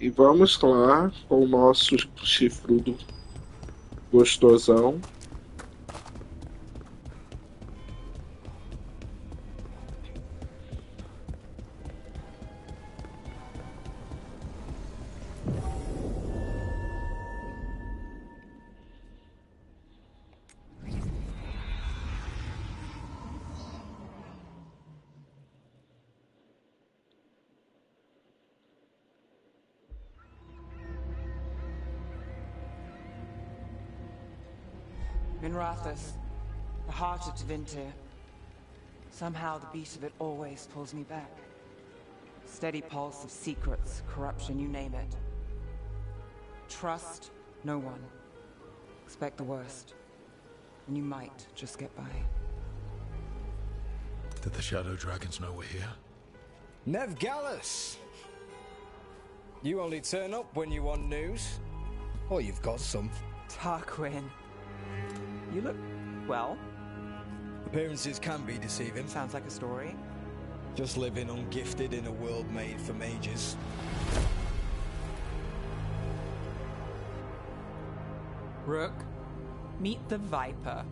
E vamos lá com o nosso chifrudo gostosão. Miranthous, the heart of Tevinter. Somehow the beat of it always pulls me back. Steady pulse of secrets, corruption, you name it. Trust no one. Expect the worst. And you might just get by. Did the Shadow Dragons know we're here? Nev Gallus! You only turn up when you want news. Or you've got some. Tarquin. You look... well. Appearances can be deceiving. Sounds like a story. Just living ungifted in a world made for mages. Rook, meet the Viper.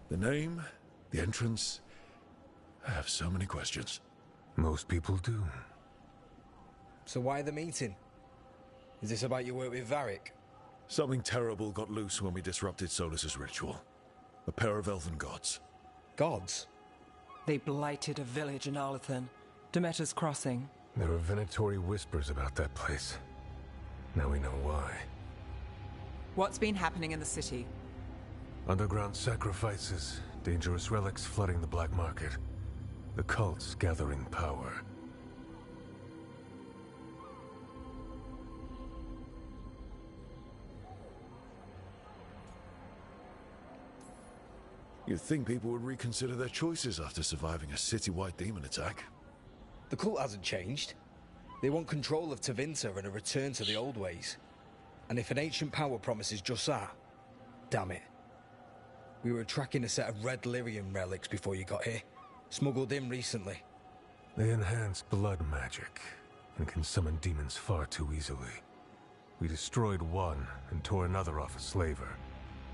The name, the entrance. I have so many questions. Most people do. So why the meeting? Is this about your work with Varric? Something terrible got loose when we disrupted Solus's ritual. A pair of elven gods. Gods? They blighted a village in Arlathan. Demeter's Crossing. There are Venatori whispers about that place. Now we know why. What's been happening in the city? Underground sacrifices, dangerous relics flooding the black market. The cults gathering power. You'd think people would reconsider their choices after surviving a citywide demon attack. The cult hasn't changed. They want control of Tevinter and a return to the old ways. And if an ancient power promises just that, damn it. We were tracking a set of red lyrium relics before you got here. Smuggled in recently. They enhance blood magic and can summon demons far too easily. We destroyed one and tore another off a slaver.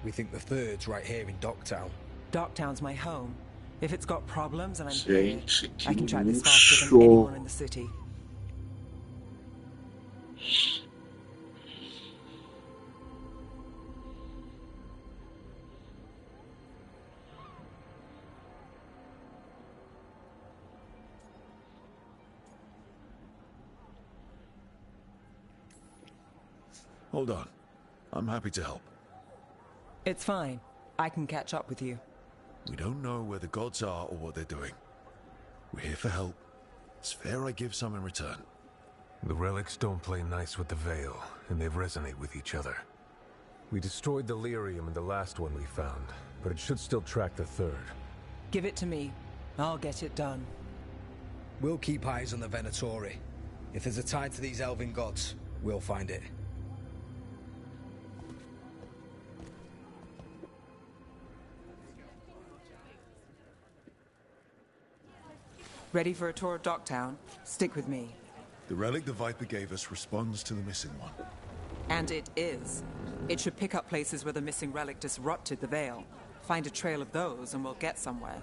We think the third's right here in Docktown. Docktown's my home. If it's got problems and I'm Gente, here, que I can track this faster than luxo. anyone in the city. Hold on. I'm happy to help. It's fine. I can catch up with you. We don't know where the gods are or what they're doing. We're here for help. It's fair I give some in return. The relics don't play nice with the Veil, and they resonate with each other. We destroyed the lyrium in the last one we found, but it should still track the third. Give it to me. I'll get it done. We'll keep eyes on the Venatori. If there's a tie to these elven gods, we'll find it. Ready for a tour of Docktown? Stick with me. The relic the Viper gave us responds to the missing one. And it is. It should pick up places where the missing relic disrupted the Veil. Find a trail of those and we'll get somewhere.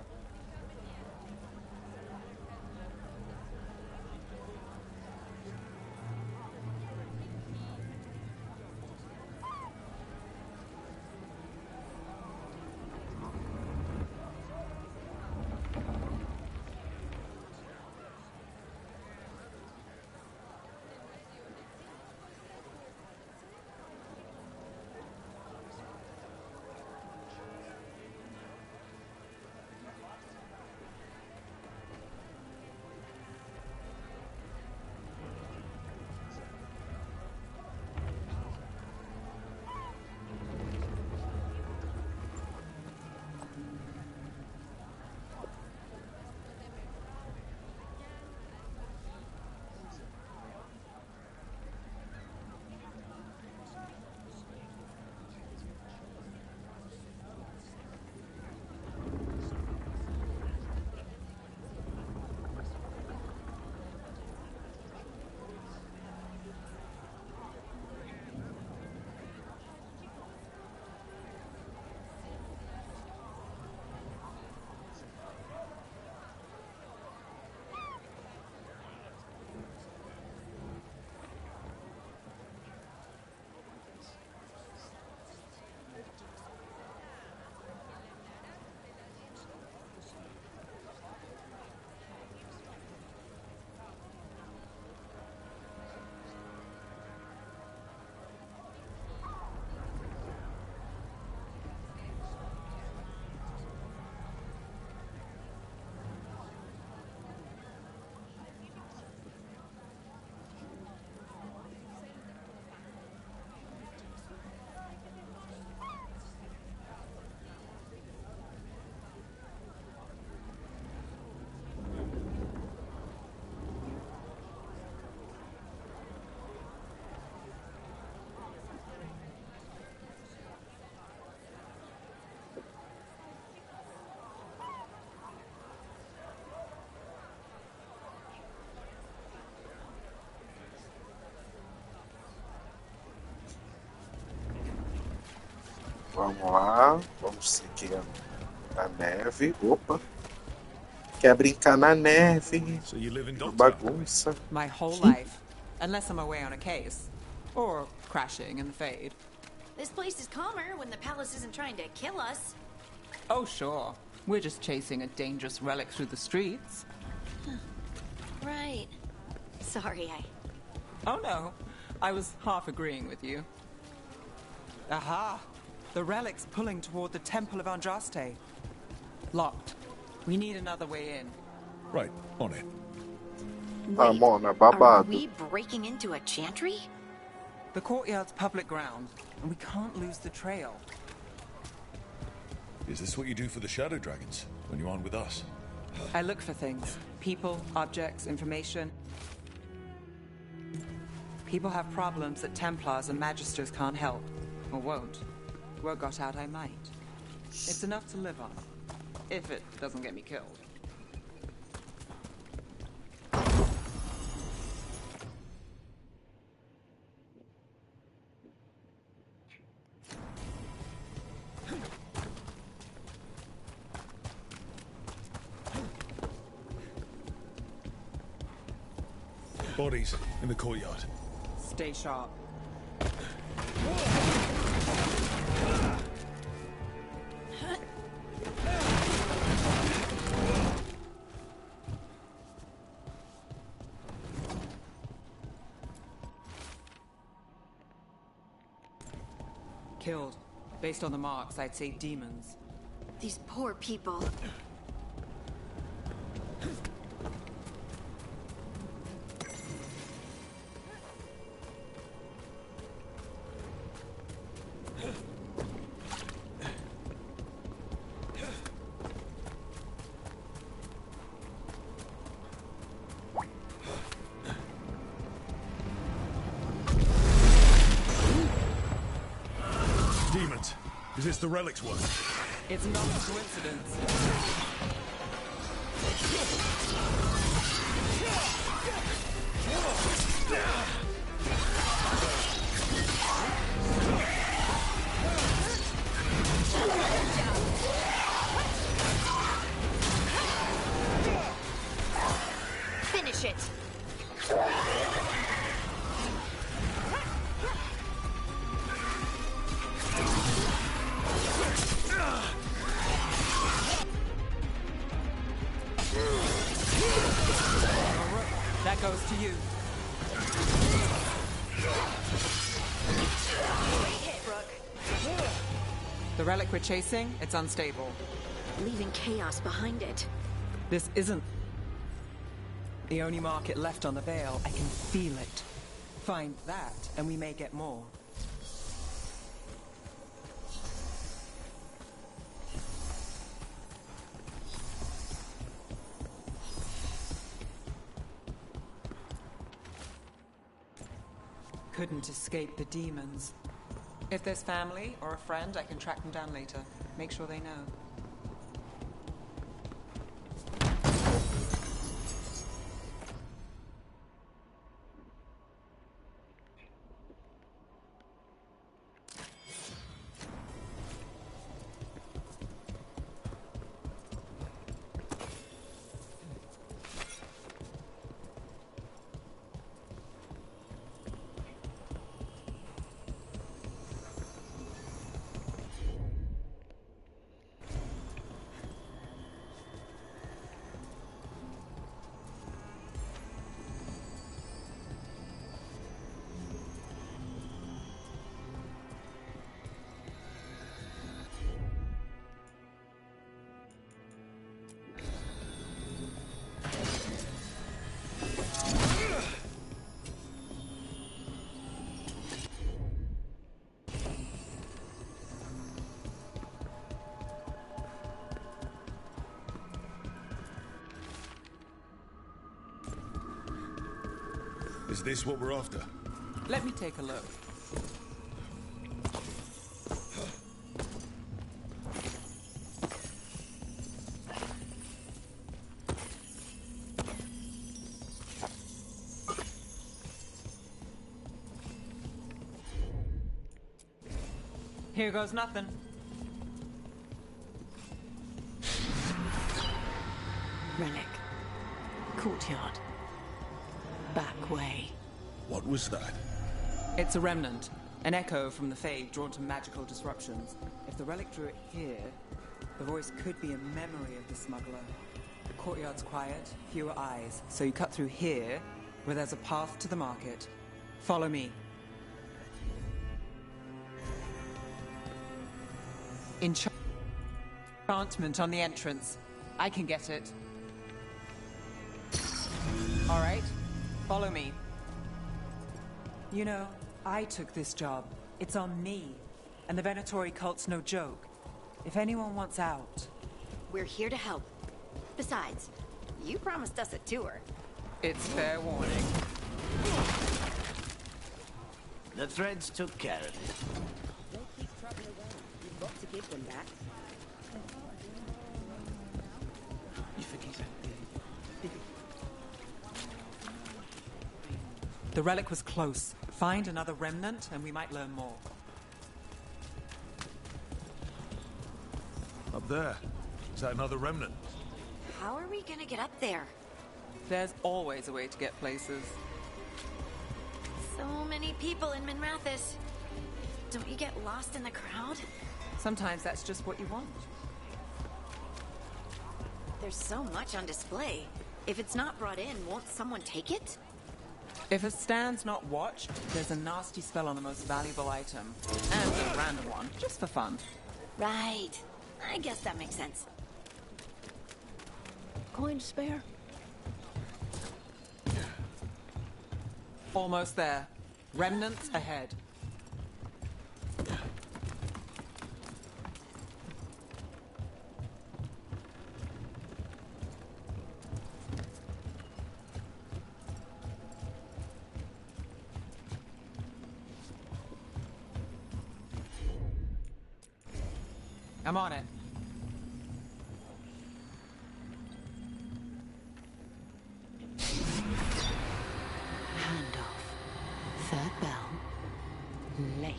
Vamos lá, vamos seguir a neve. Opa, quer brincar na neve? So you live in Uma Doctor? bagunça. My whole life. Unless I'm away on a case. Or crashing in the Fade. This place is calmer when the palace isn't trying to kill us. Oh, sure. We're just chasing a dangerous relic through the streets. Right. Sorry, Oh, no. I was half agreeing with you. Aha! The relic's pulling toward the Temple of Andraste. Locked. We need another way in. Right, on it. Mona, Are babado. we breaking into a chantry? The courtyard's public ground, and we can't lose the trail. Is this what you do for the Shadow Dragons when you aren't with us? I look for things. People, objects, information. People have problems that Templars and Magisters can't help. Or won't. Were got out, I might. It's enough to live on. If it doesn't get me killed. Bodies in the courtyard. Stay sharp. Killed. Based on the marks, I'd say demons. These poor people. Demons. Is this the relic's work? It's not a coincidence. Finish it. That goes to you. Great hit, Rook. The relic we're chasing, it's unstable. Leaving chaos behind it. This isn't the only market left on the Veil. I can feel it. Find that, and we may get more. Couldn't escape the demons. If there's family or a friend, I can track them down later. Make sure they know. Is this what we're after? Let me take a look. Here goes nothing. Relic. Courtyard. Back way. What was that? It's a remnant. An echo from the Fae drawn to magical disruptions. If the relic drew it here, the voice could be a memory of the smuggler. The courtyard's quiet, fewer eyes, so you cut through here, where there's a path to the market. Follow me. Enchantment on the entrance. I can get it. All right, follow me. You know, I took this job. It's on me. And the Venatori cult's no joke. If anyone wants out... We're here to help. Besides, you promised us a tour. It's fair warning. The threads took care of it. Don't keep traveling away. You've got to give them back. You forget that. The relic was close. Find another remnant and we might learn more. Up there. Is that another remnant? How are we gonna get up there? There's always a way to get places. So many people in Minrathous. Don't you get lost in the crowd? Sometimes that's just what you want. There's so much on display. If it's not brought in, won't someone take it? If a stand's not watched, there's a nasty spell on the most valuable item. And a random one, just for fun. Right. I guess that makes sense. Coin to spare? Almost there. Remnants ahead. I'm on it. Handoff. Third bell. Late.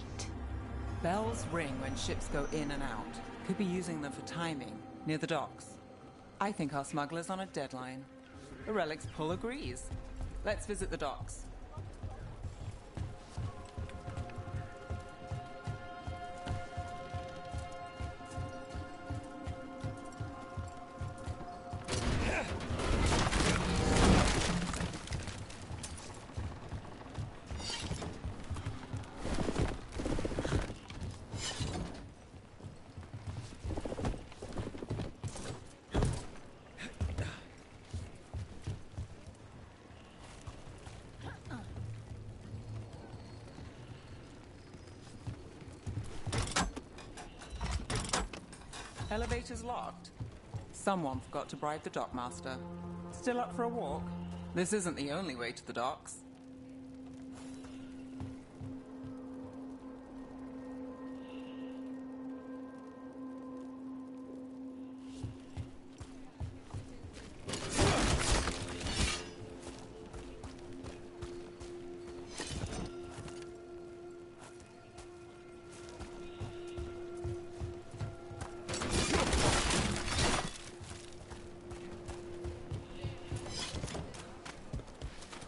Bells ring when ships go in and out. Could be using them for timing, near the docks. I think our smuggler's on a deadline. The relic's pull agrees. Let's visit the docks. Elevator's locked. Someone forgot to bribe the dockmaster. Still up for a walk? This isn't the only way to the docks.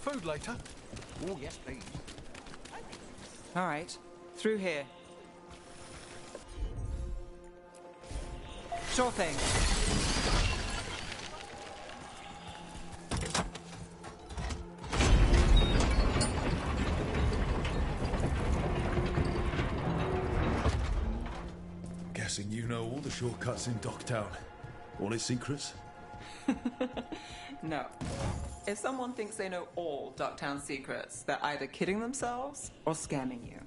Food later? Oh, yes, please. All right, through here. Sure thing. Guessing you know all the shortcuts in Docktown. All its secrets? No. If someone thinks they know all Ducktown secrets, they're either kidding themselves or scamming you.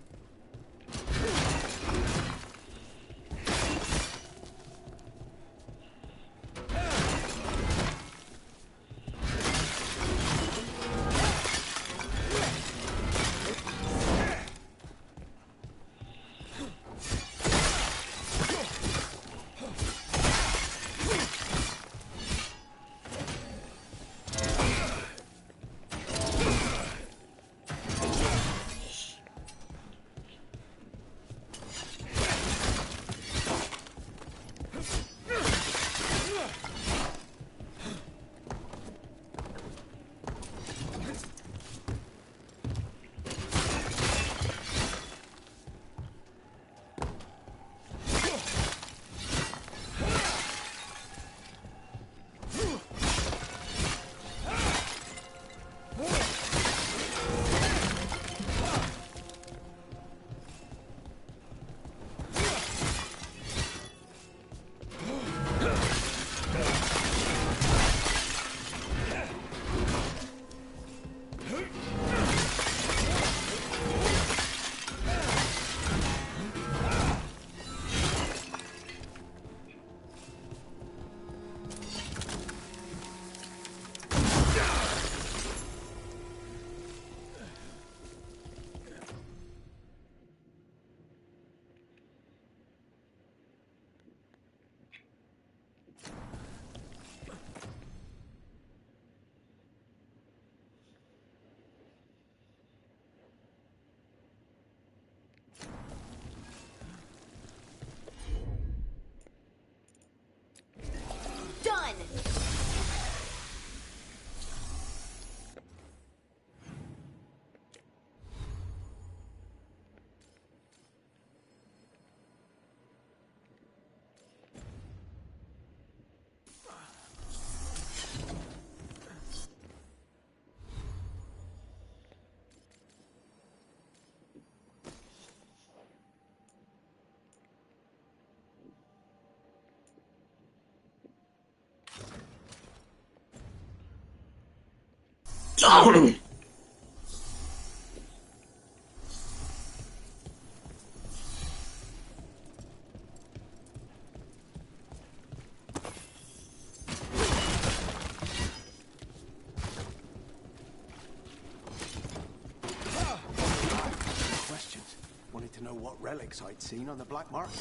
Questions. Wanted to know what relics I'd seen on the black market.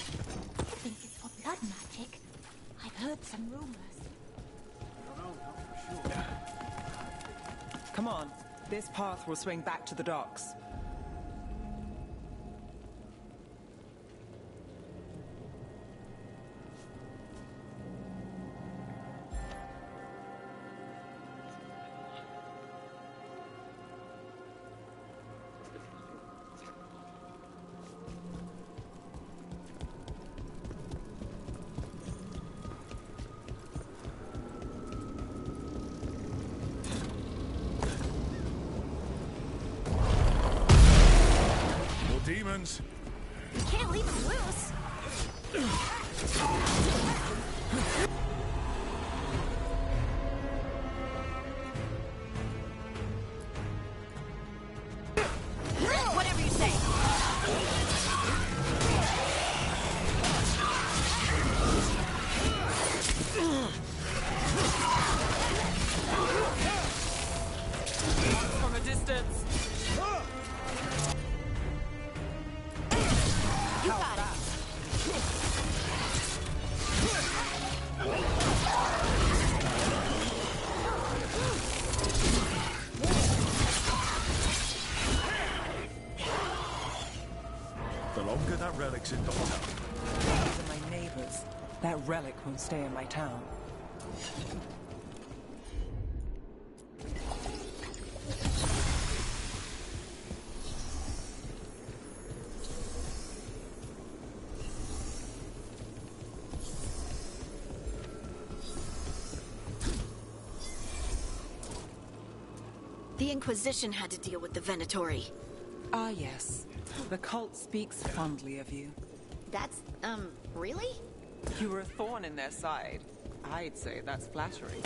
I think it's for blood magic. I've heard some rumors. Come on. This path will swing back to the docks. Demons! You can't leave them loose. Whatever you say. From a distance. You got it. The longer that relic's in Doctor. These are my neighbors. That relic won't stay in my town. The Inquisition had to deal with the Venatori. Ah, yes. The cult speaks fondly of you. That's, really? You were a thorn in their side. I'd say that's flattering.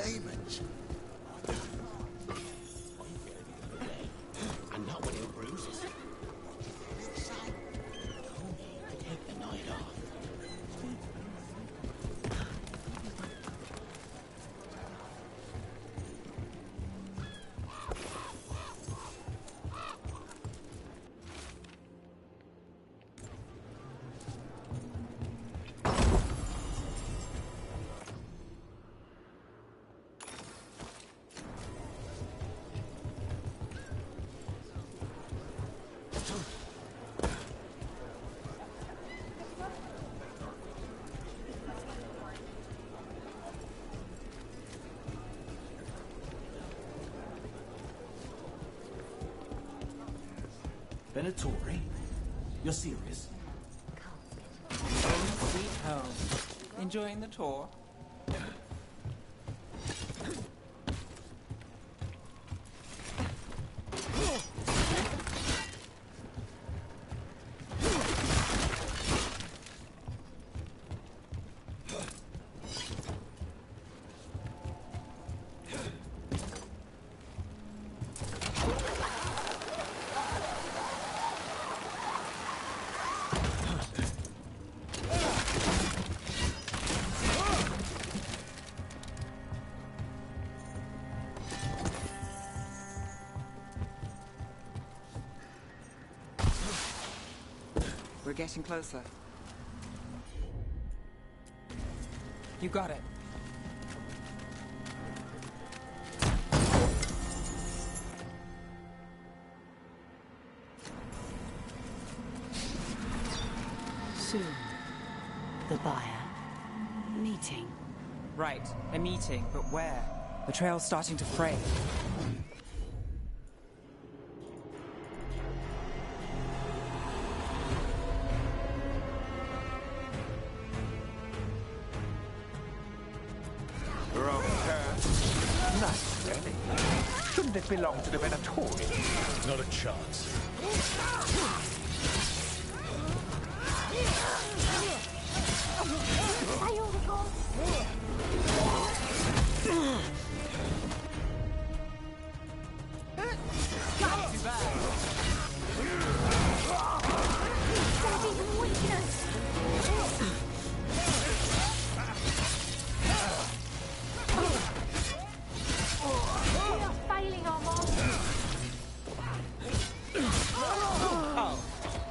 Demons. And not when it bruises. Take the night off. Venatori? You're serious? Home sweet home. Enjoying the tour? We're getting closer. You got it. Soon, the buyer. Meeting. Right, a meeting, but where? The trail's starting to fray. Doesn't it belong to the Venatori? Not a chance. Not too bad. Oh,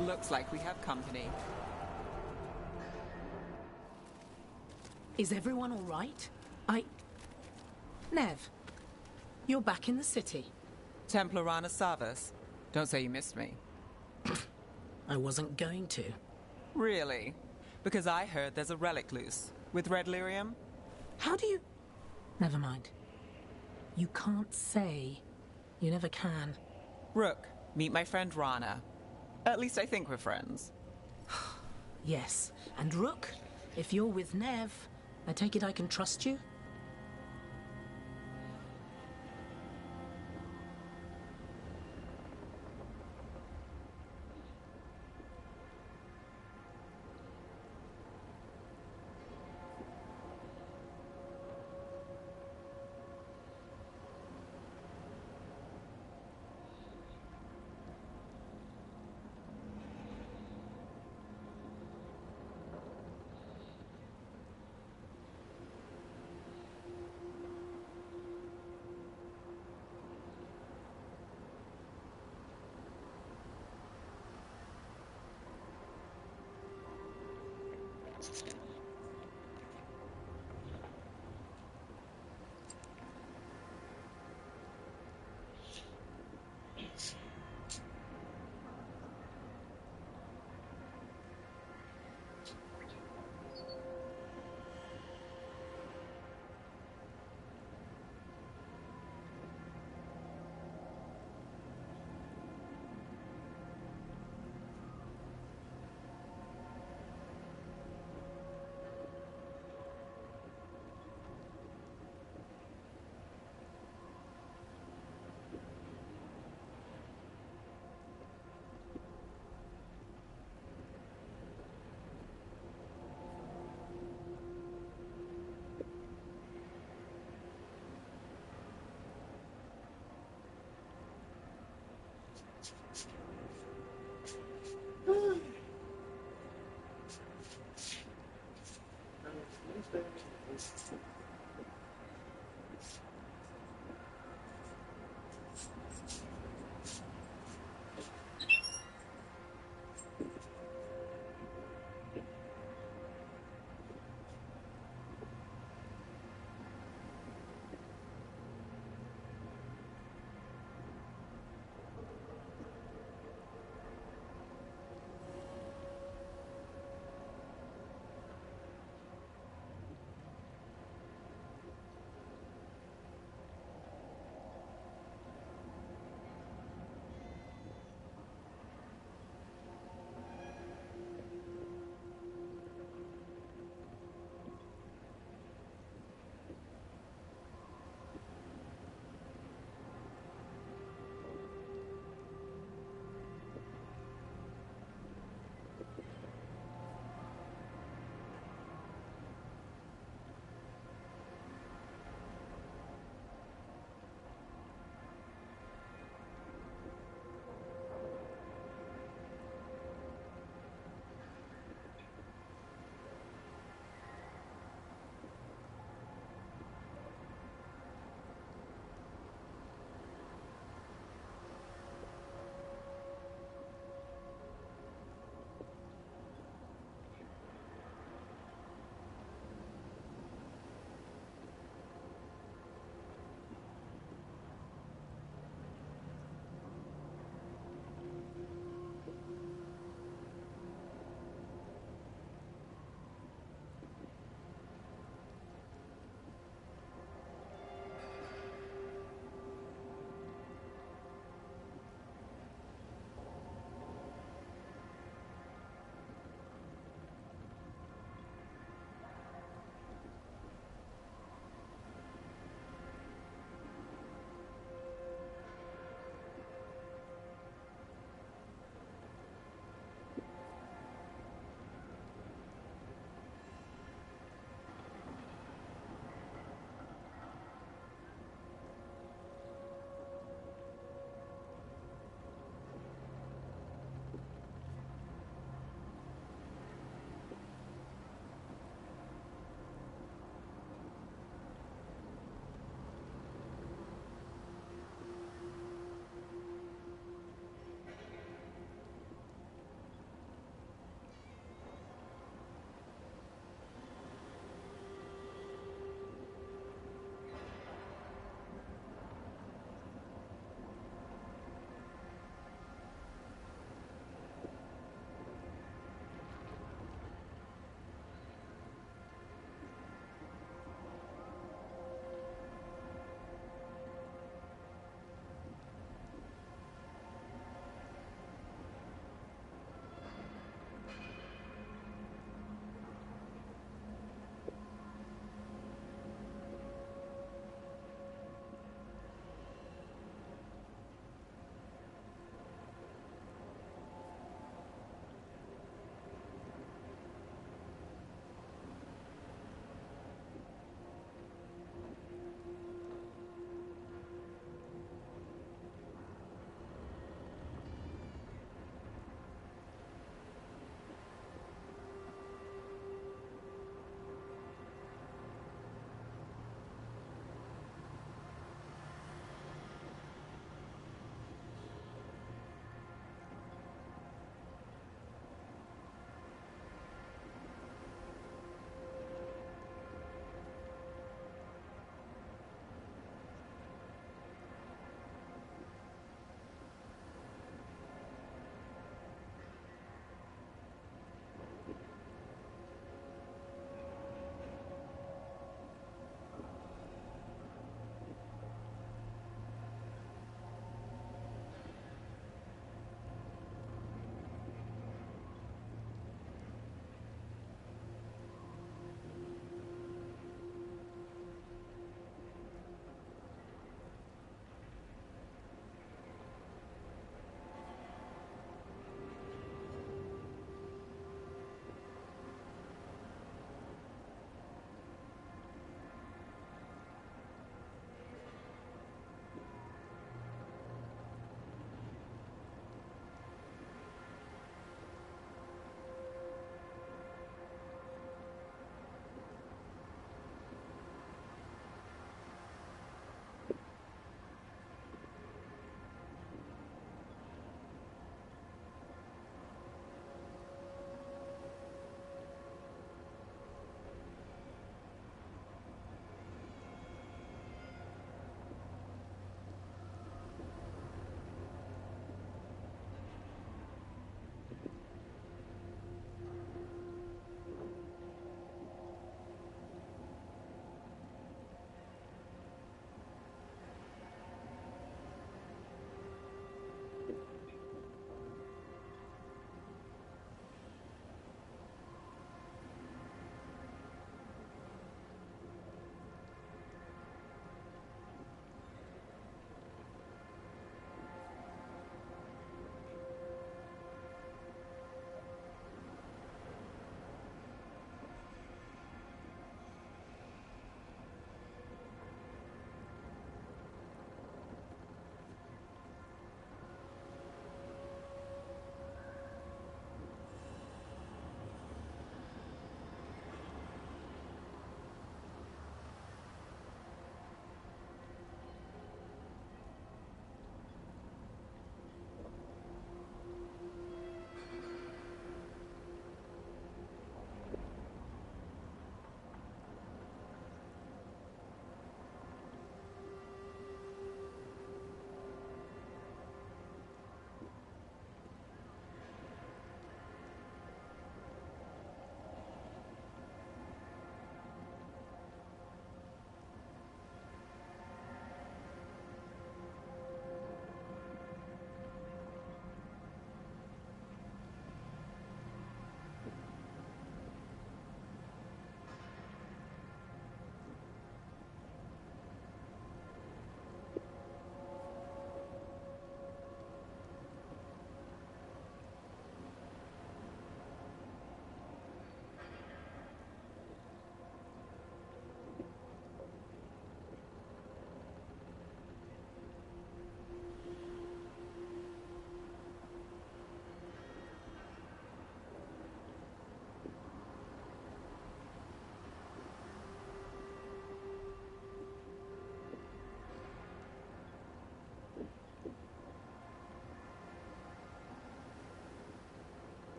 looks like we have company. Is everyone all right? Neve, you're back in the city. Templarana Savas. Don't say you missed me. I wasn't going to. Really? Because I heard there's a relic loose. With red lyrium? How do you... Never mind. You can't say. You never can. Rook, meet my friend Rana. At least I think we're friends. Yes. And Rook, if you're with Neve, I take it I can trust you?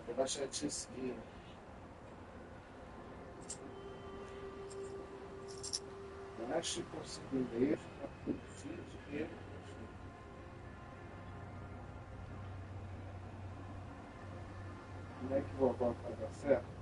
É bastante seguir. Acho que consegui ler a filho de ele. Como é que vou agora para dar certo?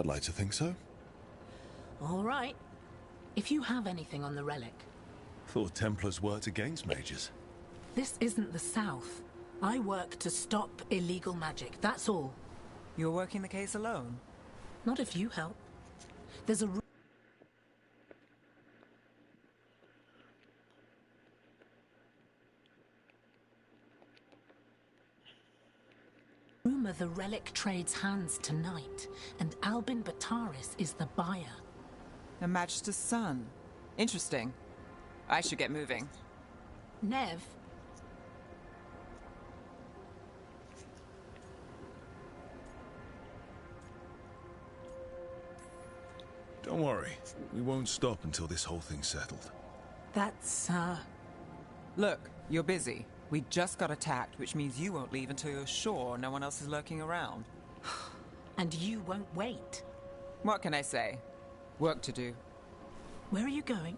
I'd like to think so. All right. If you have anything on the relic. Thought Templars worked against mages. This isn't the South. I work to stop illegal magic, that's all. You're working the case alone? Not if you help. There's a rumor the relic trades hands tonight, and Albin Bataris is the buyer. Her Majesty's son. Interesting. I should get moving. Neve. Don't worry. We won't stop until this whole thing's settled. That's, Look, you're busy. We just got attacked, which means you won't leave until you're sure no one else is lurking around. And you won't wait. What can I say? Work to do. Where are you going?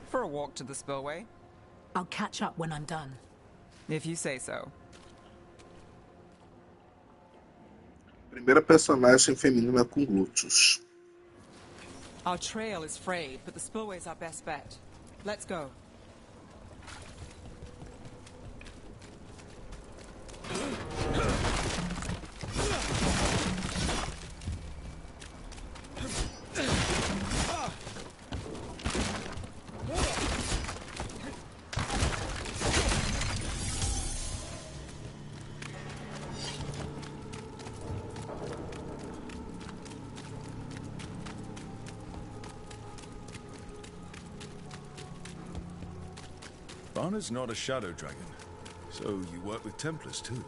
For a walk to the spillway. I'll catch up when I'm done. If you say so. Primeira personagem feminina com glúteos. Our trail is frayed, but the spillway's our best bet. Let's go. Rana's not a shadow dragon, so you work with Templars too.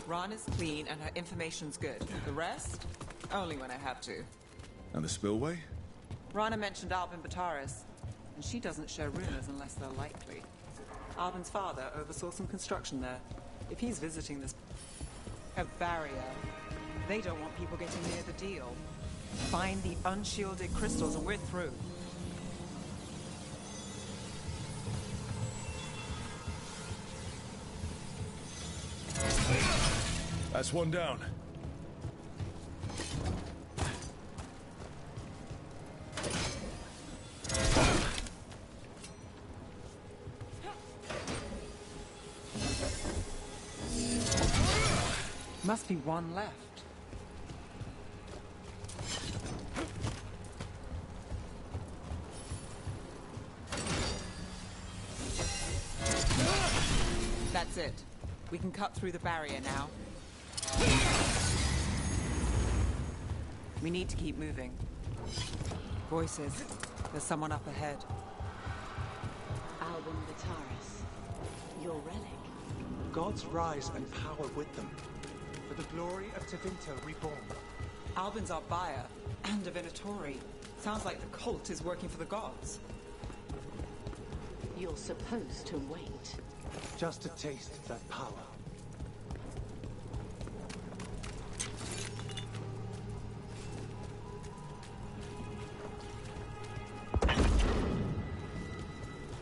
Rana's clean and her information's good. The rest? Only when I have to. And the spillway? Rana mentioned Albin Bataris, and she doesn't share rumors unless they're likely. Albin's father oversaw some construction there. If he's visiting this a barrier, they don't want people getting near the deal. Find the unshielded crystals and we're through. That's one down. Must be one left. That's it. We can cut through the barrier now. We need to keep moving. Voices. There's someone up ahead. Albin Bataris. Your relic. Gods rise and power with them. For the glory of Tevinter reborn. Albin's our buyer, and a Venatori. Sounds like the cult is working for the gods. You're supposed to wait. Just to taste that power.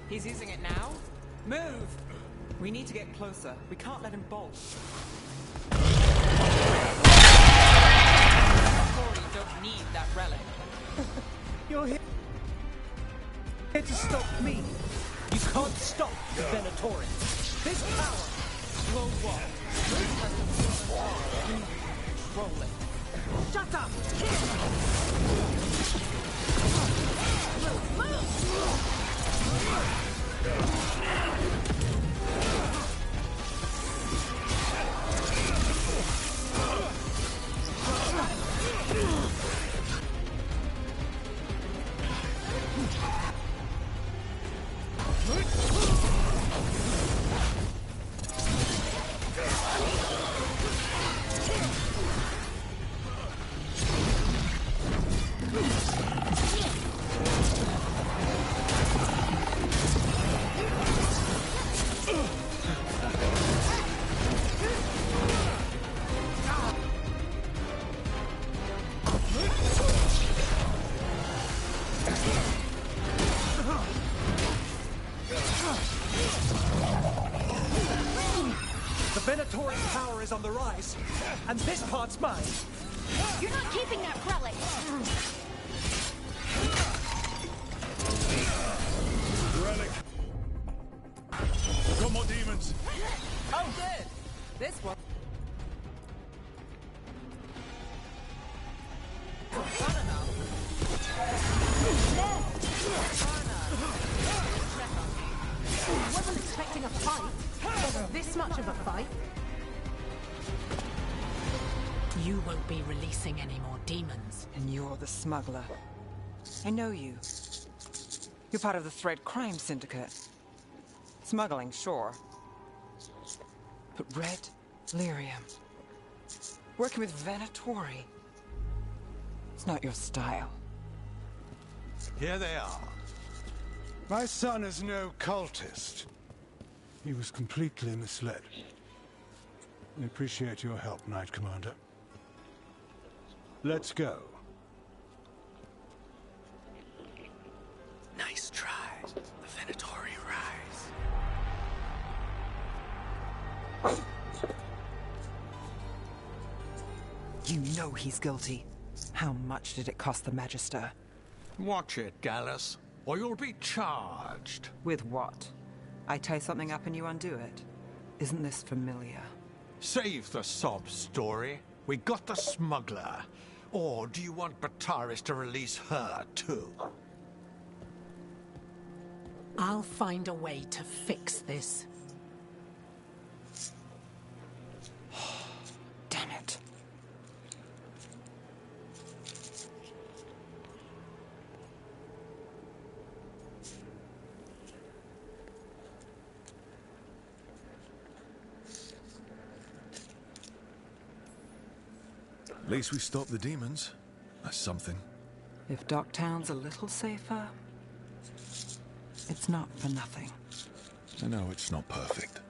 He's using it now? Move! We need to get closer. We can't let him bolt. You don't need that relic. You're here to stop me. You can't stop the Venatori. This power will walk. Control it. Shut up! On the rise, and this part's mine. You're not keeping that relic. Relic. Got more demons. Oh, good. This one. Wasn't expecting a fight. Wasn't this much of a fight. You won't be releasing any more demons. And you're the smuggler. I know you. You're part of the Thread Crime Syndicate. Smuggling, sure. But red lyrium. Working with Venatori. It's not your style. Here they are. My son is no cultist. He was completely misled. I appreciate your help, Knight Commander. Let's go. Venatori rise. You know he's guilty. How much did it cost the Magister? Watch it, Gallus, or you'll be charged. With what? I tie something up and you undo it. Isn't this familiar? Save the sob story. We got the smuggler. Or do you want Bataris to release her, too? I'll find a way to fix this. Damn it. At least we stopped the demons. That's something. If Docktown's a little safer, it's not for nothing. I know it's not perfect.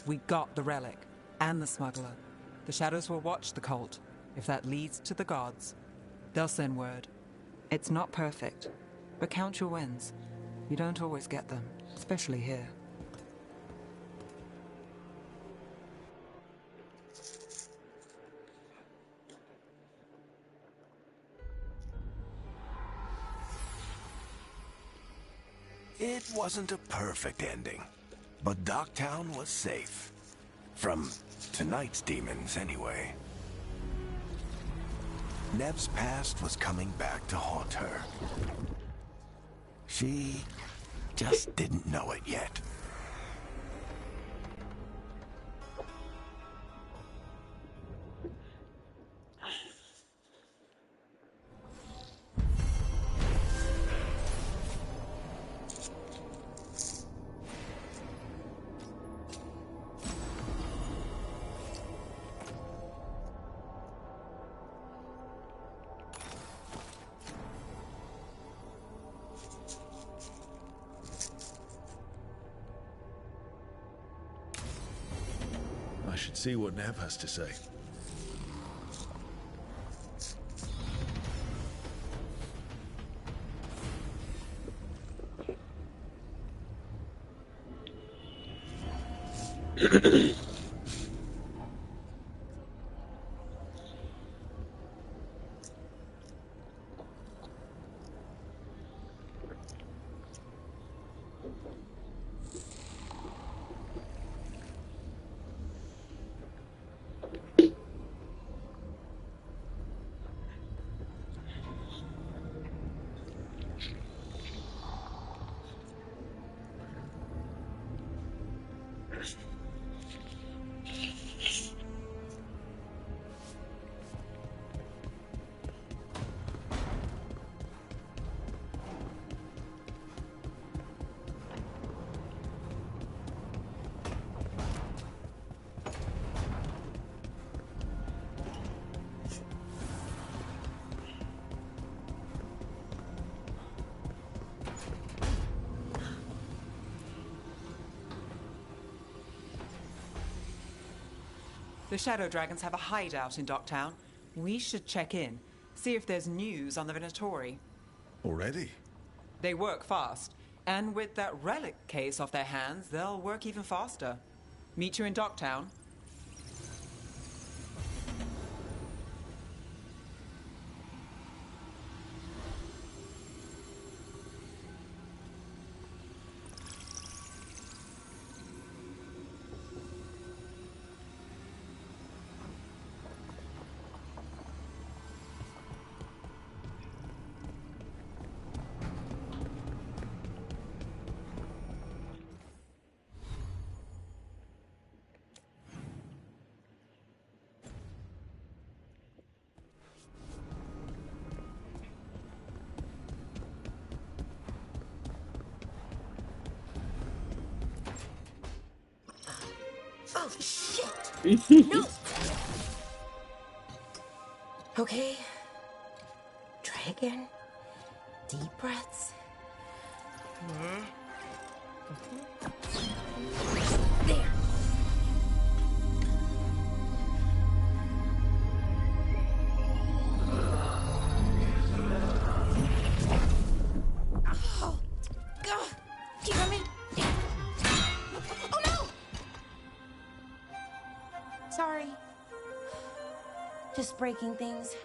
We got the relic, and the smuggler. The shadows will watch the cult. If that leads to the gods, they'll send word. It's not perfect, but count your wins. You don't always get them, especially here. It wasn't a perfect ending, but Docktown was safe. From tonight's demons, anyway. Neve's past was coming back to haunt her. She just didn't know it yet. I should see what Neve has to say. The Shadow Dragons have a hideout in Docktown. We should check in, see if there's news on the Venatori. Already? They work fast, and with that relic case off their hands, they'll work even faster. Meet you in Docktown. Oh, shit! No! Okay. Try again. Deep breaths. There. Oh, God. Sorry. Just breaking things.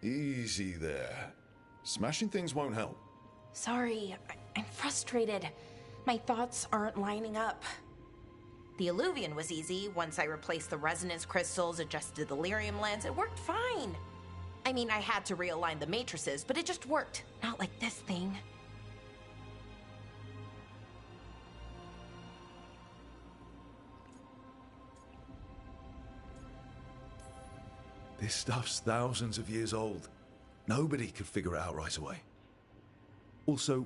Easy there. Smashing things won't help. Sorry, I'm frustrated. My thoughts aren't lining up. The Illuvian was easy. Once I replaced the resonance crystals, adjusted the lyrium lens, it worked fine. I mean, I had to realign the matrices, but it just worked. Not like this thing. This stuff's thousands of years old. Nobody could figure it out right away. Also,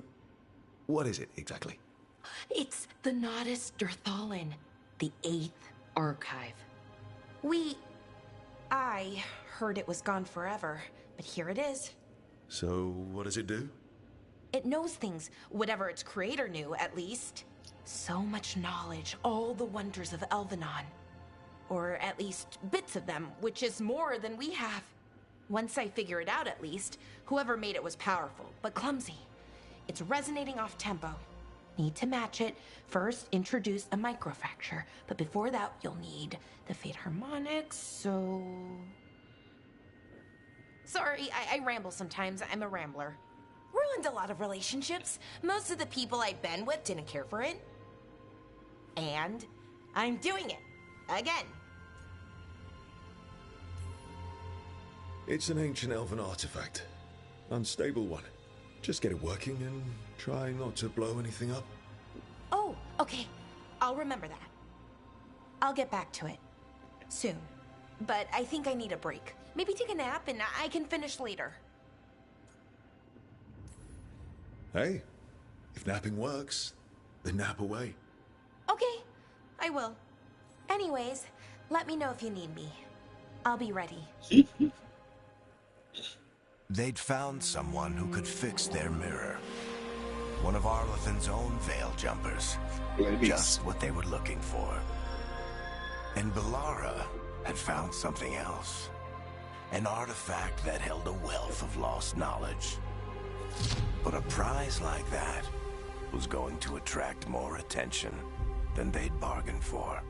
what is it exactly? It's the Nodus Durthalin, the 8th archive. I heard it was gone forever, but here it is. So, what does it do? It knows things, whatever its creator knew, at least. So much knowledge, all the wonders of Elvenon. Or at least bits of them, which is more than we have. Once I figure it out, at least, whoever made it was powerful, but clumsy. It's resonating off tempo. Need to match it. First, introduce a microfracture, but before that, you'll need the Fate Harmonics, so... Sorry, I ramble sometimes. I'm a rambler. Ruined a lot of relationships. Most of the people I've been with didn't care for it. And I'm doing it. Again. It's an ancient elven artifact. Unstable one. Just get it working and try not to blow anything up. Oh, okay. I'll remember that. I'll get back to it. Soon. But I think I need a break. Maybe take a nap and I can finish later. Hey, if napping works, then nap away. Okay, I will. Anyways, let me know if you need me. I'll be ready. They'd found someone who could fix their mirror. One of Arlathan's own veil jumpers. Just what they were looking for. And Bellara had found something else. An artifact that held a wealth of lost knowledge. But a prize like that was going to attract more attention than they'd bargained for.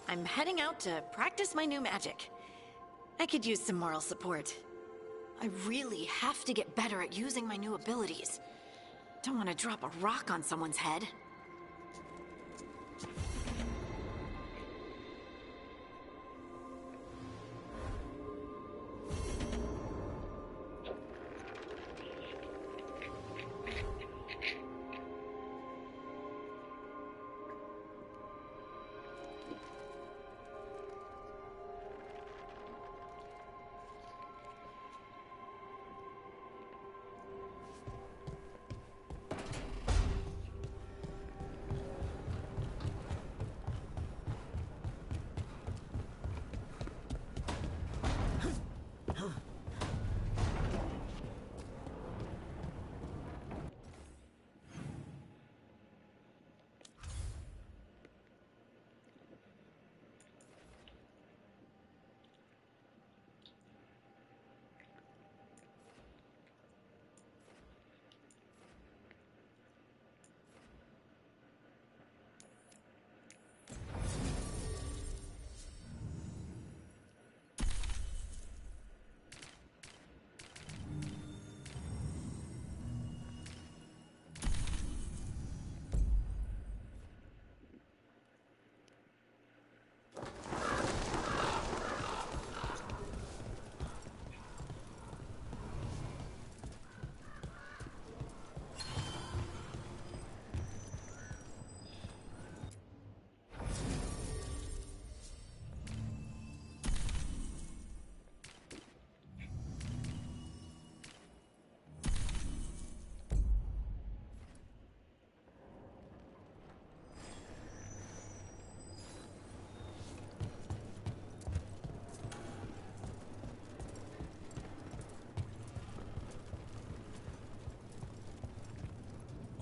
I'm heading out to practice my new magic. I could use some moral support. I really have to get better at using my new abilities. Don't want to drop a rock on someone's head.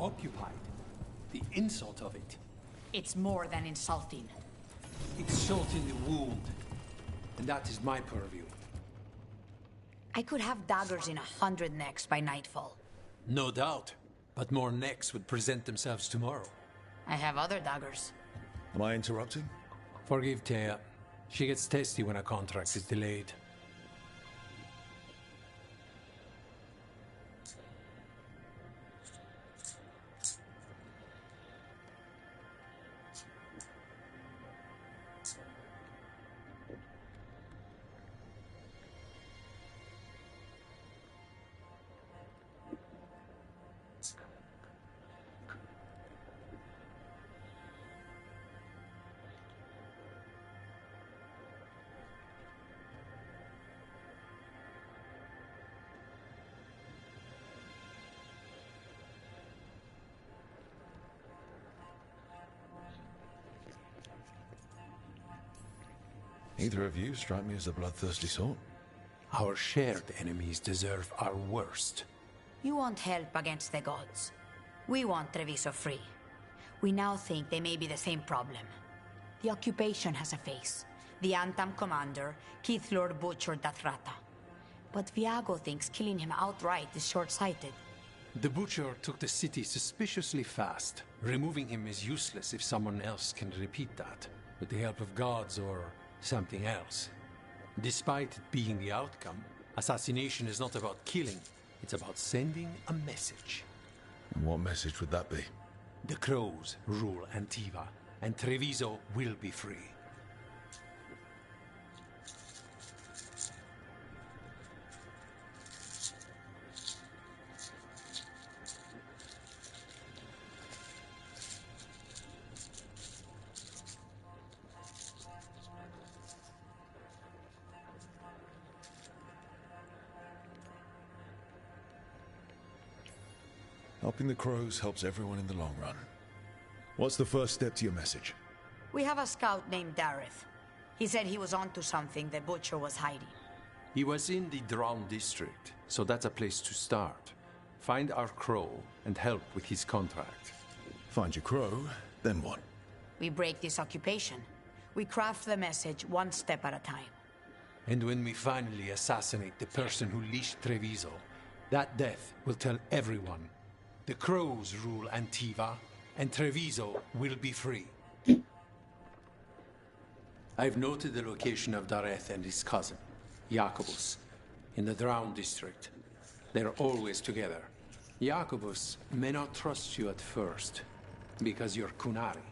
occupied. The insult of it. It's more than insulting. It's salt in the wound. And that is my purview. I could have daggers in 100 necks by nightfall. No doubt. But more necks would present themselves tomorrow. I have other daggers. Am I interrupting? Forgive Thea. She gets testy when a contract is delayed. Neither of you strike me as a bloodthirsty sort. Our shared enemies deserve our worst. You want help against the gods. We want Treviso free. We now think they may be the same problem. The occupation has a face. The Antam commander, Keith Lord butchered Dathrata. But Viago thinks killing him outright is short-sighted. The butcher took the city suspiciously fast. Removing him is useless if someone else can repeat that, with the help of gods or something else. Despite it being the outcome, assassination is not about killing, it's about sending a message. And what message would that be? The crows rule Antiva, and Treviso will be free. Helping the crows helps everyone in the long run. What's the first step to your message? We have a scout named Dareth. He said he was onto something the butcher was hiding. He was in the Drown district, so that's a place to start. Find our crow and help with his contract. Find your crow, then what? We break this occupation. We craft the message one step at a time. And when we finally assassinate the person who leashed Treviso, that death will tell everyone. The crows rule Antiva, and Treviso will be free. I've noted the location of Dareth and his cousin, Jacobus, in the Drown district. They're always together. Jacobus may not trust you at first, because you're Qunari.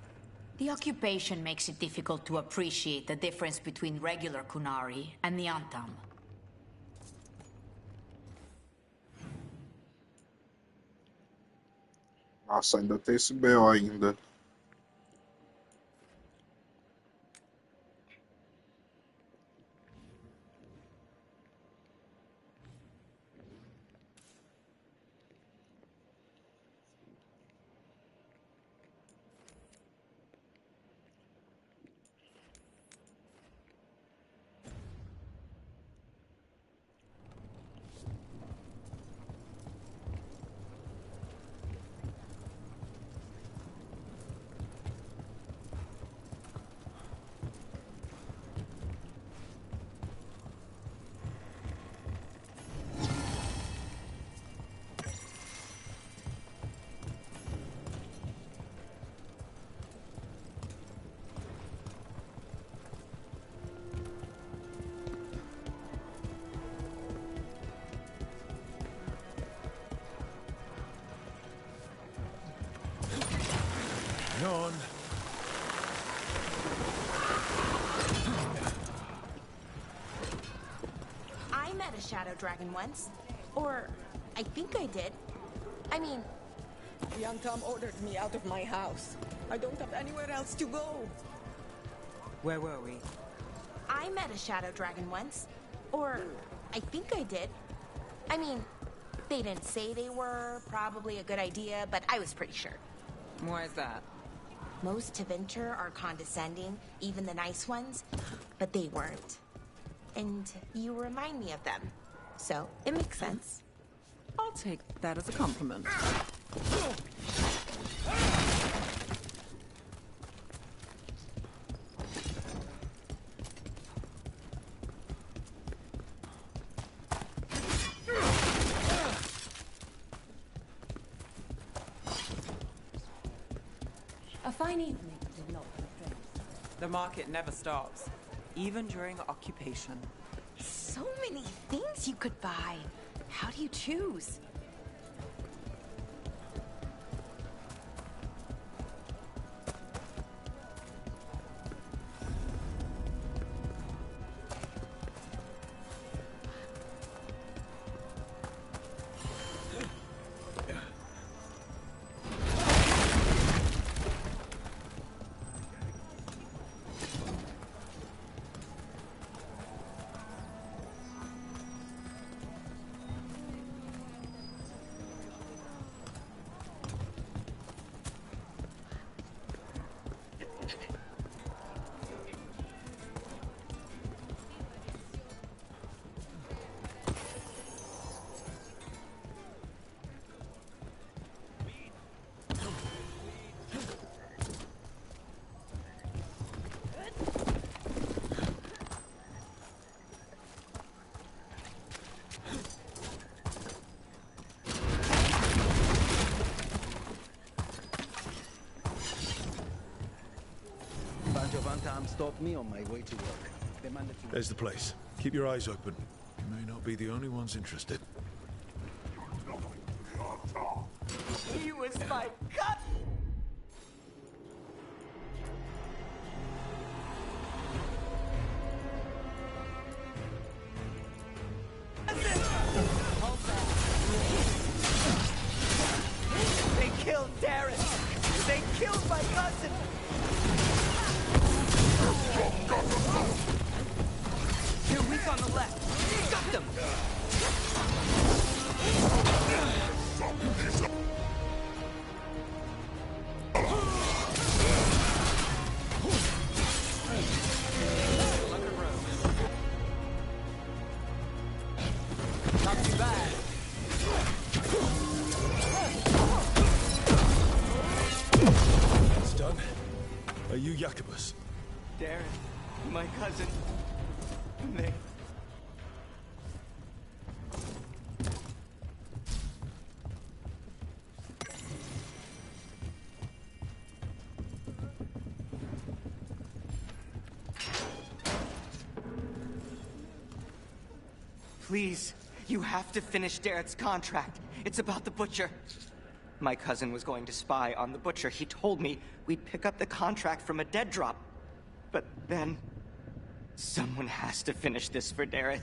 The occupation makes it difficult to appreciate the difference between regular Qunari and the Antam. Nossa, ainda tem esse BO ainda. On. I met a shadow dragon once. Or, I think I did. I mean... The Antam ordered me out of my house. I don't have anywhere else to go. Where were we? I met a shadow dragon once. Or, I think I did. I mean, they didn't say they were probably a good idea, but I was pretty sure. Why is that? Most Tevinter are condescending, even the nice ones, but they weren't. And you remind me of them. So, it makes sense. I'll take that as a compliment. A fine evening did not refrain. The market never stops, even during occupation. So many things you could buy. How do you choose? Stopped me on my way to work. There's the place. Keep your eyes open. You may not be the only ones interested. He was my cut! They killed Darren! They killed my cousin! You're weak on the left. Got them! Not too bad. It's done. Are you Jacobus? Darren, my cousin. They... Please, you have to finish Darrett's contract. It's about the Butcher. My cousin was going to spy on the Butcher. He told me we'd pick up the contract from a dead drop. But then... someone has to finish this for Dareth.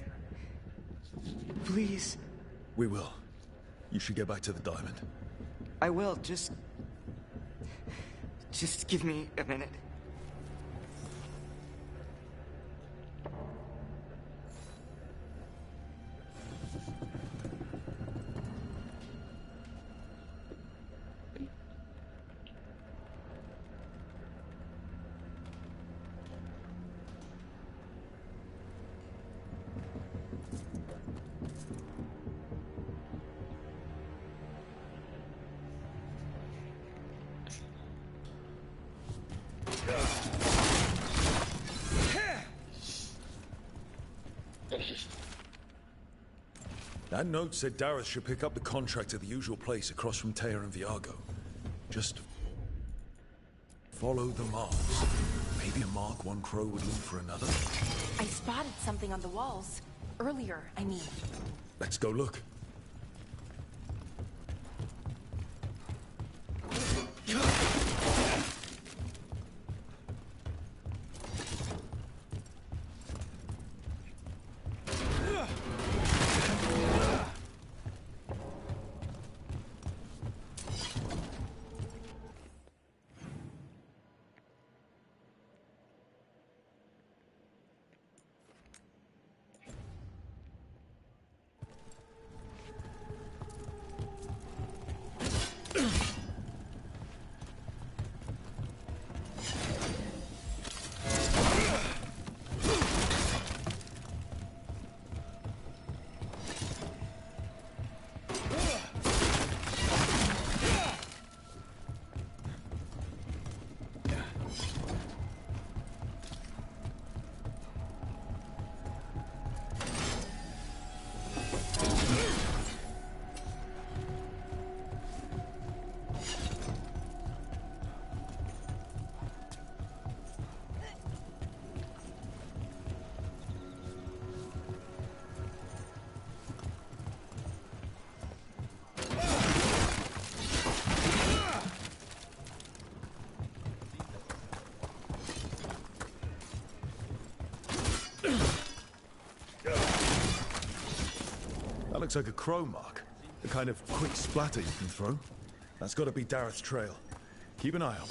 Please. We will. You should get back to the diamond. I will, just give me a minute. That note said Dareth should pick up the contract at the usual place across from Teir and Viago. Just follow the marks. Maybe a mark one crow would leave for another. I spotted something on the walls. Earlier, I mean. Let's go look. That looks like a crow mark. The kind of quick splatter you can throw. That's got to be Dareth's trail. Keep an eye out.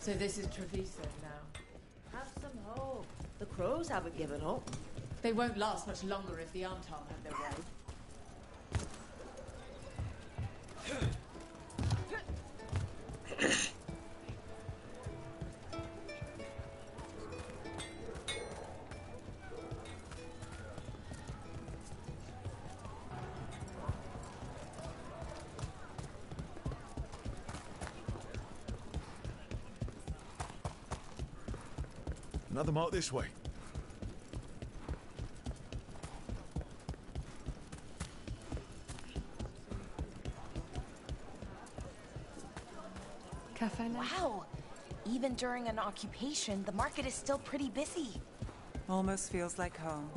So this is Treviso now. Have some hope. The crows haven't given up. They won't last much longer if the Antam have their way. Another mark this way. Wow! Even during an occupation, the market is still pretty busy. Almost feels like home.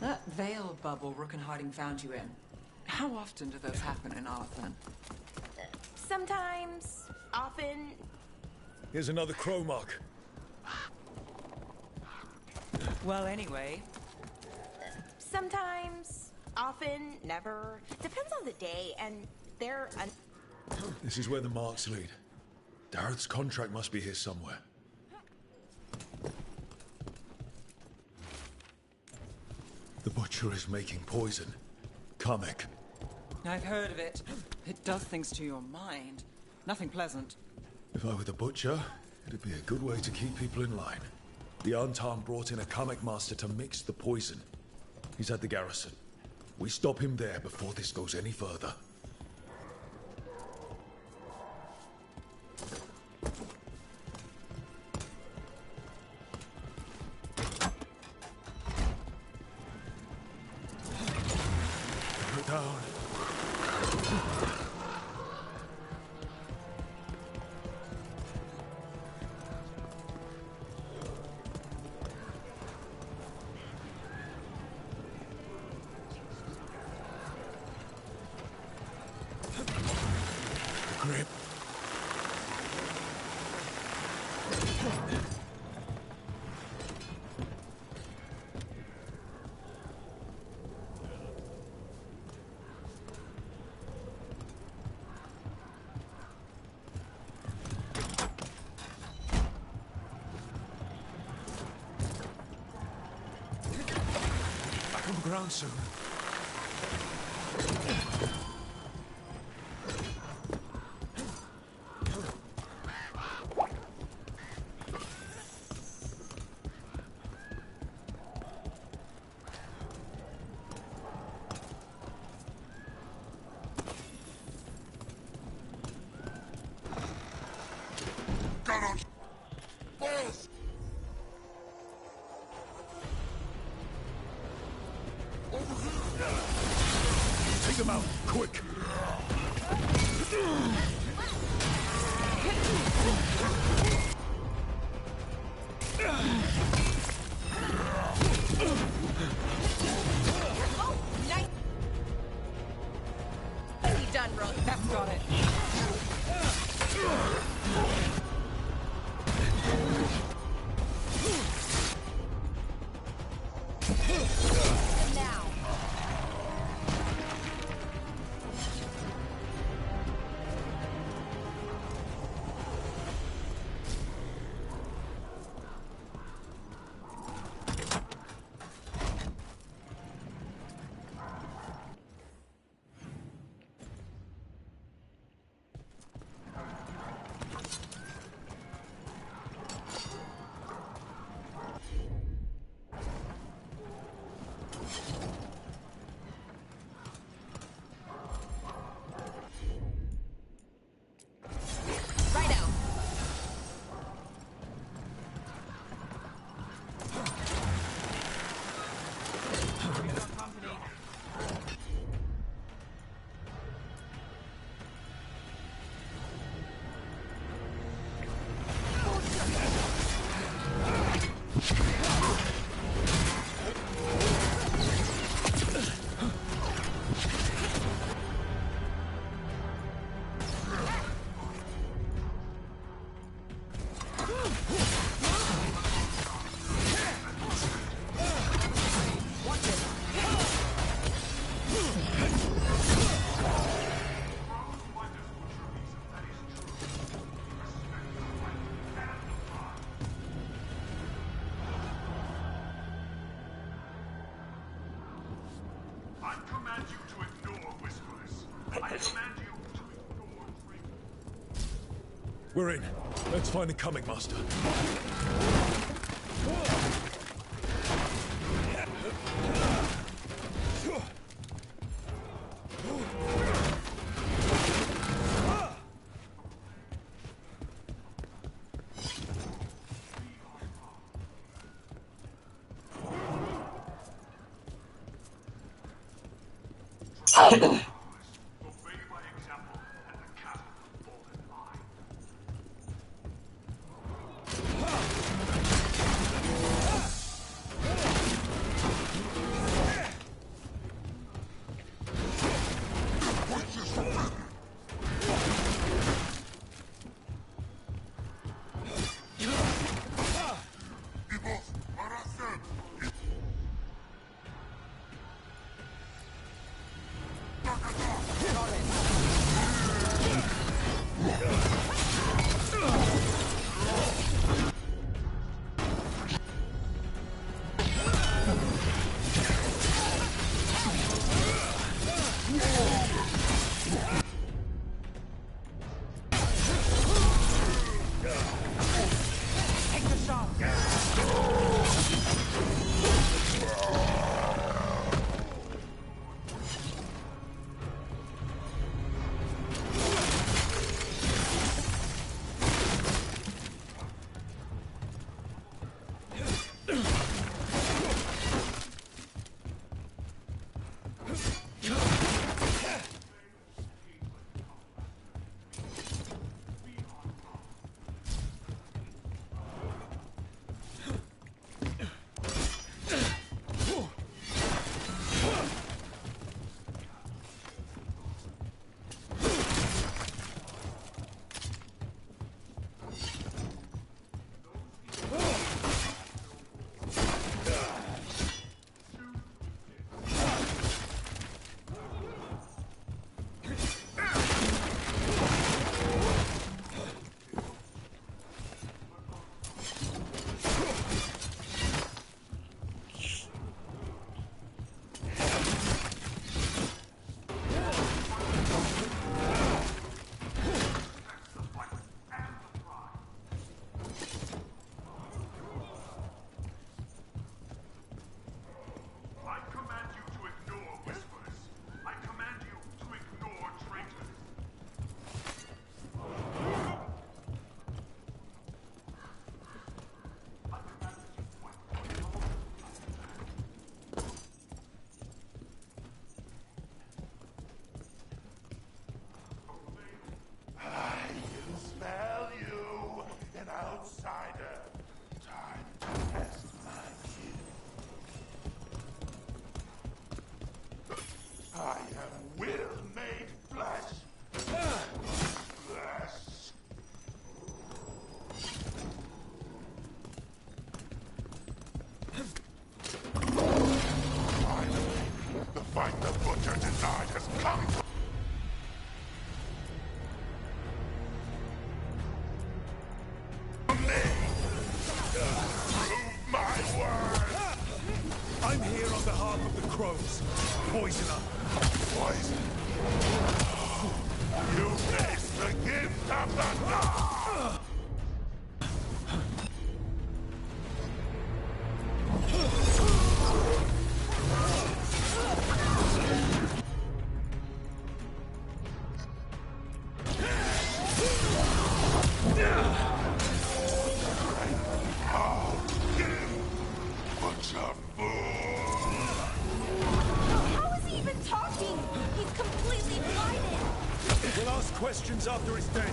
That veil bubble Rook and Harding found you in. How often do those happen in Arlathan? Sometimes, often. Here's another crow mark. Well, anyway. Sometimes, often, never. Depends on the day, and they're This is where the marks lead. Dareth's contract must be here somewhere. The Butcher is making poison. Kamek. I've heard of it. It does things to your mind. Nothing pleasant. If I were the Butcher, it'd be a good way to keep people in line. The Antam brought in a Kamek master to mix the poison. He's at the garrison. We stop him there before this goes any further. Down. Grip. Back on the ground soon. Take them out, quick! Oh, nice. Nicely done, Rook. That's got it. Now. We're in. Let's find the Kamek master. an outsider. Time to test my skill. I am will made flesh. Flesh. Finally, the fight the Butcher denied has come. I'm here on behalf of the crows. Poisoner. Poison? You missed the gift of the dawn! Questions after he's dead.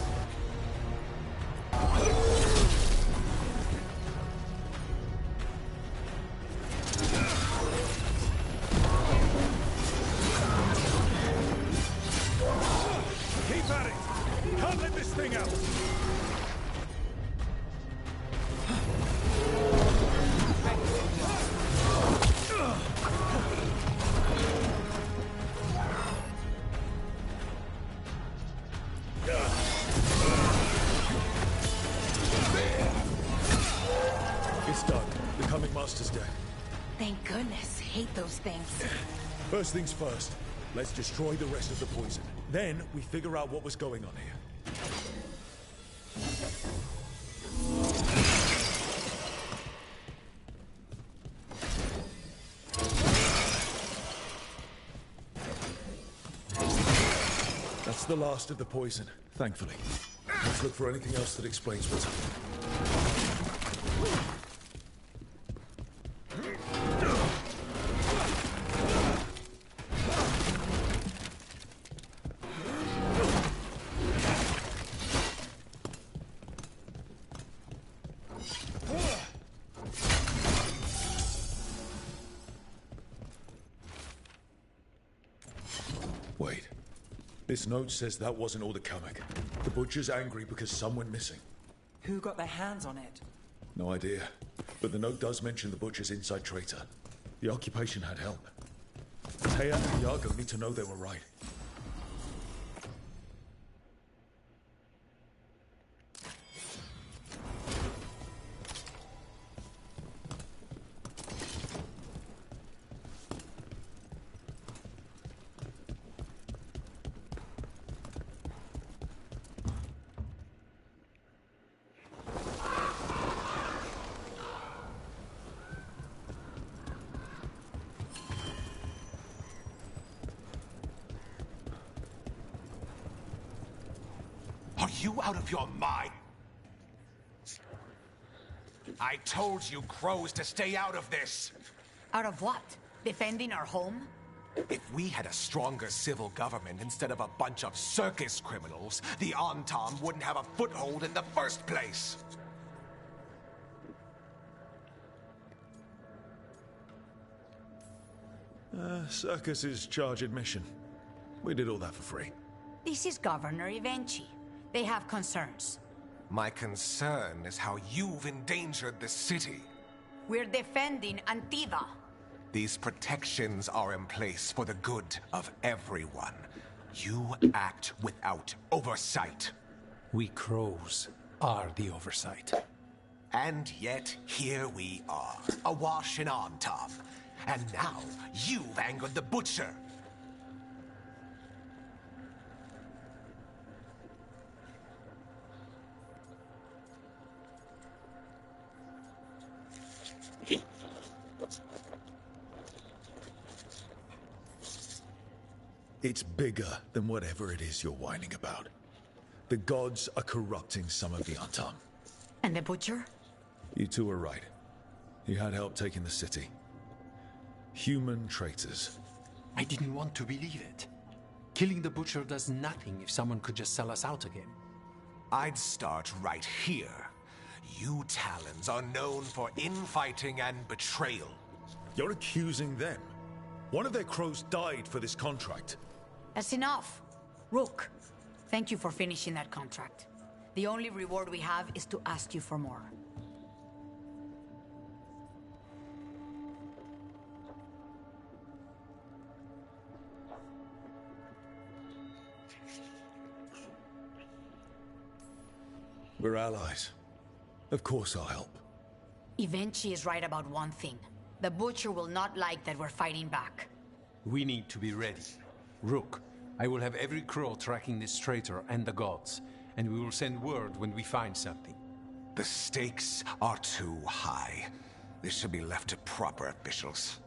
Keep at it! Can't let this thing out! Master's dead. Thank goodness. Hate those things. First things first. Let's destroy the rest of the poison. Then we figure out what was going on here. That's the last of the poison, thankfully. Let's look for anything else that explains what's happening. Wait. This note says that wasn't all the Kamek. The Butcher's angry because some went missing. Who got their hands on it? No idea. But the note does mention the Butcher's inside traitor. The occupation had help. Taya and Iago need to know they were right. Are you out of your mind? I told you crows to stay out of this! Out of what? Defending our home? If we had a stronger civil government instead of a bunch of circus criminals, the Antam wouldn't have a foothold in the first place! Circus's charge admission. We did all that for free. This is Governor Evenchi. They have concerns. My concern is how you've endangered the city. We're defending Antiva. These protections are in place for the good of everyone. You act without oversight. We crows are the oversight. And yet, here we are, awash in Antam. And now, you've angered the Butcher. It's bigger than whatever it is you're whining about. The gods are corrupting some of the Antam. And the Butcher? You two are right. He had help taking the city. Human traitors. I didn't want to believe it. Killing the Butcher does nothing if someone could just sell us out again. I'd start right here. You Talons are known for infighting and betrayal. You're accusing them? One of their crows died for this contract. That's enough. Rook, thank you for finishing that contract. The only reward we have is to ask you for more. We're allies. Of course I'll help. Evenchi is right about one thing. The Butcher will not like that we're fighting back. We need to be ready. Rook, I will have every crow tracking this traitor and the gods, and we will send word when we find something. The stakes are too high. This should be left to proper officials.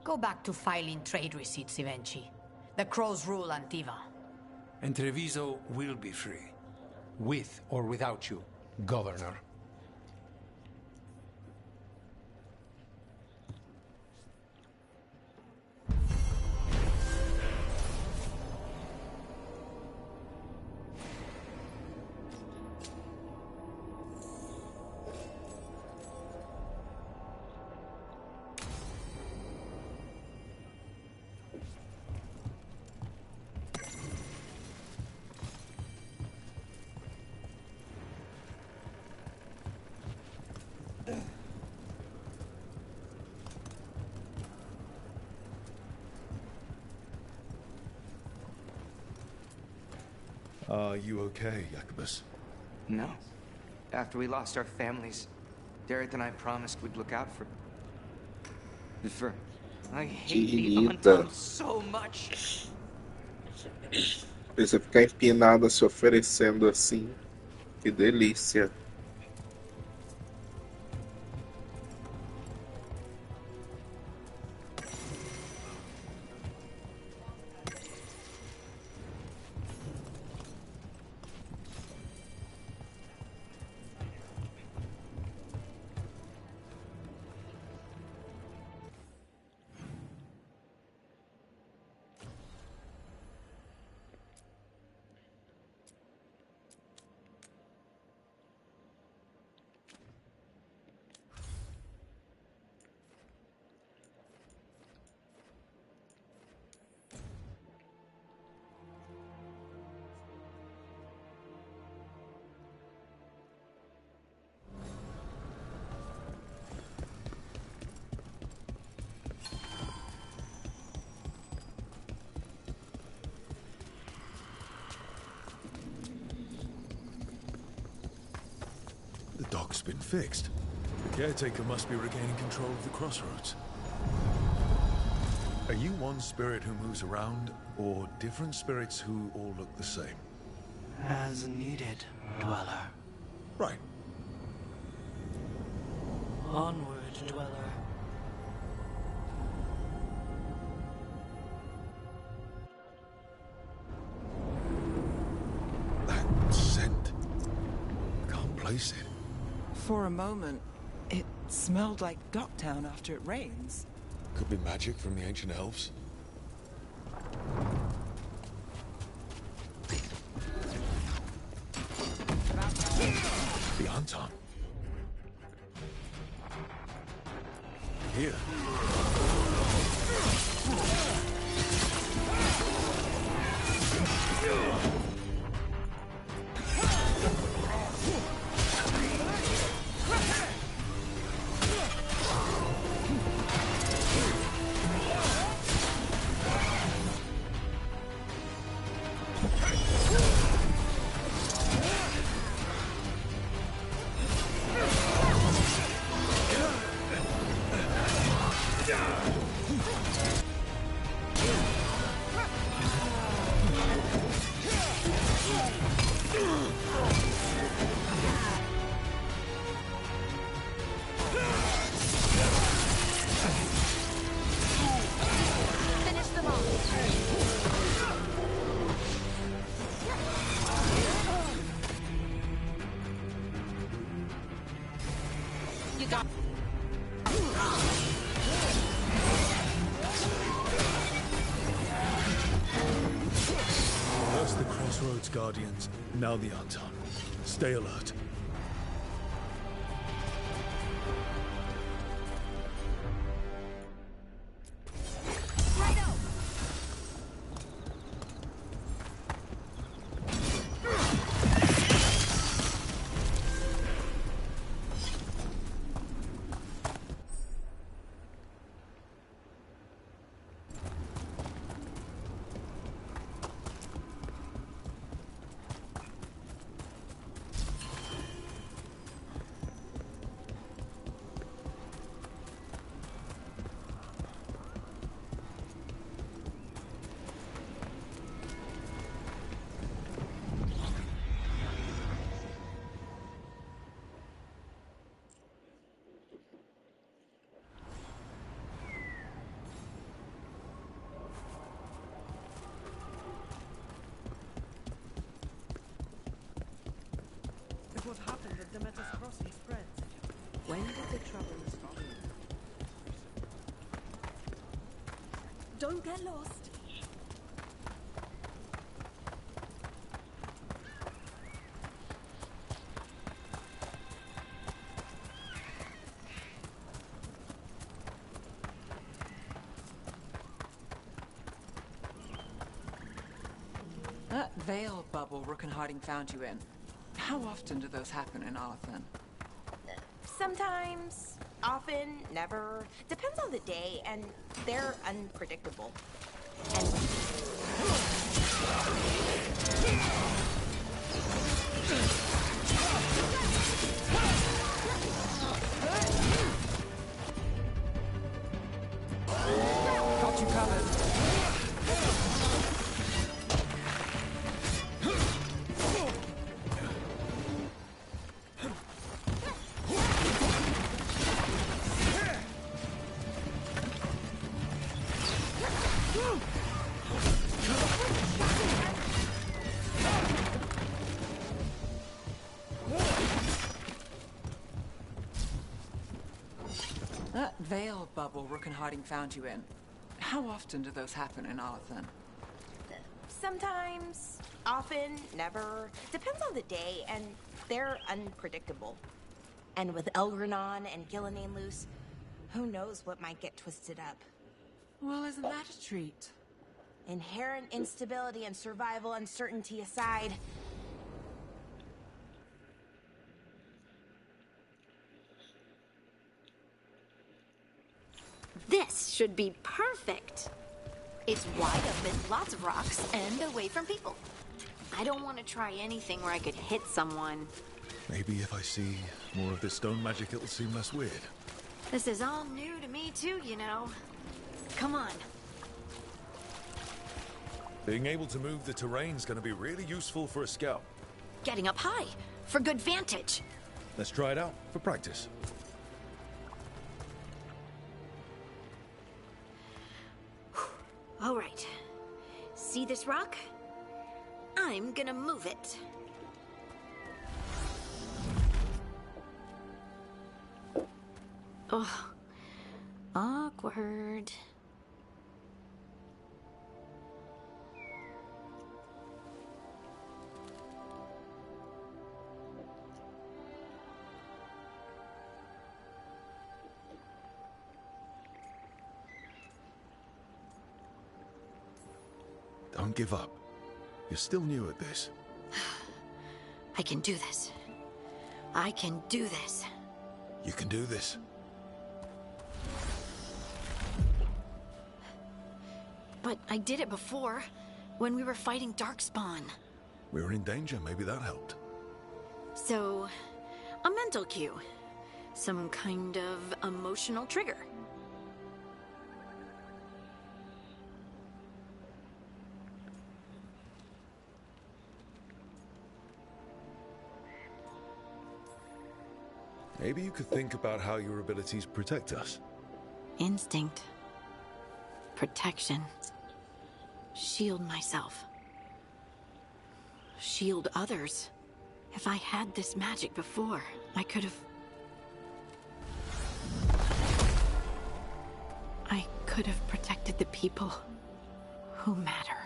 Go back to filing trade receipts, Evenchi. The crows rule Antiva. And Treviso will be free. With or without you, Governor. Are you okay, Jacobus? No. After we lost our families, Dareth and I promised we'd look out for... I hate the Antam so much. Você ficar empinada se oferecendo assim. Que delícia. The dock's been fixed. The caretaker must be regaining control of the crossroads. Are you one spirit who moves around, or different spirits who all look the same? As needed, Dweller. Right. Onward, Dweller. That scent. Can't place it. For a moment, it smelled like Docktown after it rains. Could be magic from the ancient elves. The Anton. Here. First the Crossroads Guardians, now the Anton. Stay alert. When did the trouble start? Don't get lost. That veil bubble Rook and Harding found you in. How often do those happen in Arlathan? Sometimes, often, never. Depends on the day, and they're unpredictable. Got you covered. That veil bubble Rook and Harding found you in. How often do those happen in Arlathan? Sometimes, often, never. Depends on the day, and they're unpredictable. And with Elgranon and Gillenane loose, who knows what might get twisted up. Well, isn't that a treat? Inherent instability and survival uncertainty aside, this should be perfect. It's wide open, lots of rocks, and away from people. I don't want to try anything where I could hit someone. Maybe if I see more of this stone magic, it'll seem less weird. This is all new to me too, you know. Come on. Being able to move the terrain's gonna be really useful for a scout. Getting up high, for good vantage. Let's try it out for practice. All right. See this rock? I'm gonna move it. Oh, awkward. Don't give up. You're still new at this. I can do this. I can do this. You can do this. But I did it before, when we were fighting Darkspawn. We were in danger, maybe that helped. So, a mental cue. Some kind of emotional trigger. Maybe you could think about how your abilities protect us. Instinct. Protection. Shield myself. Shield others. If I had this magic before, I could have... I could have protected the people who matter.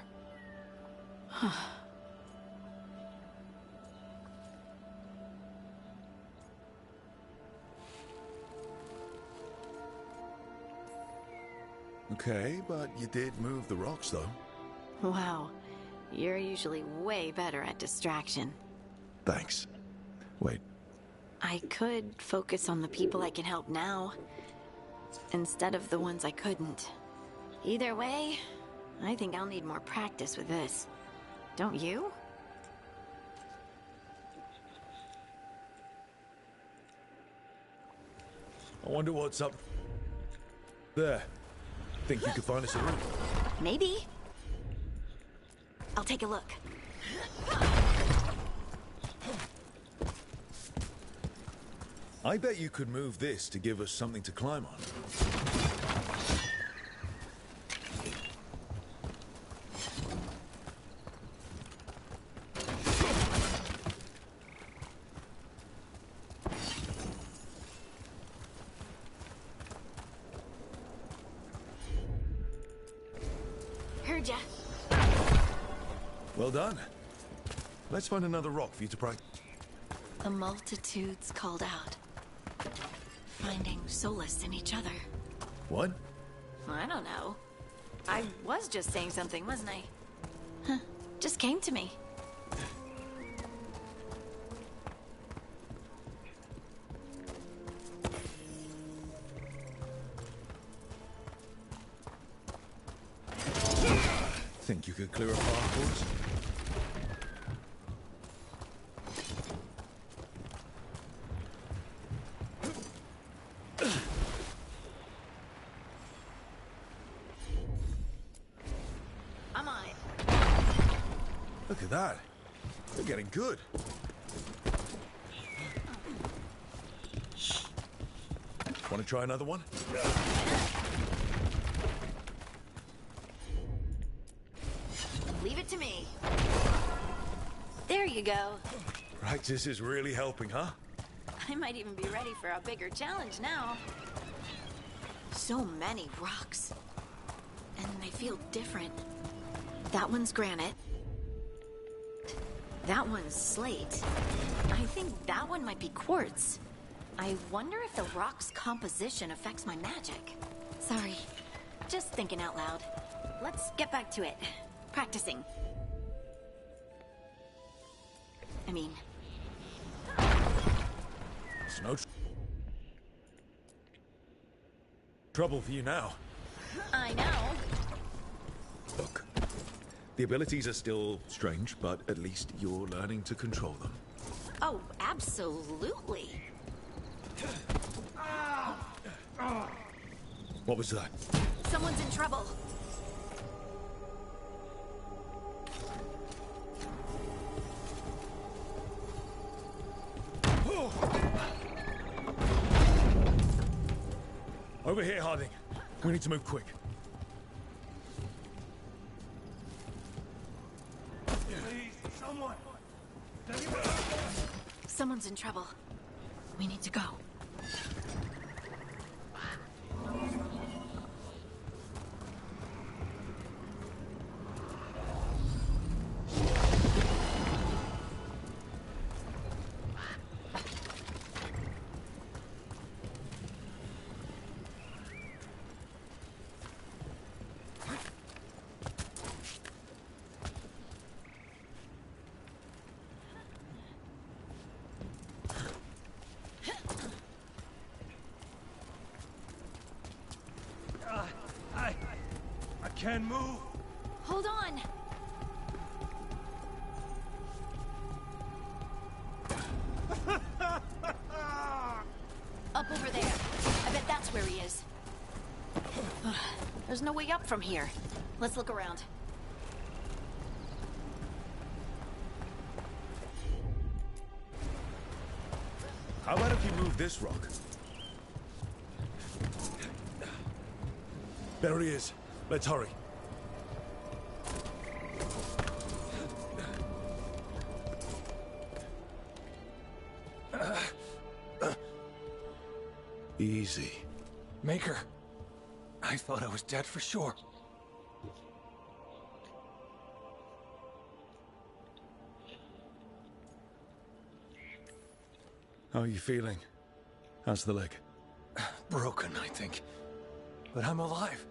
Okay, but you did move the rocks, though. Wow. You're usually way better at distraction. Thanks. Wait. I could focus on the people I can help now, instead of the ones I couldn't. Either way, I think I'll need more practice with this. Don't you? I wonder what's up there. Think you could find us a route? Maybe. I'll take a look. I bet you could move this to give us something to climb on. heard ya. Well done. Let's find another rock for you to practice. The multitudes called out, finding solace in each other. What? I don't know. I was just saying something, wasn't I? Huh. Just came to me. Think you could clear a path for us? I'm on it. Look at that. You're getting good. Want to try another one? Leave it to me. There you go. Practice is really helping, huh? I might even be ready for a bigger challenge now. So many rocks. And they feel different. That one's granite. That one's slate. I think that one might be quartz. I wonder if the rock's composition affects my magic. Sorry. Just thinking out loud. Let's get back to it. Practicing. I mean... It's no trouble for you now. I know. Look, the abilities are still strange, but at least you're learning to control them. Oh, absolutely. What was that? Someone's in trouble. Over here, Harding. We need to move quick. Please, someone! Someone's in trouble. We need to go. I can't move. Hold on. Up over there. I bet that's where he is. There's no way up from here. Let's look around. How about if you move this rock? There he is. Let's hurry. Easy. Maker, I thought I was dead for sure. How are you feeling? How's the leg? Broken, I think. But I'm alive.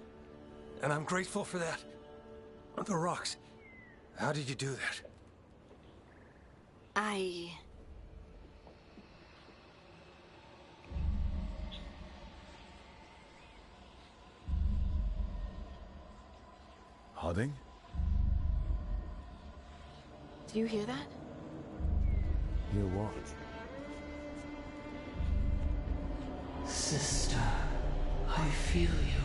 And I'm grateful for that. The rocks. How did you do that? Harding? Do you hear that? Hear what? Sister, I feel you,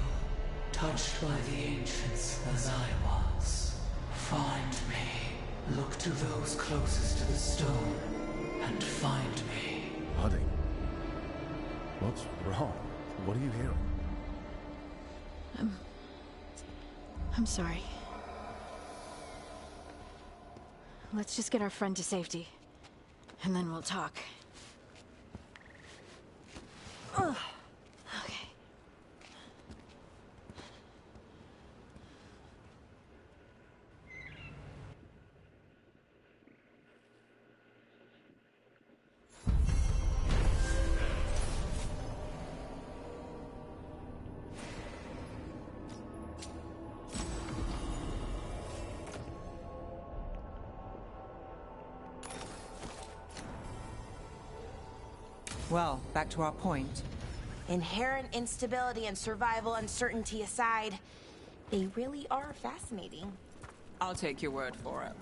touched by the ancients as I was. Find me. Look to those closest to the stone, and find me. Harding? What's wrong? What are you hearing? I'm sorry. Let's just get our friend to safety, and then we'll talk. Ugh. Okay. Well, back to our point. Inherent instability and survival uncertainty aside, they really are fascinating. I'll take your word for it.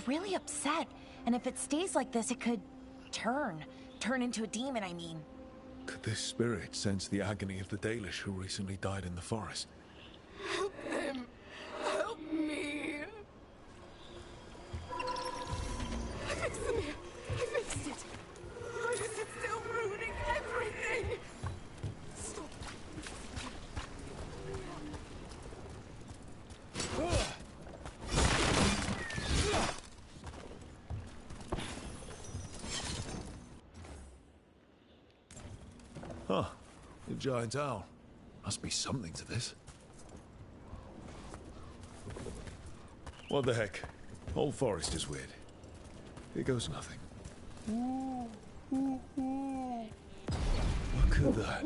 Really upset, and if it stays like this, it could turn into a demon, I mean. Could this spirit sense the agony of the Dalish who recently died in the forest? Help them! Help me! I fixed the mirror. I fixed it. Why is it still ruining everything? Stop. Huh. The giant owl. Must be something to this. What the heck? Whole forest is weird. Here goes nothing. Look at that.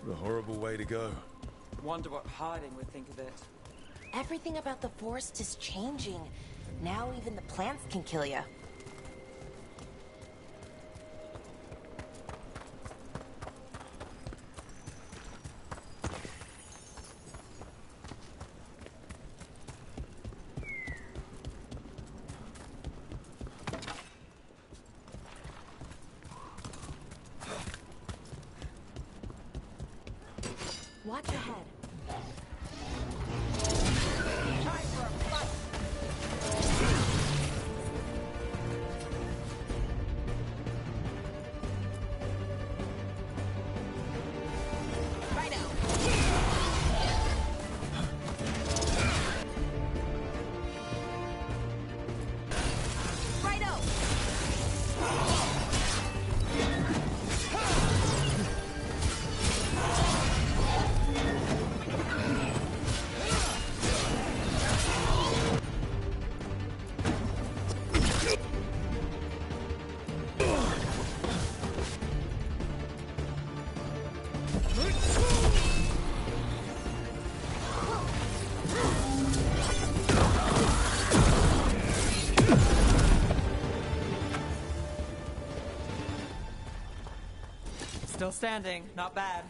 What a horrible way to go. Wonder what hiding would think of it. Everything about the forest is changing. Now even the plants can kill you. Watch ahead. Time for a fight. Right out. Right out. Still standing, not bad.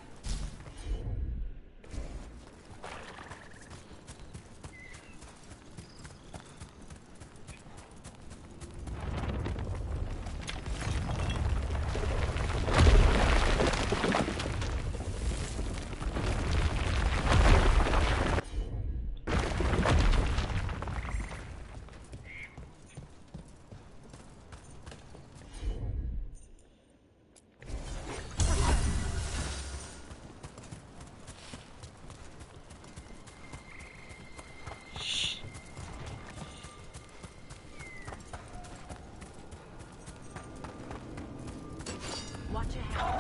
Watch ahead.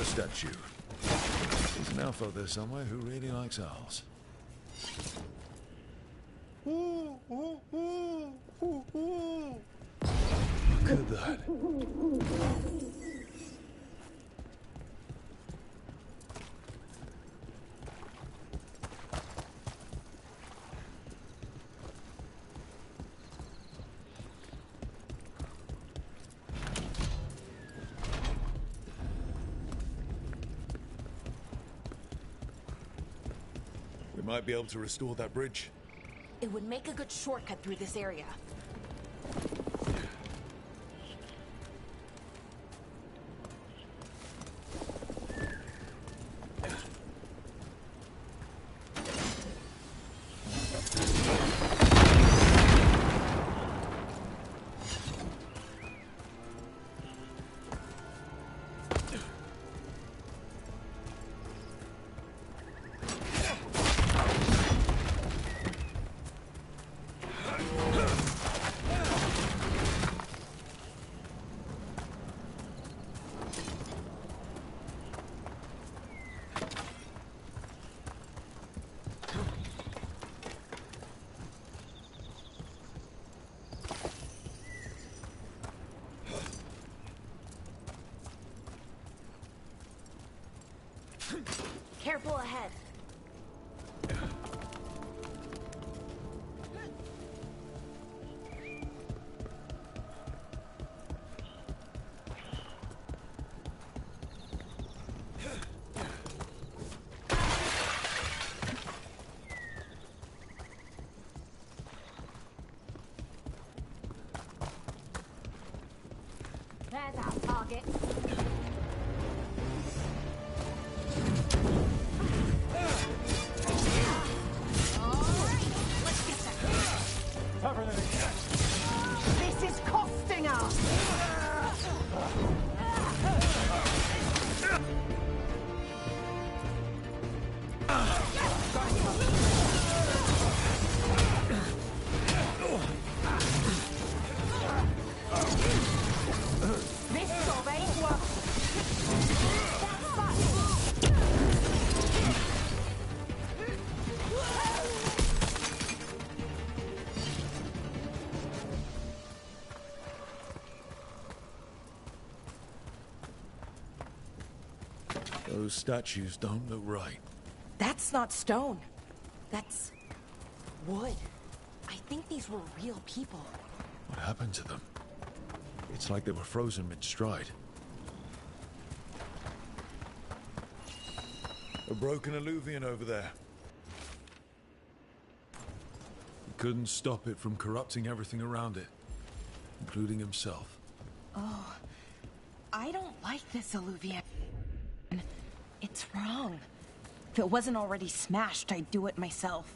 Statue. There's an elf out there somewhere who really likes owls. Look at that. Might be able to restore that bridge. It would make a good shortcut through this area. Careful ahead. There's our target. Let's get that. This is costing us! This job ain't worth. Those statues don't look right. That's not stone. That's wood. I think these were real people. What happened to them? It's like they were frozen mid-stride. A broken alluvion over there. He couldn't stop it from corrupting everything around it, including himself. Oh, I don't like this alluvion. It's wrong. If it wasn't already smashed, I'd do it myself.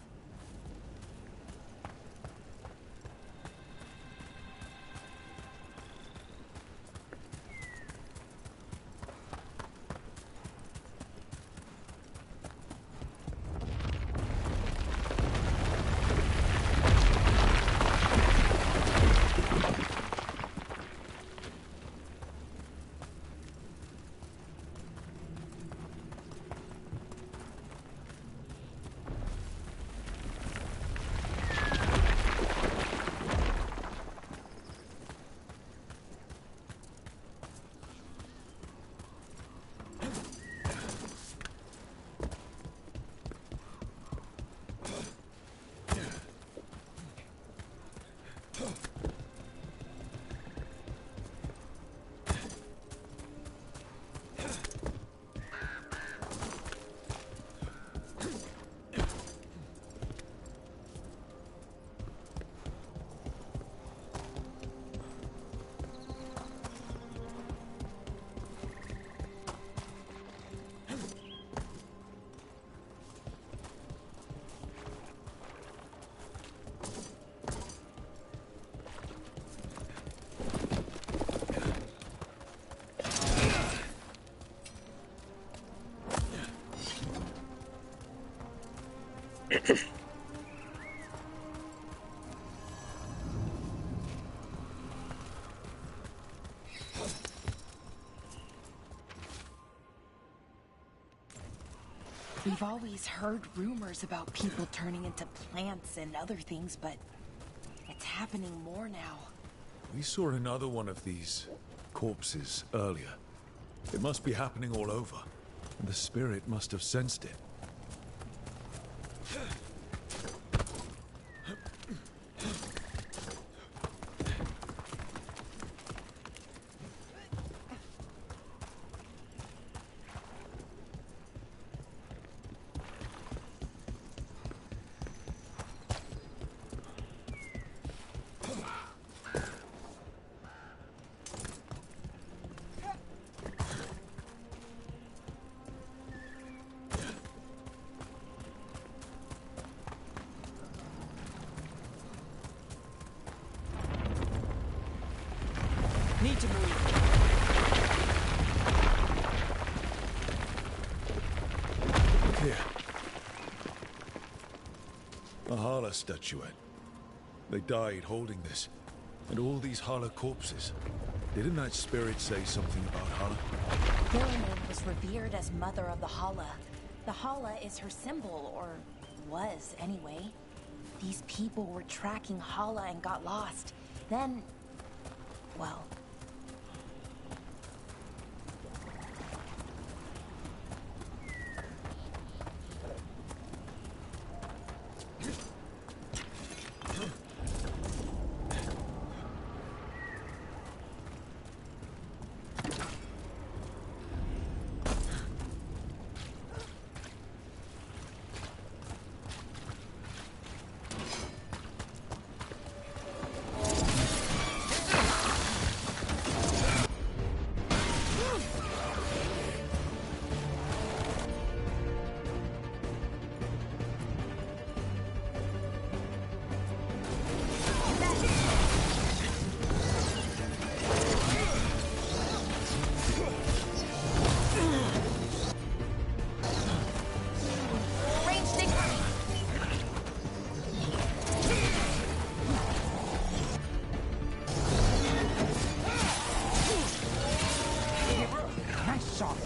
We've always heard rumors about people turning into plants and other things, but it's happening more now. We saw another one of these corpses earlier. It must be happening all over, and the spirit must have sensed it. Need to move. Here. A Hala statuette. They died holding this. And all these Hala corpses. Didn't that spirit say something about Hala? Villanelle was revered as mother of the Hala. The Hala is her symbol, or was anyway. These people were tracking Hala and got lost. Then, well... shot.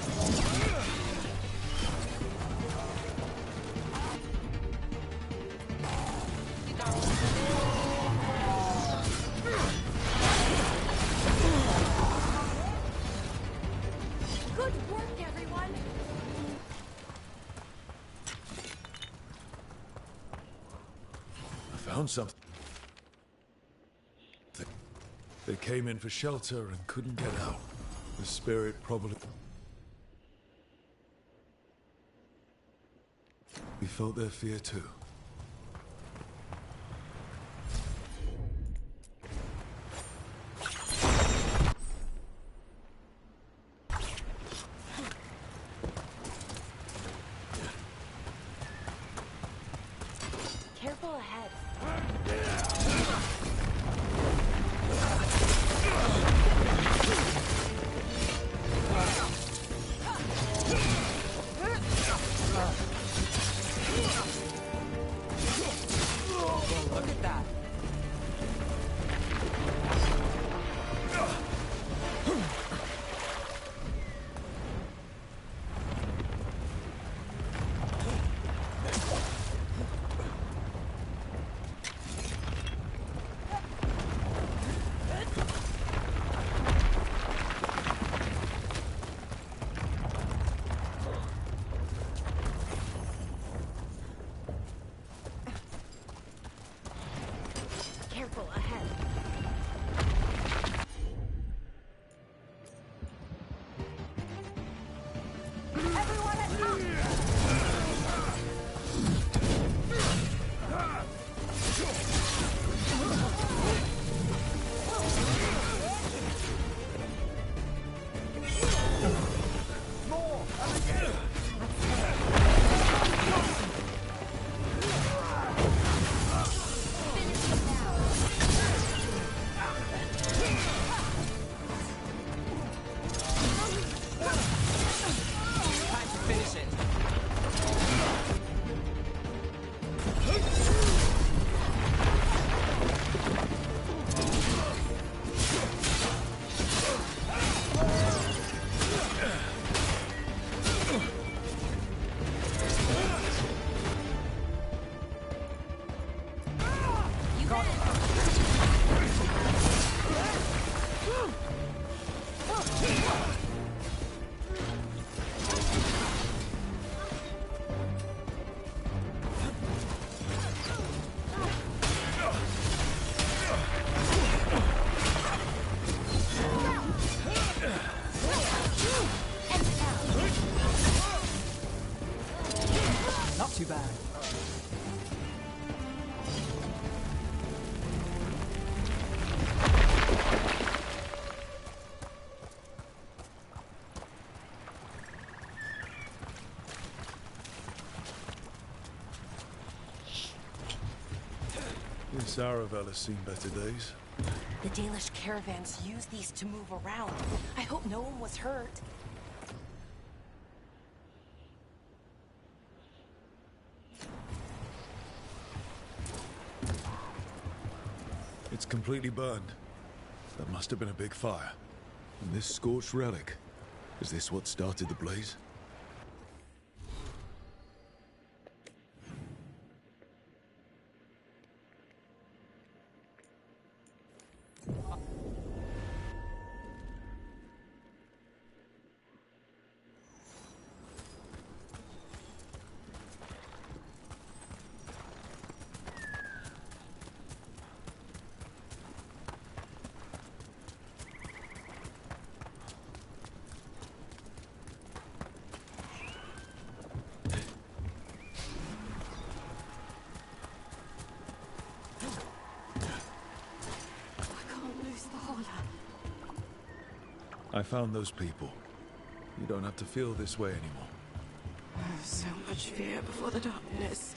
Good work, everyone. I found something. They came in for shelter and couldn't get out. The spirit probably... We felt their fear too. Careful ahead. Look at that. Careful ahead. Everyone at Time to finish it. Not too bad. This Aravel has seen better days. The Dalish caravans use these to move around. I hope no one was hurt. It's completely burned. That must have been a big fire. And this scorched relic, is this what started the blaze? I found those people. You don't have to feel this way anymore. So much fear before the darkness.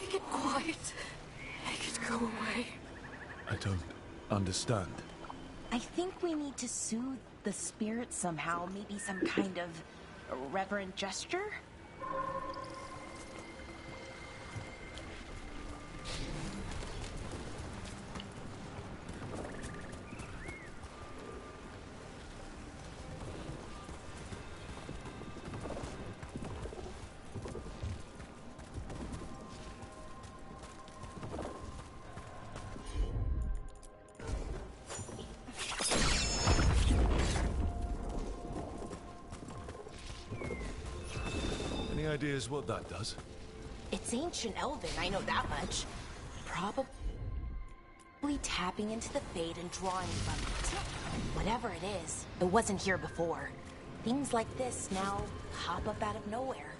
Make it quiet. Make it go away. I don't understand. I think we need to soothe the spirit somehow. Maybe some kind of reverent gesture? Any ideas what that does? It's ancient Elven, I know that much. Probably tapping into the fate and drawing from it. Whatever it is, it wasn't here before. Things like this now pop up out of nowhere.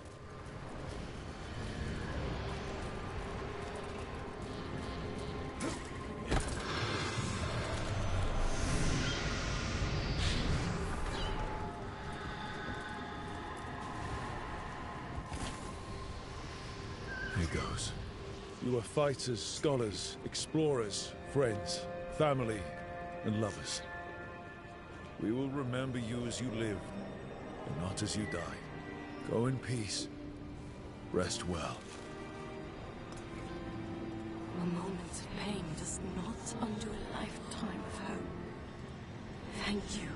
Here goes. You are fighters, scholars, explorers, friends, family, and lovers. We will remember you as you lived, and not as you died. Go in peace. Rest well. A moment of pain does not undo a lifetime of hope. Thank you.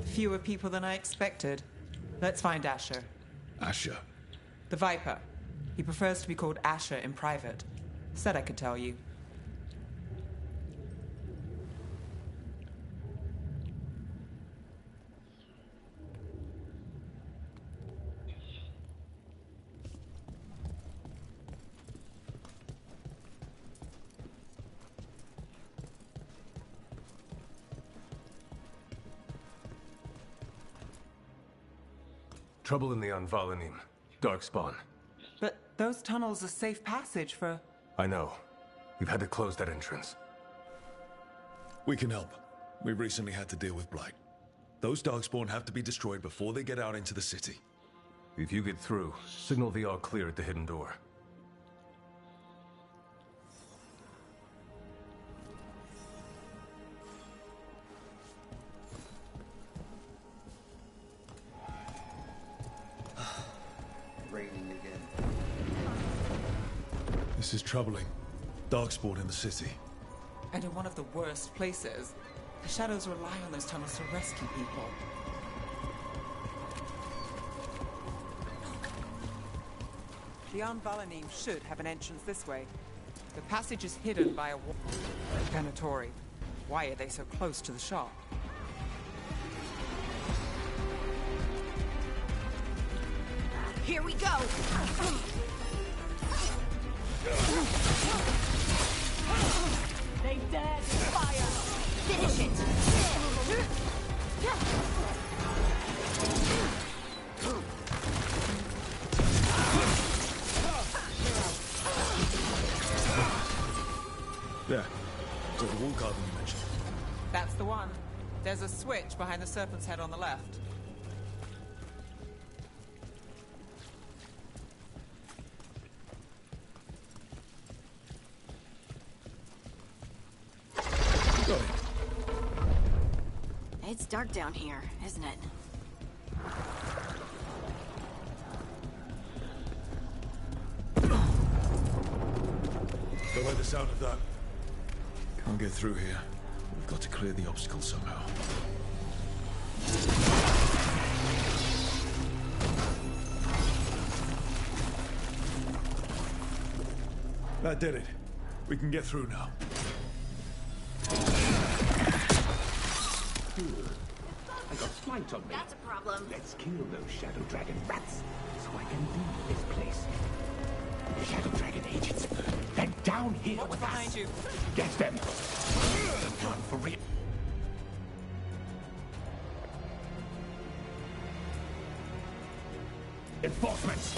Fewer people than I expected. Let's find Asher. Asher? The Viper. He prefers to be called Asher in private. Said I could tell you. Trouble in the Anvalanim. Darkspawn. But those tunnels are safe passage for... I know. We've had to close that entrance. We can help. We recently had to deal with Blight. Those Darkspawn have to be destroyed before they get out into the city. If you get through, signal the all clear at the hidden door. Raining again. This is troubling. Darkspawn in the city. And in one of the worst places. The Shadows rely on those tunnels to rescue people. The Anvalanim should have an entrance this way. The passage is hidden by a wall. Venatori. Why are they so close to the shop? Here we go! They dared fire! Finish it! There. To the wall carving you mentioned. That's the one. There's a switch behind the serpent's head on the left. It's dark down here, isn't it? Don't like the sound of that. Can't get through here. We've got to clear the obstacle somehow. That did it. We can get through now. I got flight on me. That's a problem. Let's kill those Shadow Dragon rats, so I can leave this place. Shadow Dragon agents, they're down here What's with behind us. you? Get them. Not for real. Enforcements.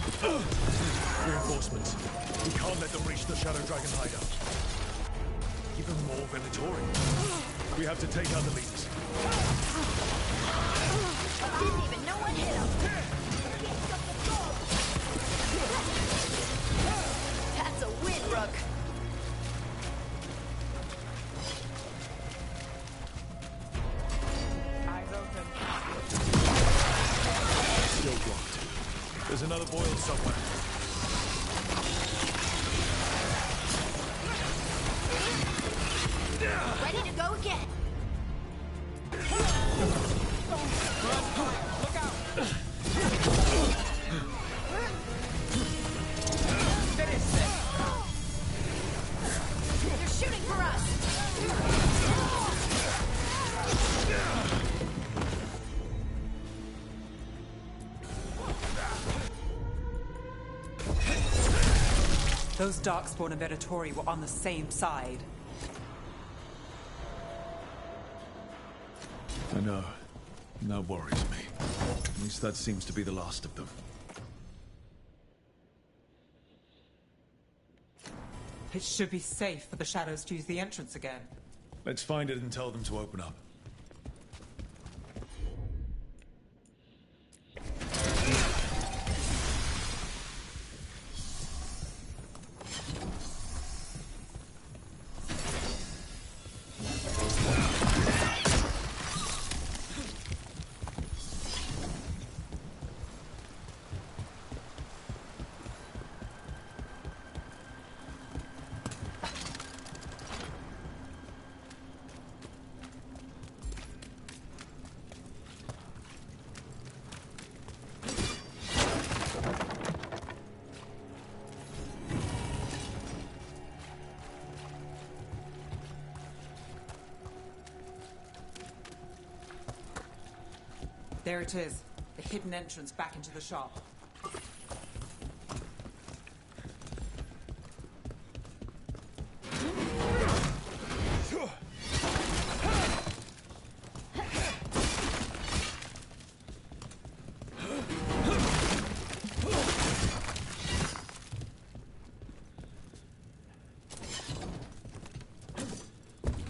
Reinforcements. We can't let them reach the Shadow Dragon hideout. Even more Venatori. We have to take out the leaders. Didn't even know what hit him. That's a win, Rook. Eyes open. Still blocked. There's another boil somewhere. Ready to go again. Look out! Finish this! They're shooting for us. Those Darkspawn and Venatori were on the same side. I know. That worries me. At least that seems to be the last of them. It should be safe for the Shadows to use the entrance again. Let's find it and tell them to open up. There it is. The hidden entrance back into the shop.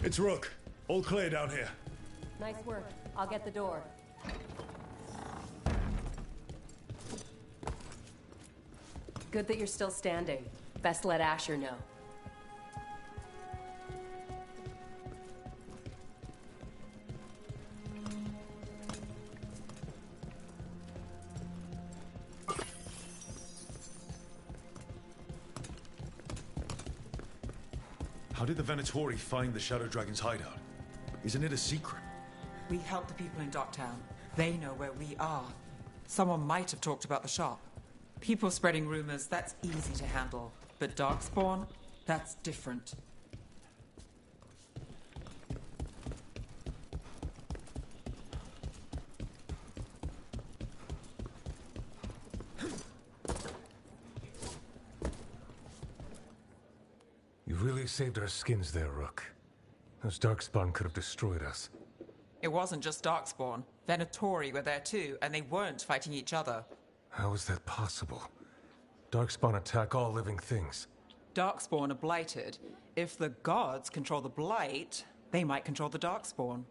It's Rook. All clear down here. Nice work. I'll get the door. Good that you're still standing. Best let Asher know. How did the Venatori find the Shadow Dragon's hideout? Isn't it a secret? We help the people in Docktown. They know where we are. Someone might have talked about the shop. People spreading rumors, that's easy to handle. But Darkspawn, that's different. You really saved our skins there, Rook. Those Darkspawn could have destroyed us. It wasn't just Darkspawn. Venatori were there too, and they weren't fighting each other. How is that possible? Darkspawn attack all living things. Darkspawn are blighted. If the gods control the blight, they might control the Darkspawn.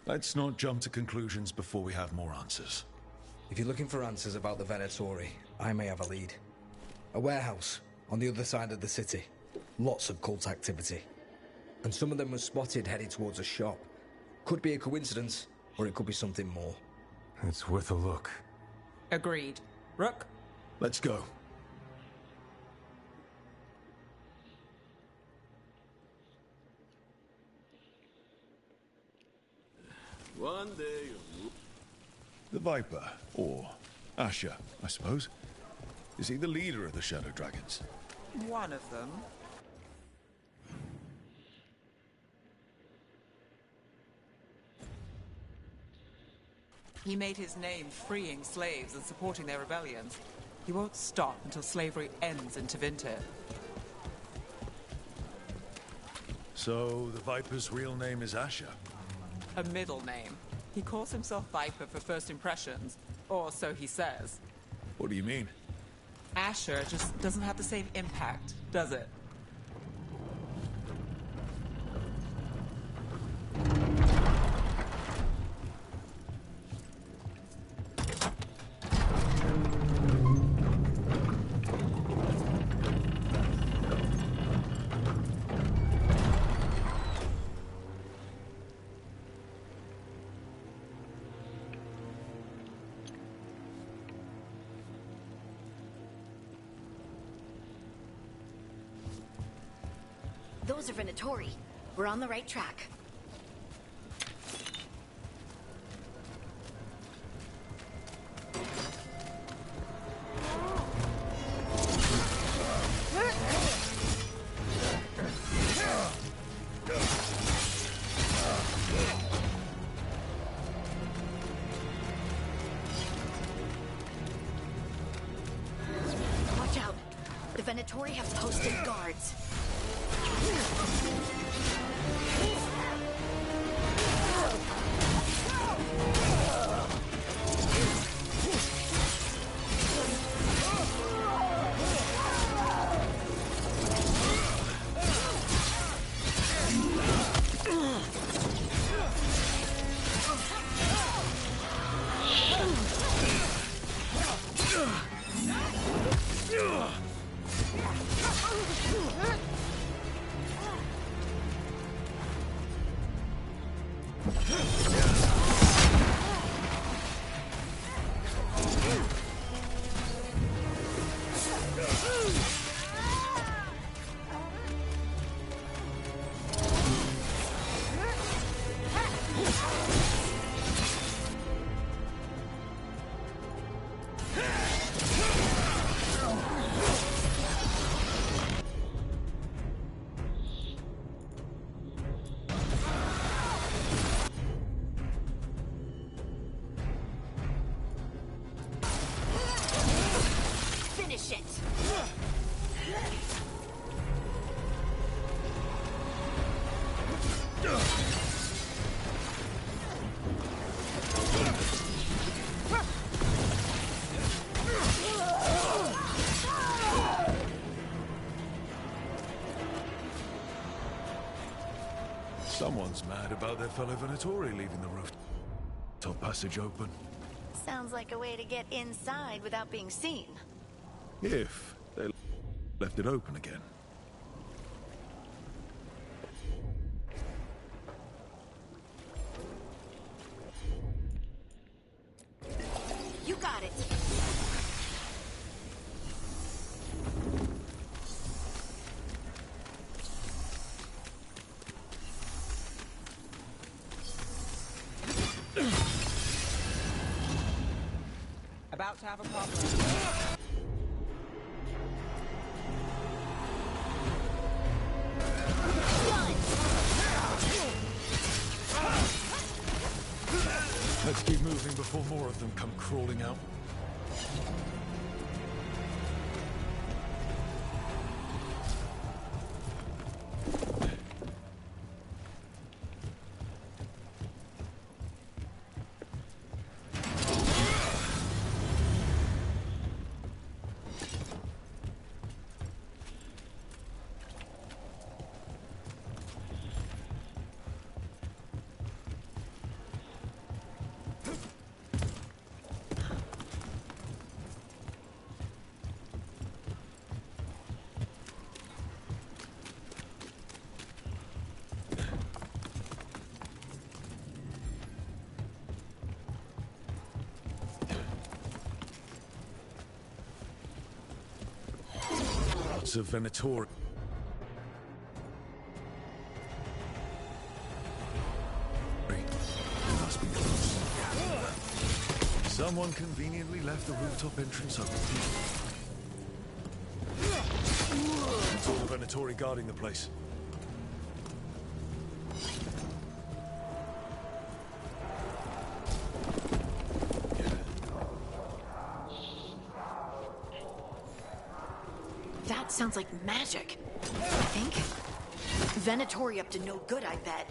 Let's not jump to conclusions before we have more answers. If you're looking for answers about the Venatori, I may have a lead. A warehouse on the other side of the city. Lots of cult activity. And some of them were spotted headed towards a shop. Could be a coincidence, or it could be something more. It's worth a look. Agreed. Rook? Let's go. One day. The Viper, or Asher, I suppose. Is he the leader of the Shadow Dragons? One of them. He made his name freeing slaves and supporting their rebellions. He won't stop until slavery ends in Tevinter. So, the Viper's real name is Asher? A middle name. He calls himself Viper for first impressions, or so he says. What do you mean? Asher just doesn't have the same impact, does it? Those are Venatori. We're on the right track. Watch out. The Venatori have posted guards. Someone's mad about their fellow Venatori leaving the rooftop passage open. Sounds like a way to get inside without being seen. If they left it open again. You got it. About to have a problem. Let's keep moving before more of them come crawling out. Of Venatori. They must be Someone conveniently left the rooftop entrance open. It's all the Venatori guarding the place. That sounds like magic. I think. Venatori up to no good, I bet.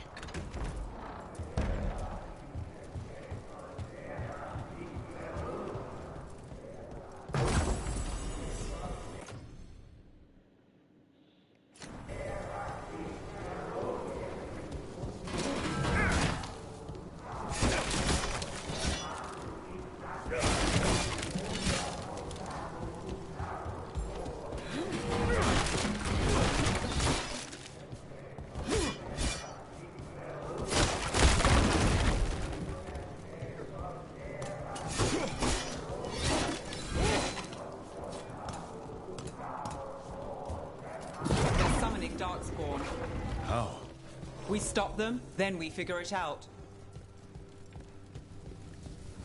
We stop them, then we figure it out.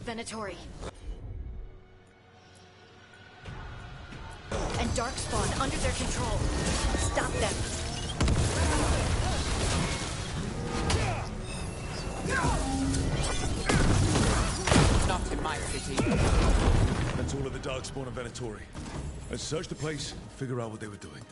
Venatori. And Darkspawn under their control. Stop them. Not in my city. That's all of the Darkspawn and Venatori. Let's search the place and figure out what they were doing.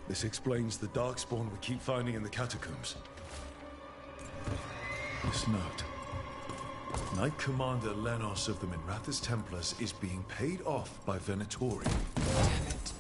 This explains the Darkspawn we keep finding in the catacombs. This note. Knight Commander Lenos of the Minrathous Templars is being paid off by Venatori. Damn it.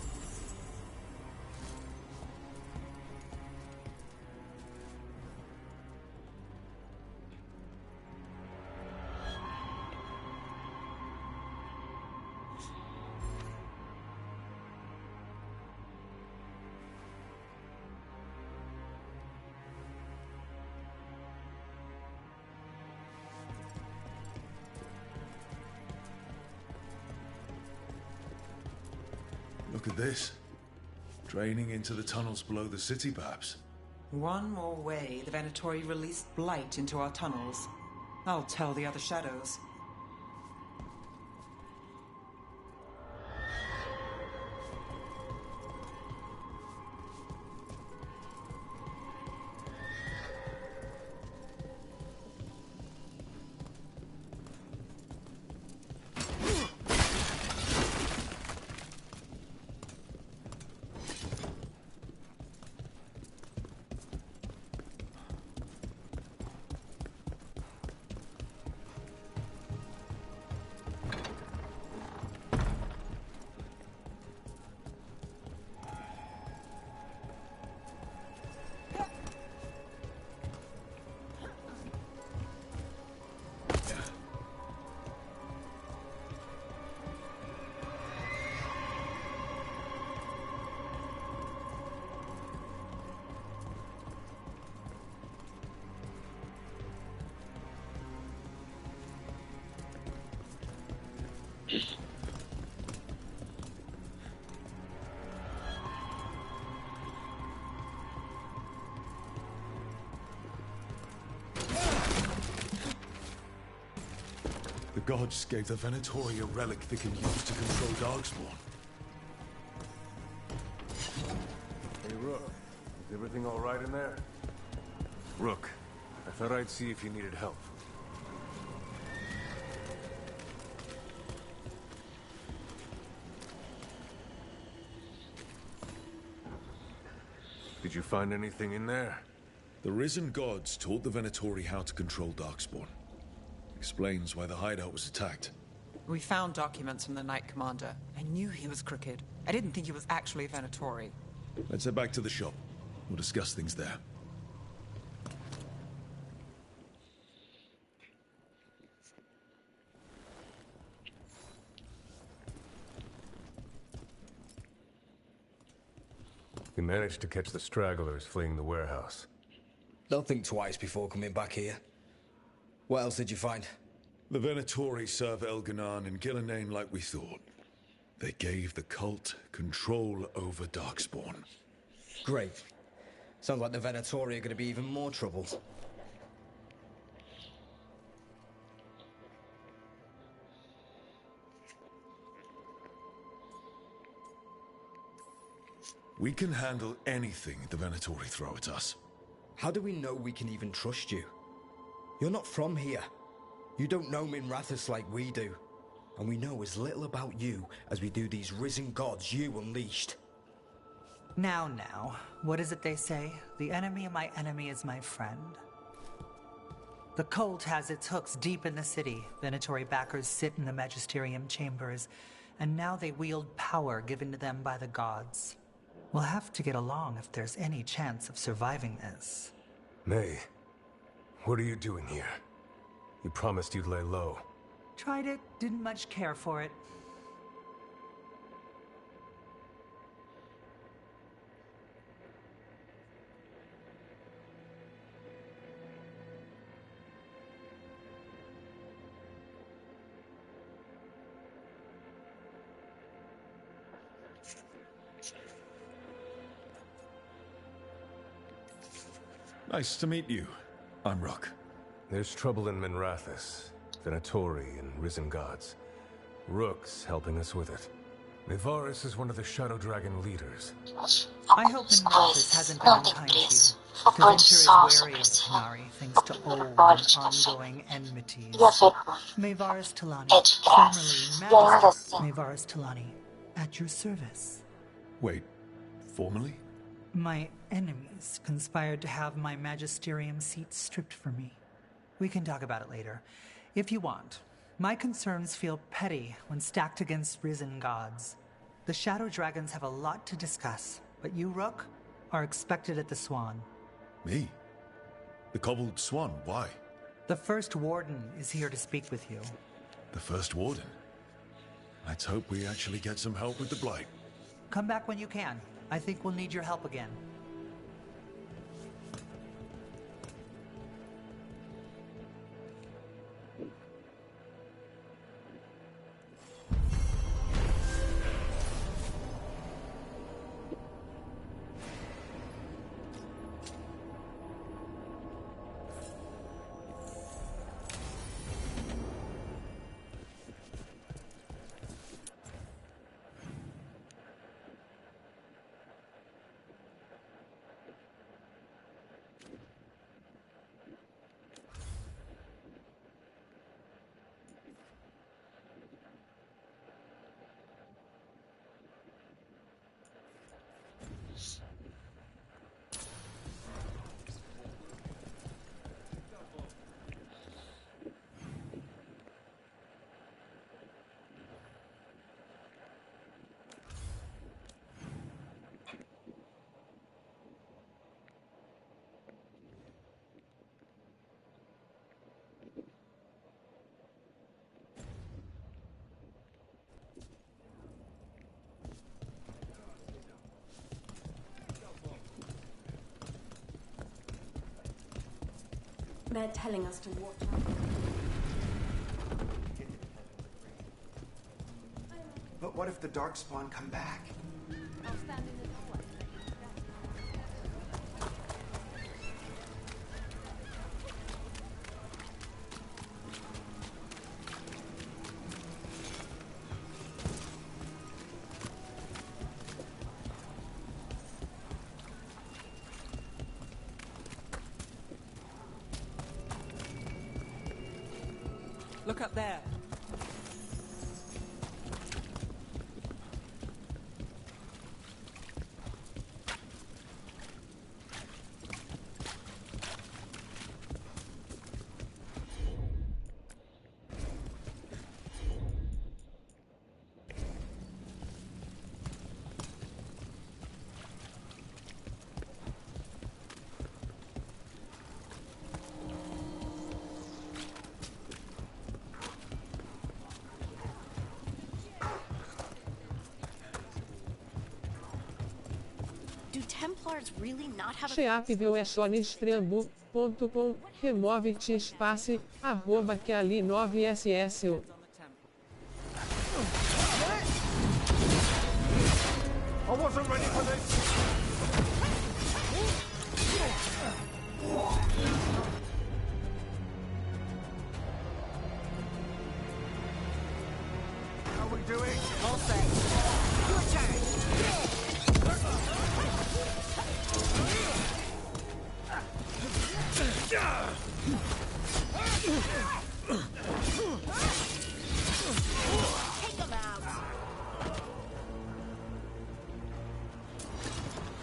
Look at this. Draining into the tunnels below the city, perhaps. One more way the Venatori released blight into our tunnels. I'll tell the other shadows. gods gave the Venatori a relic they can use to control Darkspawn. Hey, Rook. Is everything all right in there? Rook, I thought I'd see if you needed help. Did you find anything in there? The risen gods taught the Venatori how to control Darkspawn. Explains why the hideout was attacked. We found documents from the Knight Commander. I knew he was crooked. I didn't think he was actually Venatori. Let's head back to the shop. We'll discuss things there. We managed to catch the stragglers fleeing the warehouse. Don't think twice before coming back here. What else did you find? The Venatori serve Elganan and Gillenane like we thought. They gave the cult control over Darkspawn. Great. Sounds like the Venatori are going to be even more trouble. We can handle anything the Venatori throw at us. How do we know we can even trust you? You're not from here. You don't know Miranthous like we do. And we know as little about you as we do these risen gods you unleashed. Now, what is it they say? The enemy of my enemy is my friend. The cult has its hooks deep in the city. Venatori backers sit in the magisterium chambers, and now they wield power given to them by the gods. We'll have to get along if there's any chance of surviving this. May, what are you doing here? You promised you'd lay low. Tried it, didn't much care for it. Nice to meet you. I'm Rook. There's trouble in Miranthous, Venatori and risen gods. Rook's helping us with it. Mivarus is one of the Shadow Dragon leaders. I hope Miranthous hasn't been unkind to you. Tevinter is wary of the Qunari, thanks to old and ongoing enmities. Mivarus Talani, formerly Majesty Mivarus Talani, at your service. Wait, formally? My enemies conspired to have my magisterium seat stripped from me. We can talk about it later, if you want. My concerns feel petty when stacked against risen gods. The Shadow Dragons have a lot to discuss, but you, Rook, are expected at the Swan. Me? The Cobbled Swan, why? The First Warden is here to speak with you. The First Warden? Let's hope we actually get some help with the Blight. Come back when you can. I think we'll need your help again. They're telling us to watch out. But what if the Darkspawn come back? I'll stand in the doorway. Look up there. Templars really not have a... Cheapville é só nestrambu.com, remove-te espaço, arroba que ali 9ss. I wasn't ready for this! How we doing? All set. Your turn! Take them out!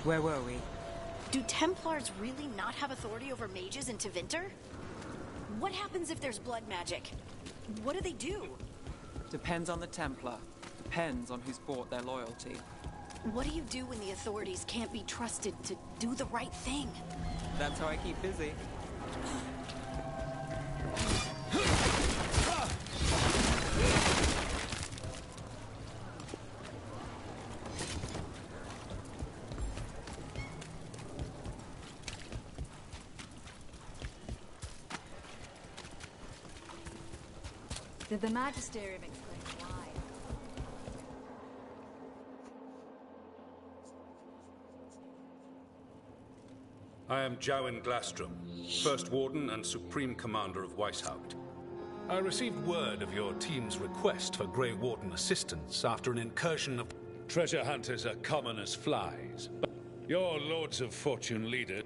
Where were we? Do Templars really not have authority over mages in Tevinter? What happens if there's blood magic? What do they do? Depends on the Templar. Depends on who's bought their loyalty. What do you do when the authorities can't be trusted to do the right thing? That's how I keep busy. Did the Magisterium explain why? I am Jowen Glastrom, First Warden and Supreme Commander of Weishaupt. I received word of your team's request for Grey Warden assistance after an incursion of... Treasure hunters are common as flies. Your Lords of Fortune leader...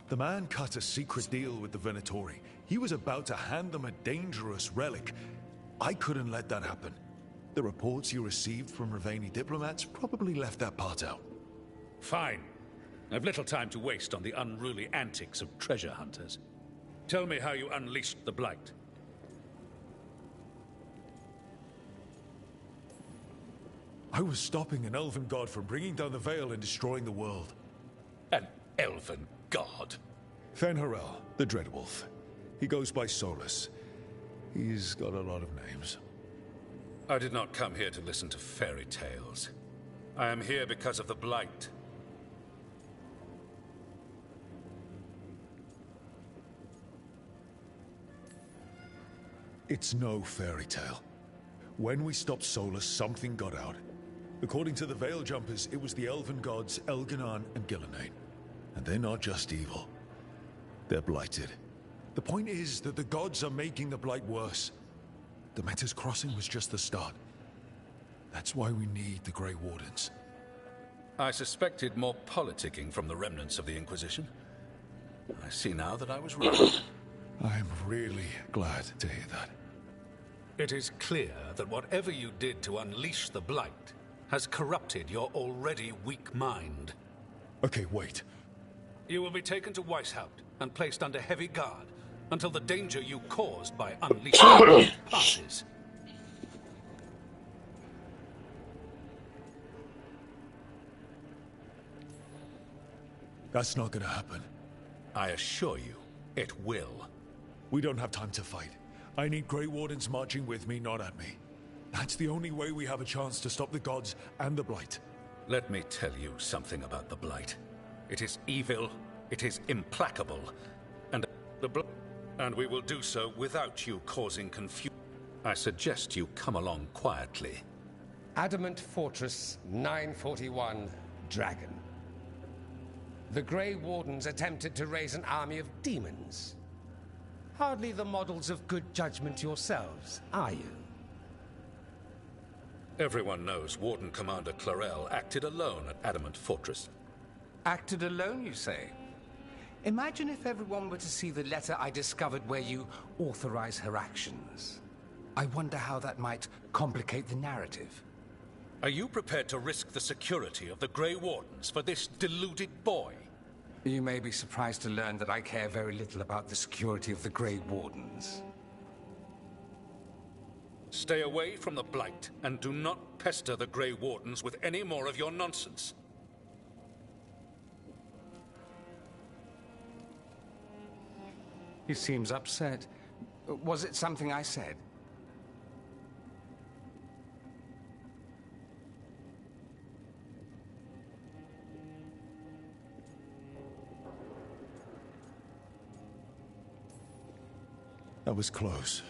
The man cut a secret deal with the Venatori. He was about to hand them a dangerous relic. I couldn't let that happen. The reports you received from Ravani diplomats probably left that part out. Fine. I've little time to waste on the unruly antics of treasure hunters. Tell me how you unleashed the Blight. I was stopping an elven god from bringing down the Veil and destroying the world. An elven god? Fen'Harel, the Dreadwolf. He goes by Solus. He's got a lot of names. I did not come here to listen to fairy tales. I am here because of the Blight. It's no fairy tale. When we stopped Solus, something got out. According to the Veil Jumpers, it was the elven gods Elganon and Gillenane. And they're not just evil. They're blighted. The point is that the gods are making the Blight worse. Dementor's Crossing was just the start. That's why we need the Grey Wardens. I suspected more politicking from the remnants of the Inquisition. I see now that I was wrong. I'm really glad to hear that. It is clear that whatever you did to unleash the Blight has corrupted your already weak mind. Okay, wait. You will be taken to Weishaupt and placed under heavy guard until the danger you caused by unleashing the Blight passes. That's not gonna happen. I assure you, it will. We don't have time to fight. I need Grey Wardens marching with me, not at me. That's the only way we have a chance to stop the gods and the Blight. Let me tell you something about the Blight. It is evil, it is implacable, and we will do so without you causing confusion. I suggest you come along quietly. Adamant Fortress 941, Dragon. The Grey Wardens attempted to raise an army of demons. Hardly the models of good judgment yourselves, are you? Everyone knows Warden Commander Clarel acted alone at Adamant Fortress. Acted alone, you say? Imagine if everyone were to see the letter I discovered where you authorize her actions. I wonder how that might complicate the narrative. Are you prepared to risk the security of the Grey Wardens for this deluded boy? You may be surprised to learn that I care very little about the security of the Grey Wardens. Stay away from the Blight, and do not pester the Grey Wardens with any more of your nonsense. He seems upset. Was it something I said? That was close.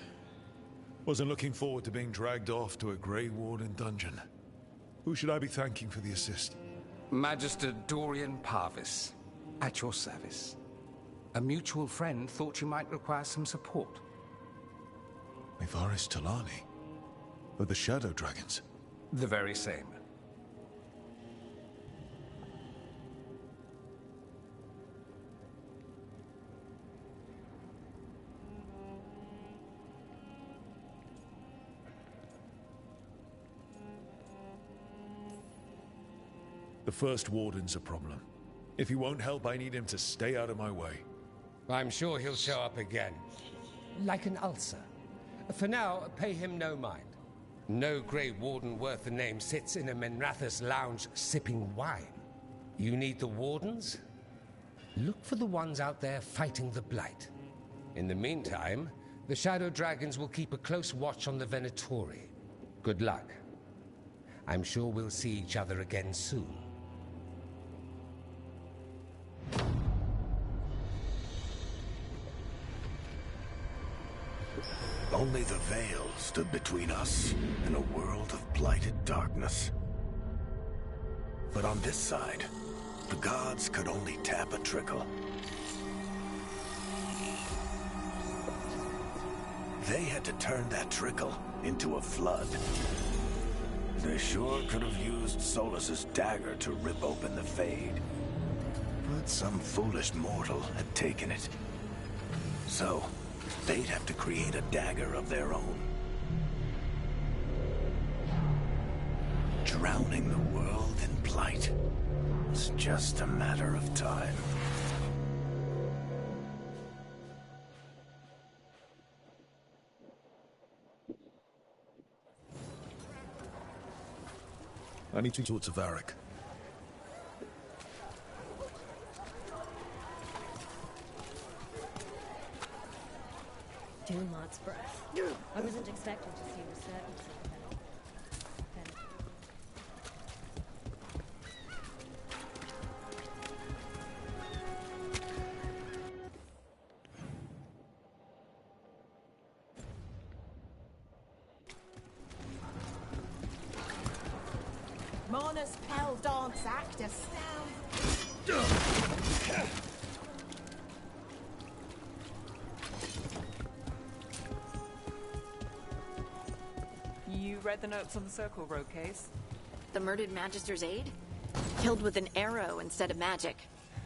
Wasn't looking forward to being dragged off to a Grey Warden dungeon. Who should I be thanking for the assist? Magister Dorian Parvis, at your service. A mutual friend thought you might require some support. Mivaris Talani? Of the Shadow Dragons? The very same. The First Warden's a problem. If he won't help, I need him to stay out of my way. I'm sure he'll show up again. Like an ulcer. For now, pay him no mind. No Grey Warden worth the name sits in a Menrathus lounge sipping wine. You need the Wardens? Look for the ones out there fighting the Blight. In the meantime, the Shadow Dragons will keep a close watch on the Venatori. Good luck. I'm sure we'll see each other again soon. Only the veil stood between us and a world of blighted darkness. But on this side, the gods could only tap a trickle. They had to turn that trickle into a flood. They sure could have used Solus's dagger to rip open the Fade. But some foolish mortal had taken it. So, they'd have to create a dagger of their own. Drowning the world in blight was just a matter of time. I need to talk to Varric. Doomlot's breath. I wasn't expecting to see resurgence of the Monas Pel Dance Actus. You read the notes on the Circle Road case? The murdered Magister's aide? Killed with an arrow instead of magic.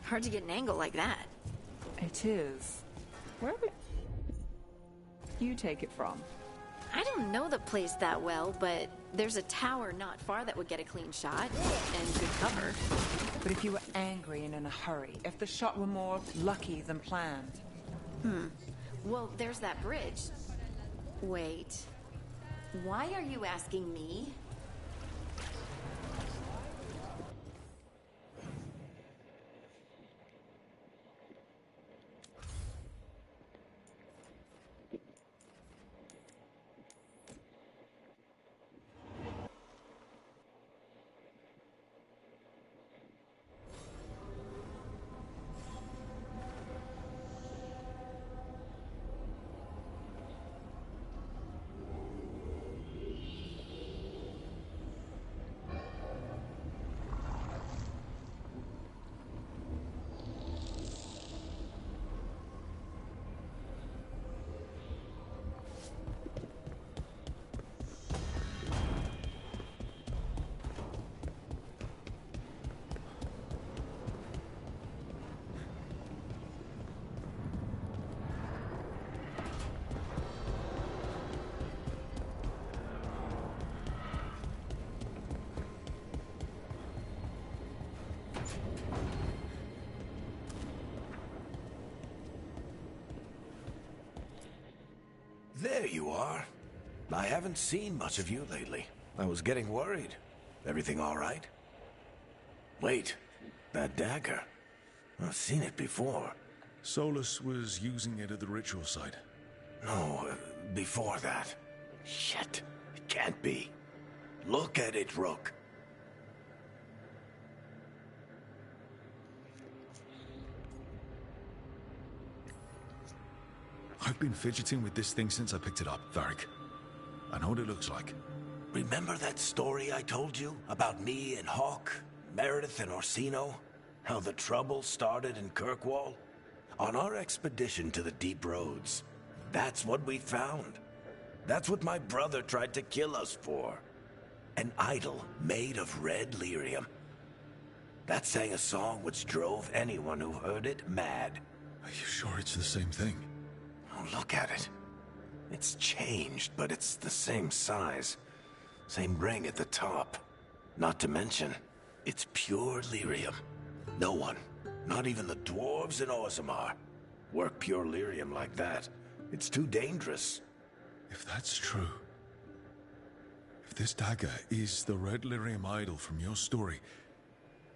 Hard to get an angle like that. It is. Where would you take it from? I don't know the place that well, but there's a tower not far that would get a clean shot, and good cover. But if you were angry and in a hurry, if the shot were more lucky than planned. Well, there's that bridge. Wait. Why are you asking me? There you are. I haven't seen much of you lately. I was getting worried. Everything all right? Wait, that dagger. I've seen it before. Solus was using it at the ritual site. No, before that. Shit, it can't be. Look at it, Rook. I've been fidgeting with this thing since I picked it up, Varric. I know what it looks like. Remember that story I told you about me and Hawk, Meredith and Orsino? How the trouble started in Kirkwall? On our expedition to the Deep Roads, that's what we found. That's what my brother tried to kill us for. An idol made of red lyrium. That sang a song which drove anyone who heard it mad. Are you sure it's the same thing? Oh, look at it. It's changed, but it's the same size. Same ring at the top. Not to mention, it's pure lyrium. No one, not even the dwarves in Orzammar, work pure lyrium like that. It's too dangerous. If that's true, if this dagger is the red lyrium idol from your story,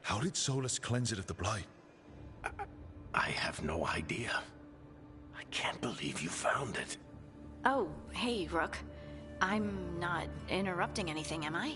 how did Solus cleanse it of the blight? I have no idea. I can't believe you found it. Oh, hey, Rook. I'm not interrupting anything, am I?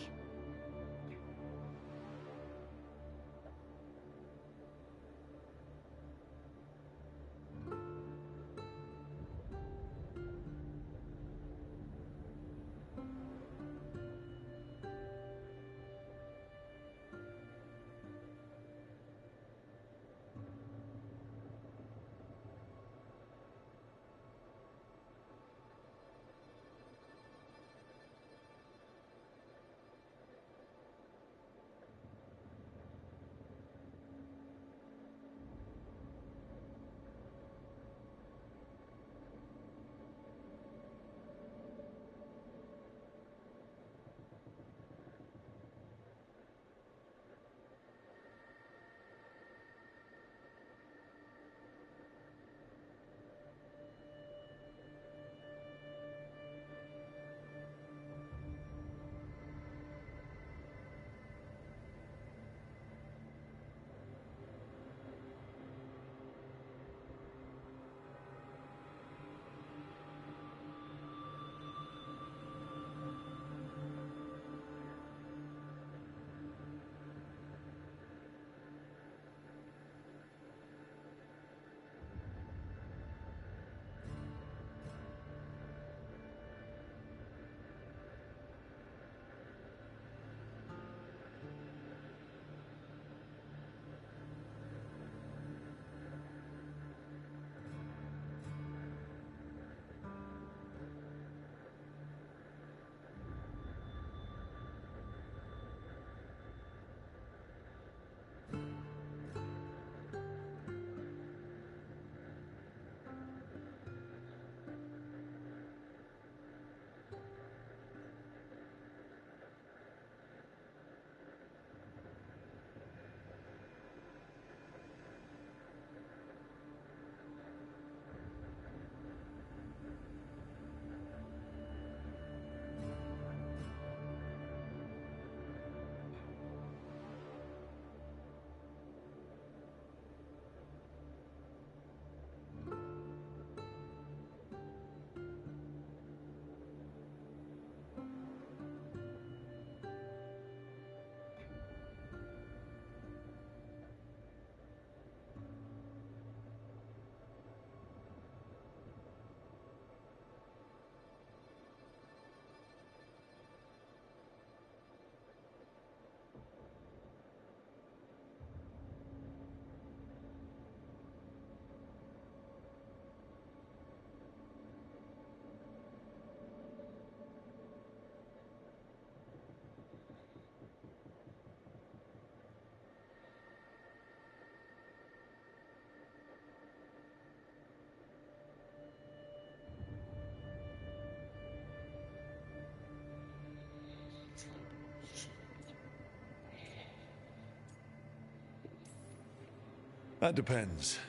That depends.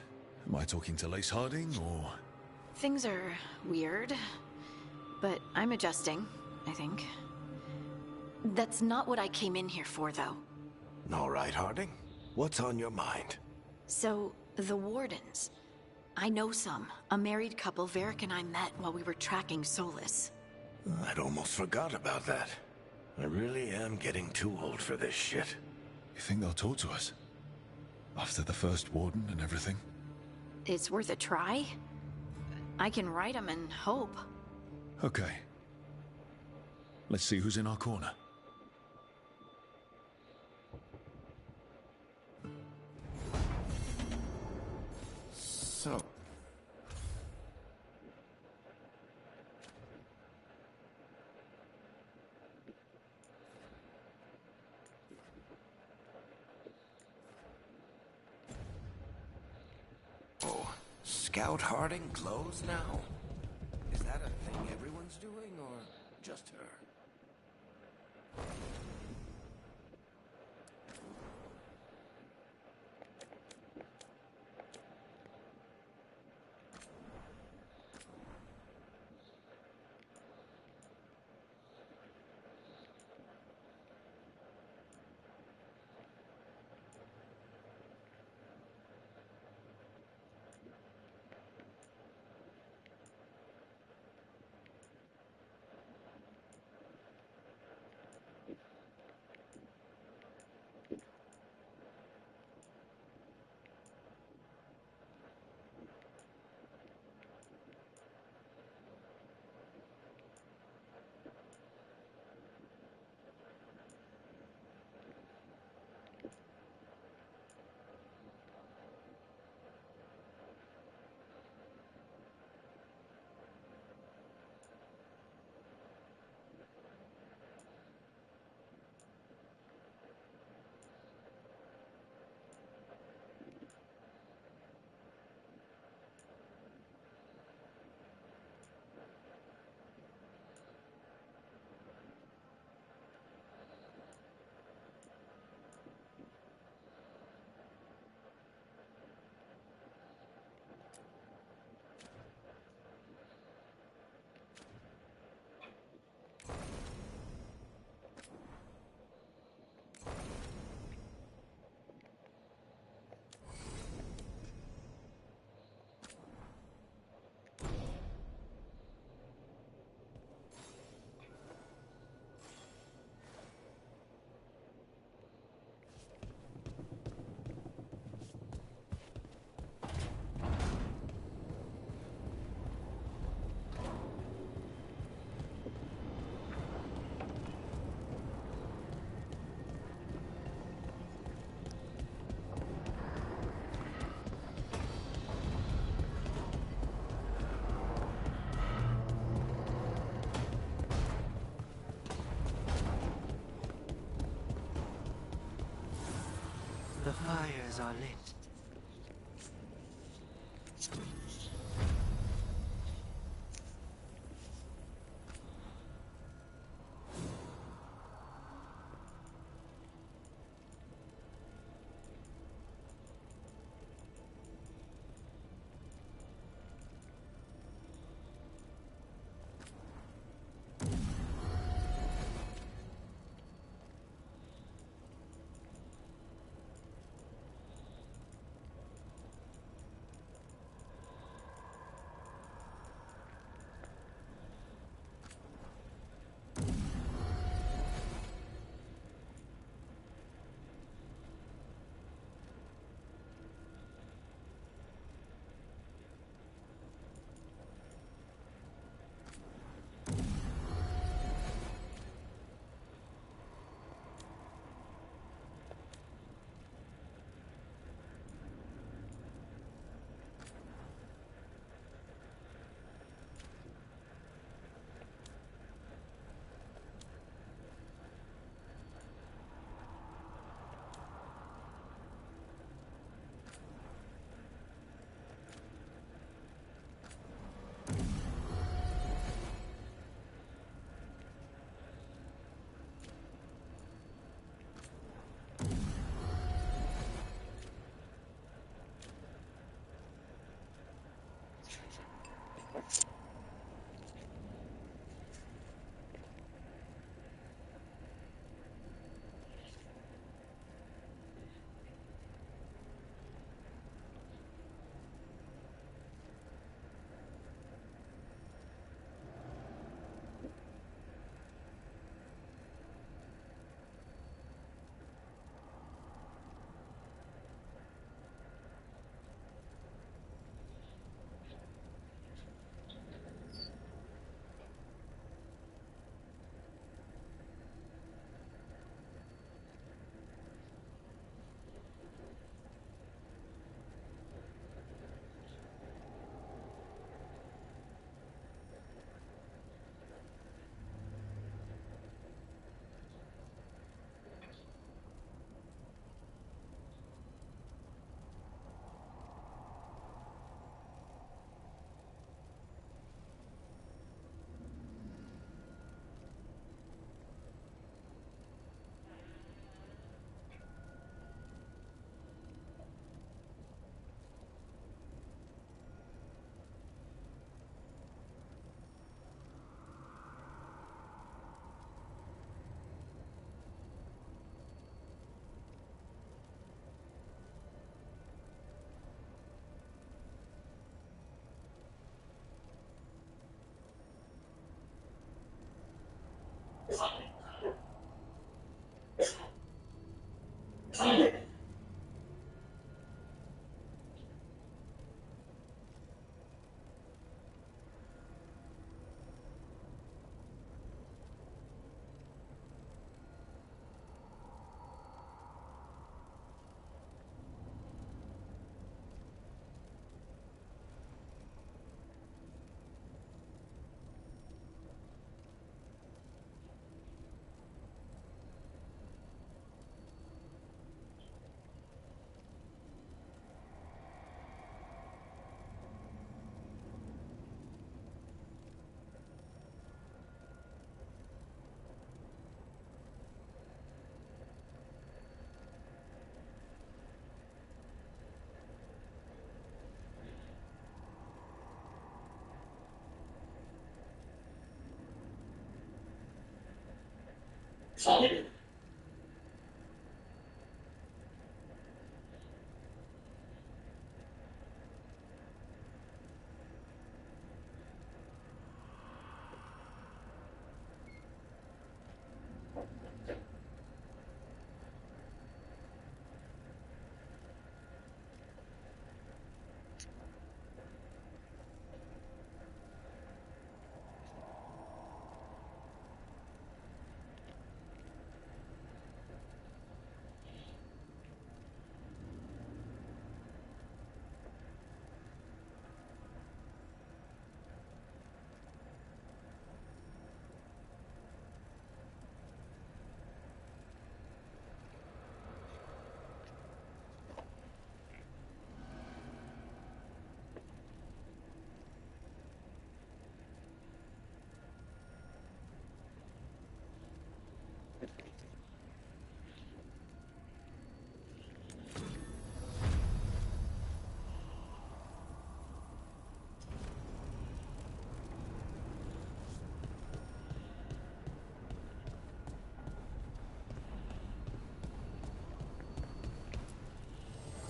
Am I talking to Lace Harding, or...? Things are weird. but I'm adjusting, I think. That's not what I came in here for, though. All right, Harding. What's on your mind? So, the Wardens. I know some. A married couple Varric and I met while we were tracking Solus. I'd almost forgot about that. I really am getting too old for this shit. You think they'll talk to us? After the first warden and everything? It's worth a try. I can write them and hope. Okay. Let's see who's in our corner. So... Oh, Scout Harding clothes now? Is that a thing everyone's doing, or just her? The fires are lit.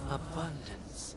Abundance.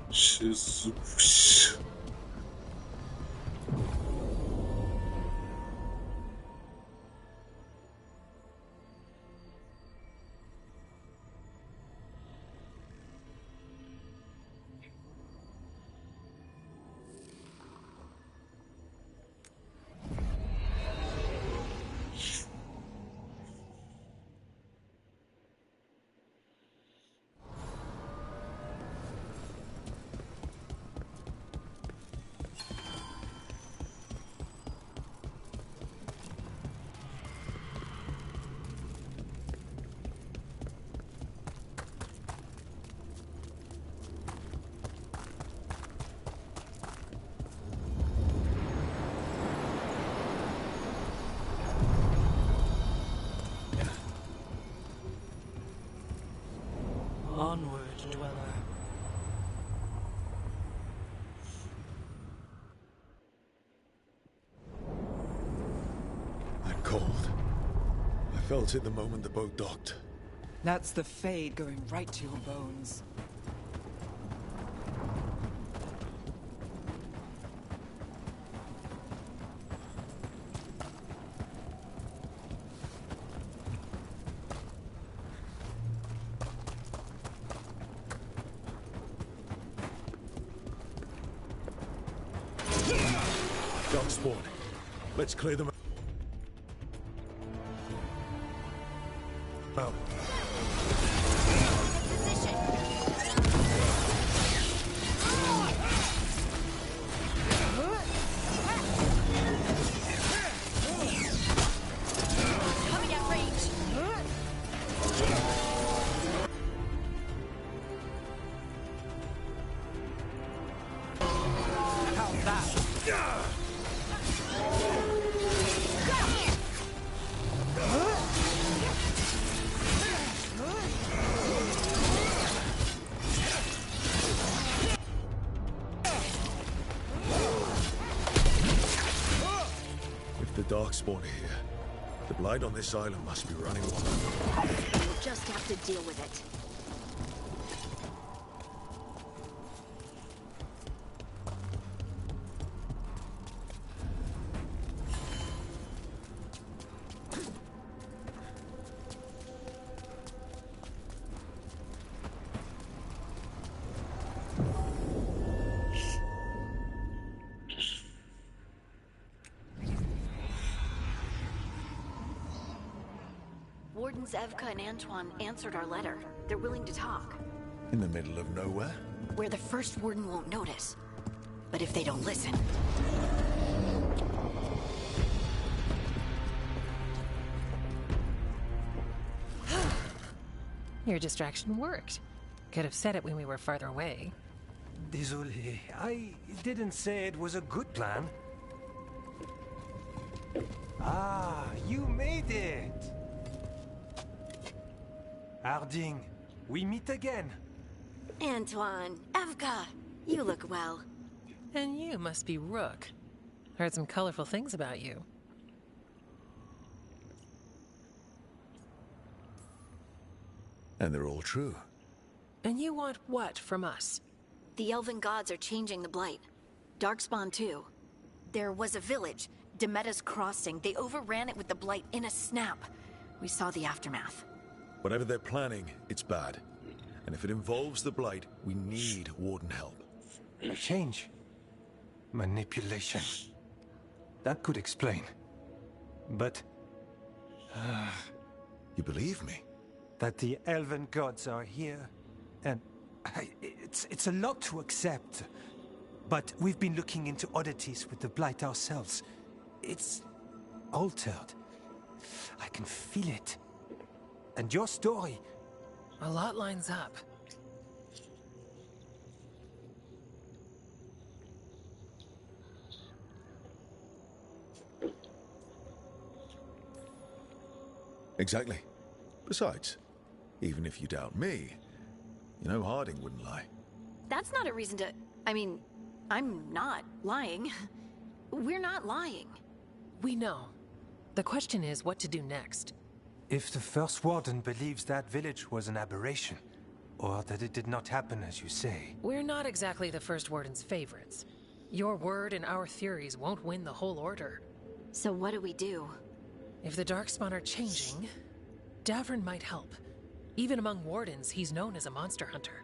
Jesus. Onward, dweller. I'm cold. I felt it the moment the boat docked. That's the Fade going right to your bones. Darkspawn. Let's clear them out. Coming at range. How's that? If the Darkspawn are here, the Blight on this island must be running wild. We'll just have to deal with it. Wardens Evka and Antoine answered our letter. They're willing to talk. In the middle of nowhere? Where the first warden won't notice. But if they don't listen... Your distraction worked. Could have said it when we were farther away. Désolé, I didn't say it was a good plan. Ah, you made it! Harding, we meet again. Antoine, Evka, you look well. And you must be Rook. Heard some colorful things about you. And they're all true. And you want what from us? The elven gods are changing the Blight. Darkspawn too. There was a village, Demetta's Crossing. They overran it with the Blight in a snap. We saw the aftermath. Whatever they're planning, it's bad. And if it involves the Blight, we need Warden help. Change. Manipulation. That could explain. But... You believe me? That the elven gods are here, and... It's a lot to accept. But we've been looking into oddities with the Blight ourselves. It's... altered. I can feel it. And your story... A lot lines up. Exactly. Besides, even if you doubt me, you know Harding wouldn't lie. That's not a reason to... I mean, I'm not lying. We're not lying. We know. The question is what to do next. If the First Warden believes that village was an aberration, or that it did not happen as you say... We're not exactly the First Warden's favorites. Your word and our theories won't win the whole order. So what do we do? If the Darkspawn are changing, Davrin might help. Even among Wardens, he's known as a monster hunter.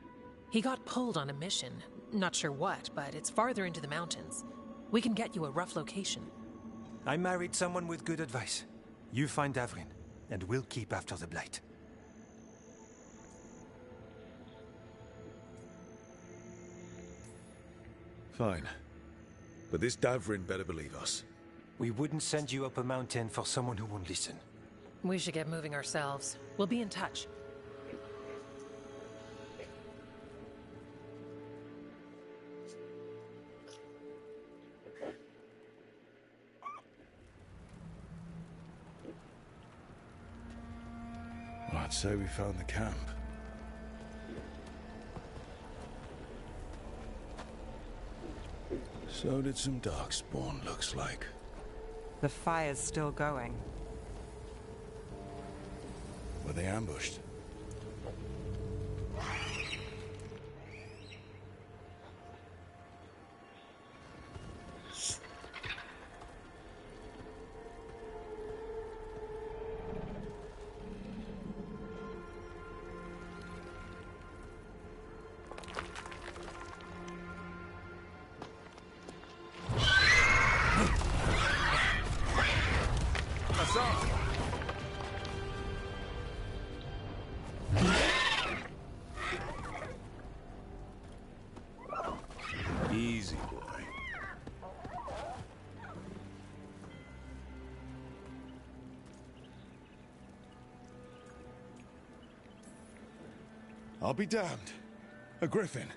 He got pulled on a mission. Not sure what, but it's farther into the mountains. We can get you a rough location. I married someone with good advice. You find Davrin, and we'll keep after the Blight. Fine. But this Davrin better believe us. We wouldn't send you up a mountain for someone who won't listen. We should get moving ourselves. We'll be in touch. Well, I'd say we found the camp. So did some Darkspawn, looks like. The fire's still going. Were they ambushed? Easy, boy. I'll be damned. A griffin.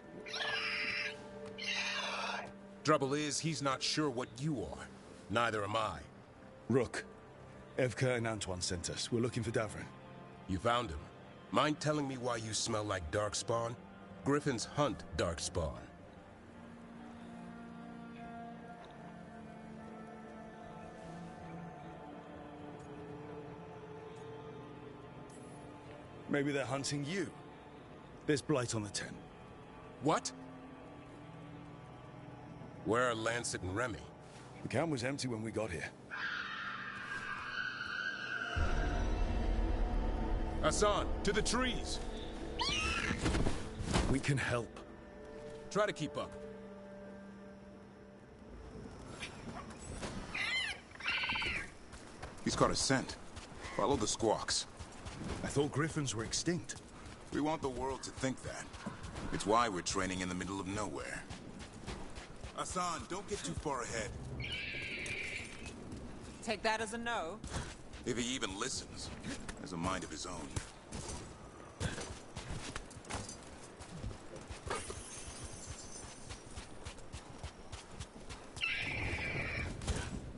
Trouble is, he's not sure what you are. Neither am I. Rook. Evka and Antoine sent us. We're looking for Davrin. You found him. Mind telling me why you smell like Darkspawn? Griffins hunt Darkspawn. Maybe they're hunting you. There's blight on the tent. What? Where are Lancet and Remy? The camp was empty when we got here. Assan, to the trees! We can help. Try to keep up. He's caught a scent. Follow the squawks. I thought griffins were extinct. We want the world to think that. It's why we're training in the middle of nowhere. Assan, don't get too far ahead. Take that as a no. If he even listens, has a mind of his own.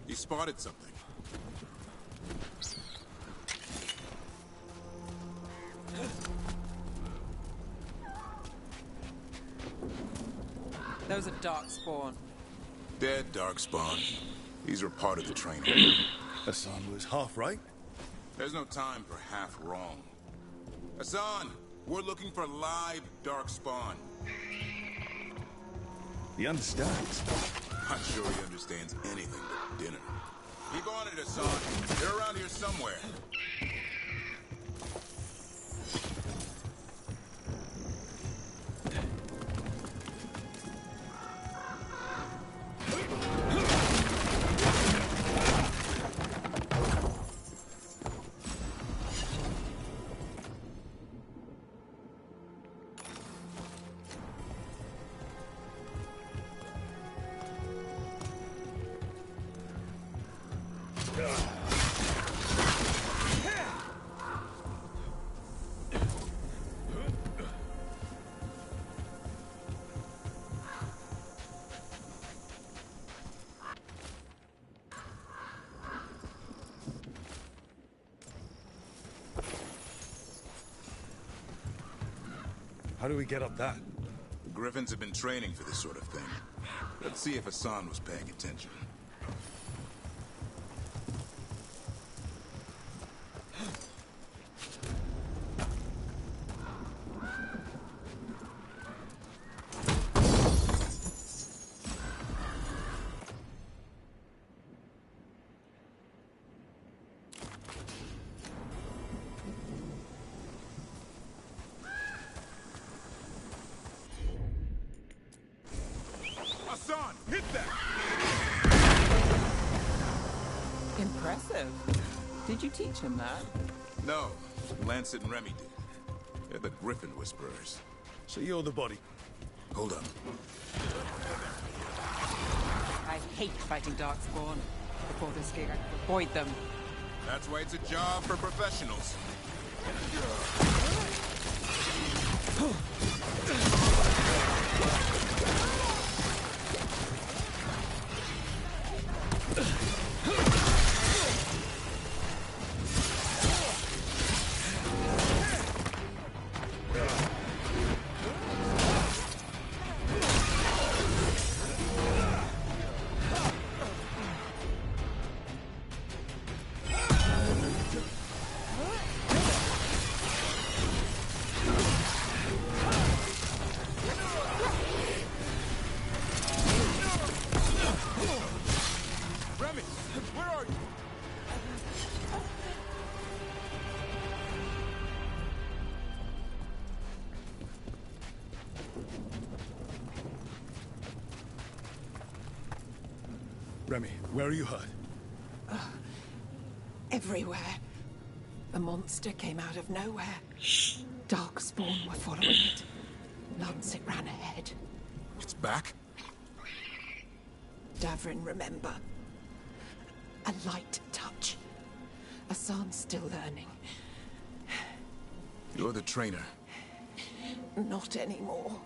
He spotted something. Those are darkspawn. Dead darkspawn. These are part of the training. Assan was half right. There's no time for half wrong. Assan, we're looking for live darkspawn. He understands. Not sure he understands anything but dinner. Keep on it, Assan. They're around here somewhere. How do we get up that? The Griffins have been training for this sort of thing. Let's see if Assan was paying attention. Hit that! Impressive. Did you teach him that? No, Lancet and Remy did. They're the Griffin Whisperers. So you're the body. Hold up. I hate fighting darkspawn. Before this gig, I could avoid them. That's why it's a job for professionals. Remy, where are you hurt? Everywhere. The monster came out of nowhere. Darkspawn were following it. Lancet ran ahead. It's back? Davrin, remember. A light touch. Assan's still learning. You're the trainer. Not anymore.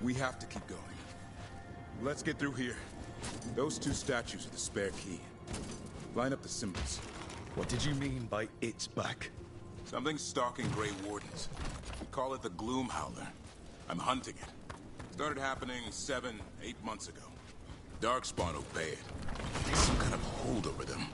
We have to keep going. Let's get through here. Those two statues are the spare key. Line up the symbols. What did you mean by it's back? Something's stalking Grey Wardens. We call it the Gloom Howler. I'm hunting it. Started happening 7, 8 months ago. Darkspawn obey it. There's some kind of hold over them.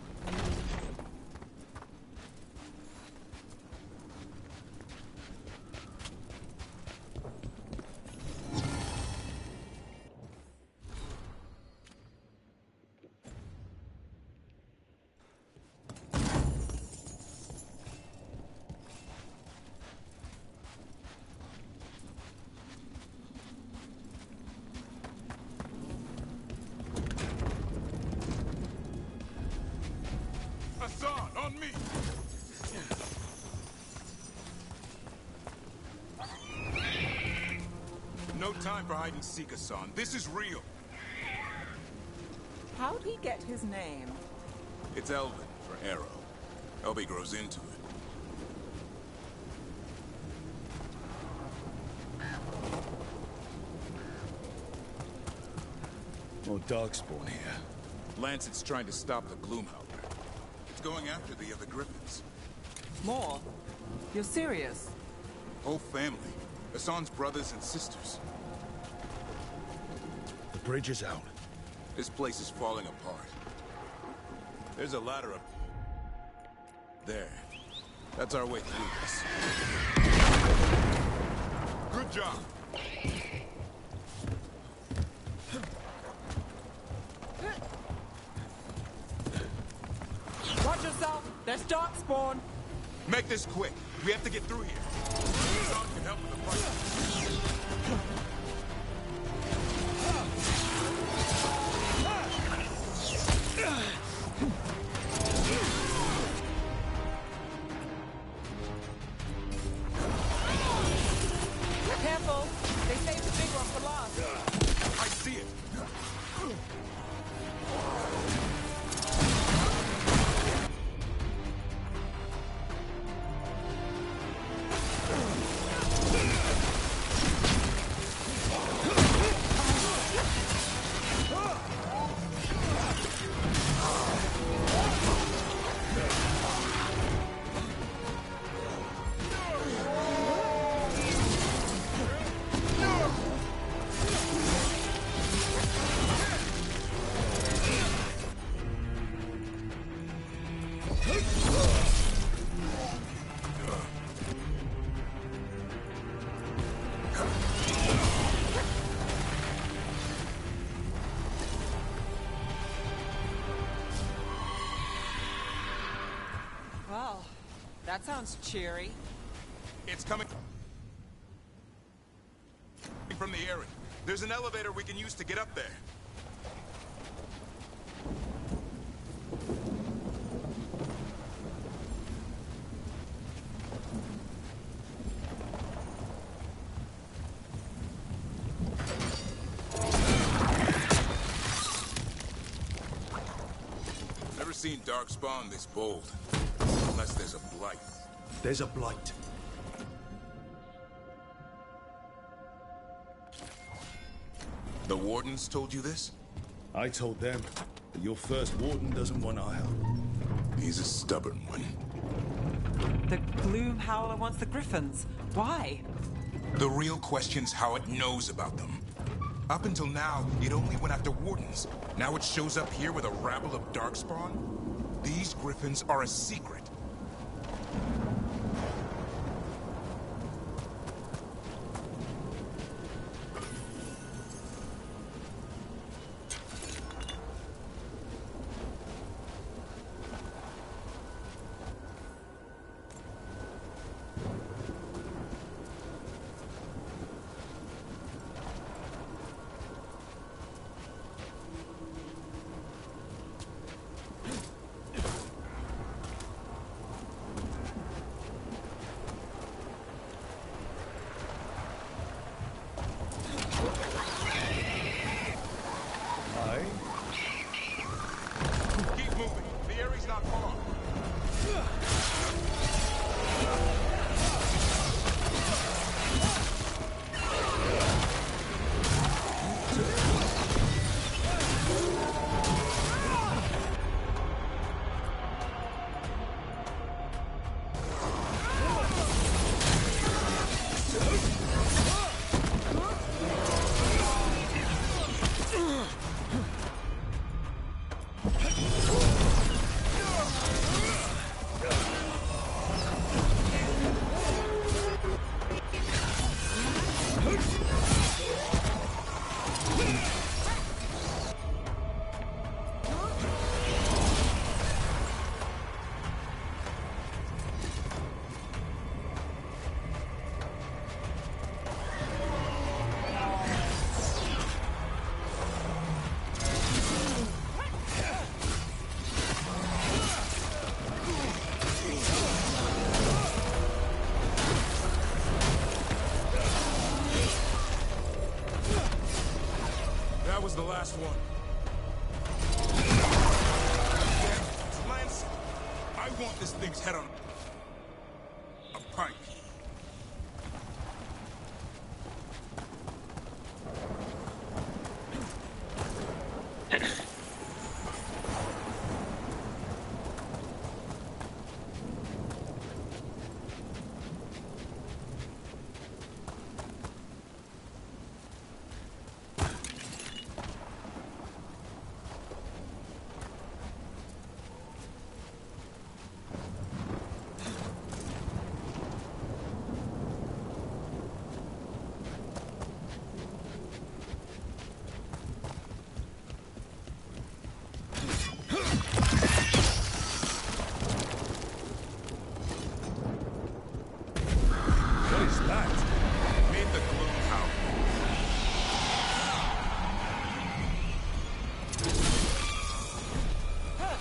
No time for hide and seek, Assan. This is real. How'd he get his name? It's Elven for arrow. Elby grows into it. More darkspawn here. Lancet's trying to stop the Gloomhowler. It's going after the other griffins. More? You're serious? Whole family. Assan's brothers and sisters. The bridge is out. This place is falling apart. There's a ladder up there. That's our way through this. Good job. Watch yourself! There's darkspawn! Make this quick. We have to get through here. Assan can help with the fight. Careful! They saved the big one for last. I see it. Well, that sounds cheery. It's coming from the area. There's an elevator we can use to get up there. Never seen darkspawn this bold. Unless there's a blight. There's a blight. The Wardens told you this? I told them, but your first Warden doesn't want our help. He's a stubborn one. The Gloomhowler wants the Griffins. Why? The real question's how it knows about them. Up until now, it only went after Wardens. Now it shows up here with a rabble of darkspawn? These Griffins are a secret. was the last one. Lance, I want this thing's head on a pike.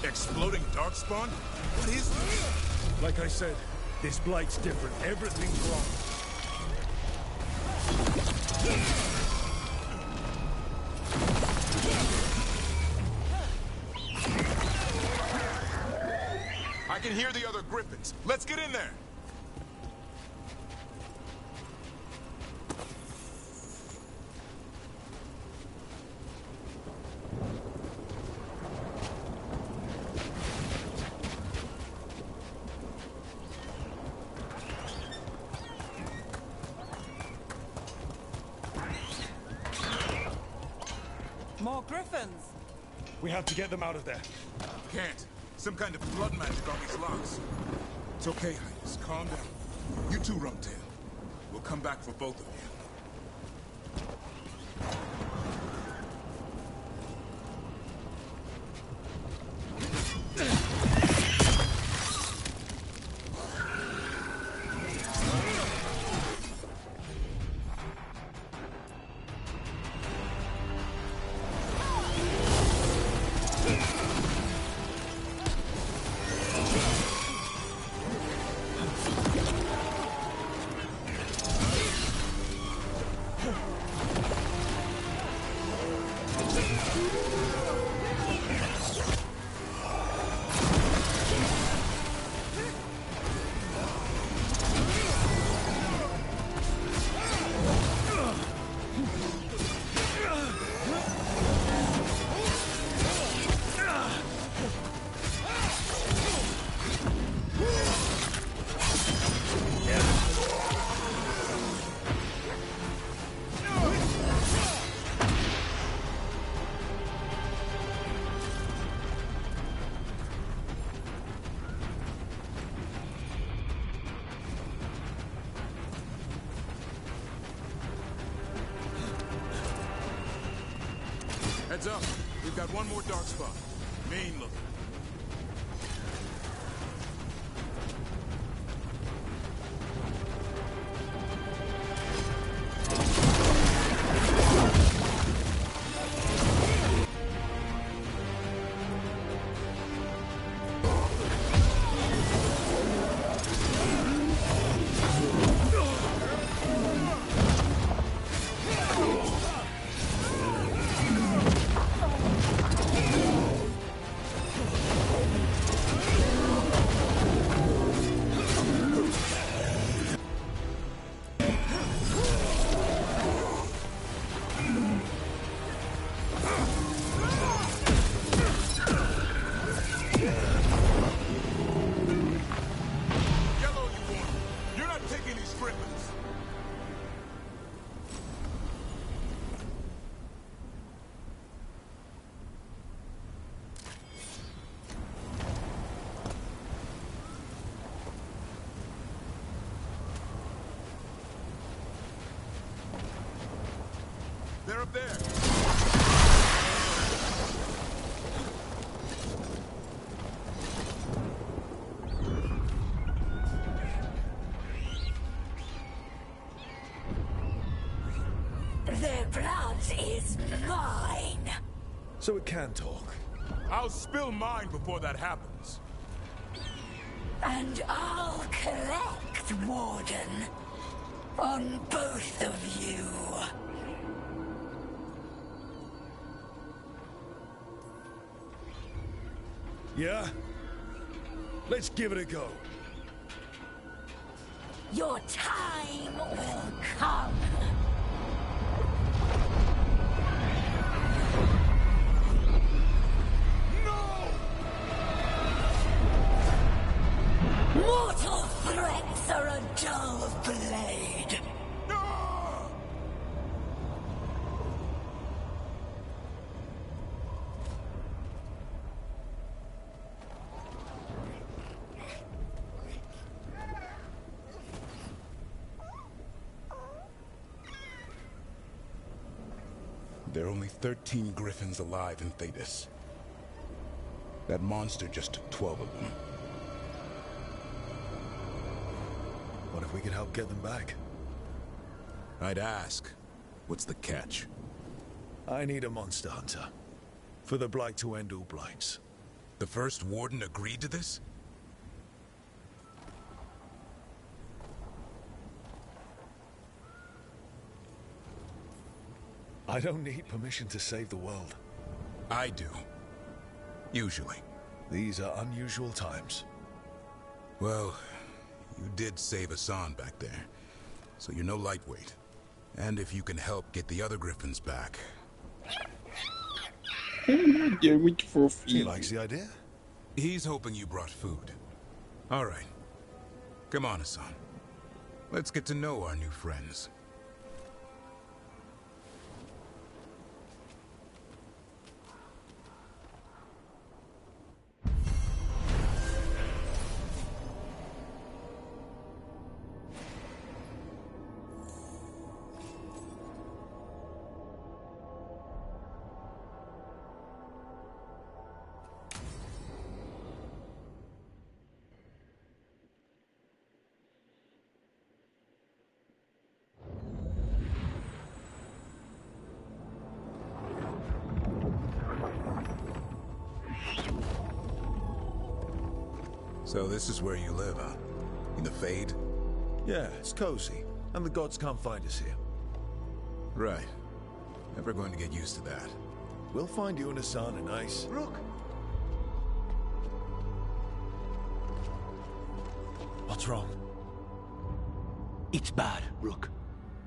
Exploding darkspawn? What is this? Like I said, this blight's different. Everything's wrong. I can hear the other griffins. Let's get in there. More griffins! We have to get them out of there. Can't. Some kind of blood magic on these locks. It's okay, Highness. Calm down. You too, Rumtail. We'll come back for both of you. Heads up. We've got one more dark spot. Main look. They're up there. Their blood is mine. So it can talk. I'll spill mine before that happens. And I'll collect, Warden, on both of you. Yeah? Let's give it a go. Your time will come. Mortal threats are a dull blade. There are only 13 griffins alive in Thetis. That monster just took 12 of them. What if we could help get them back? I'd ask. What's the catch? I need a monster hunter. For the Blight to end all blights. The first warden agreed to this? I don't need permission to save the world. I do. Usually. These are unusual times. Well, you did save Assan back there, so you're no lightweight. And if you can help get the other griffins back... He likes the idea. He's hoping you brought food. All right. Come on, Assan. Let's get to know our new friends. So this is where you live, huh? In the Fade? Yeah, it's cozy. And the gods can't find us here. Right. Never going to get used to that. We'll find you and Assan a nice... Rook! What's wrong? It's bad, Rook.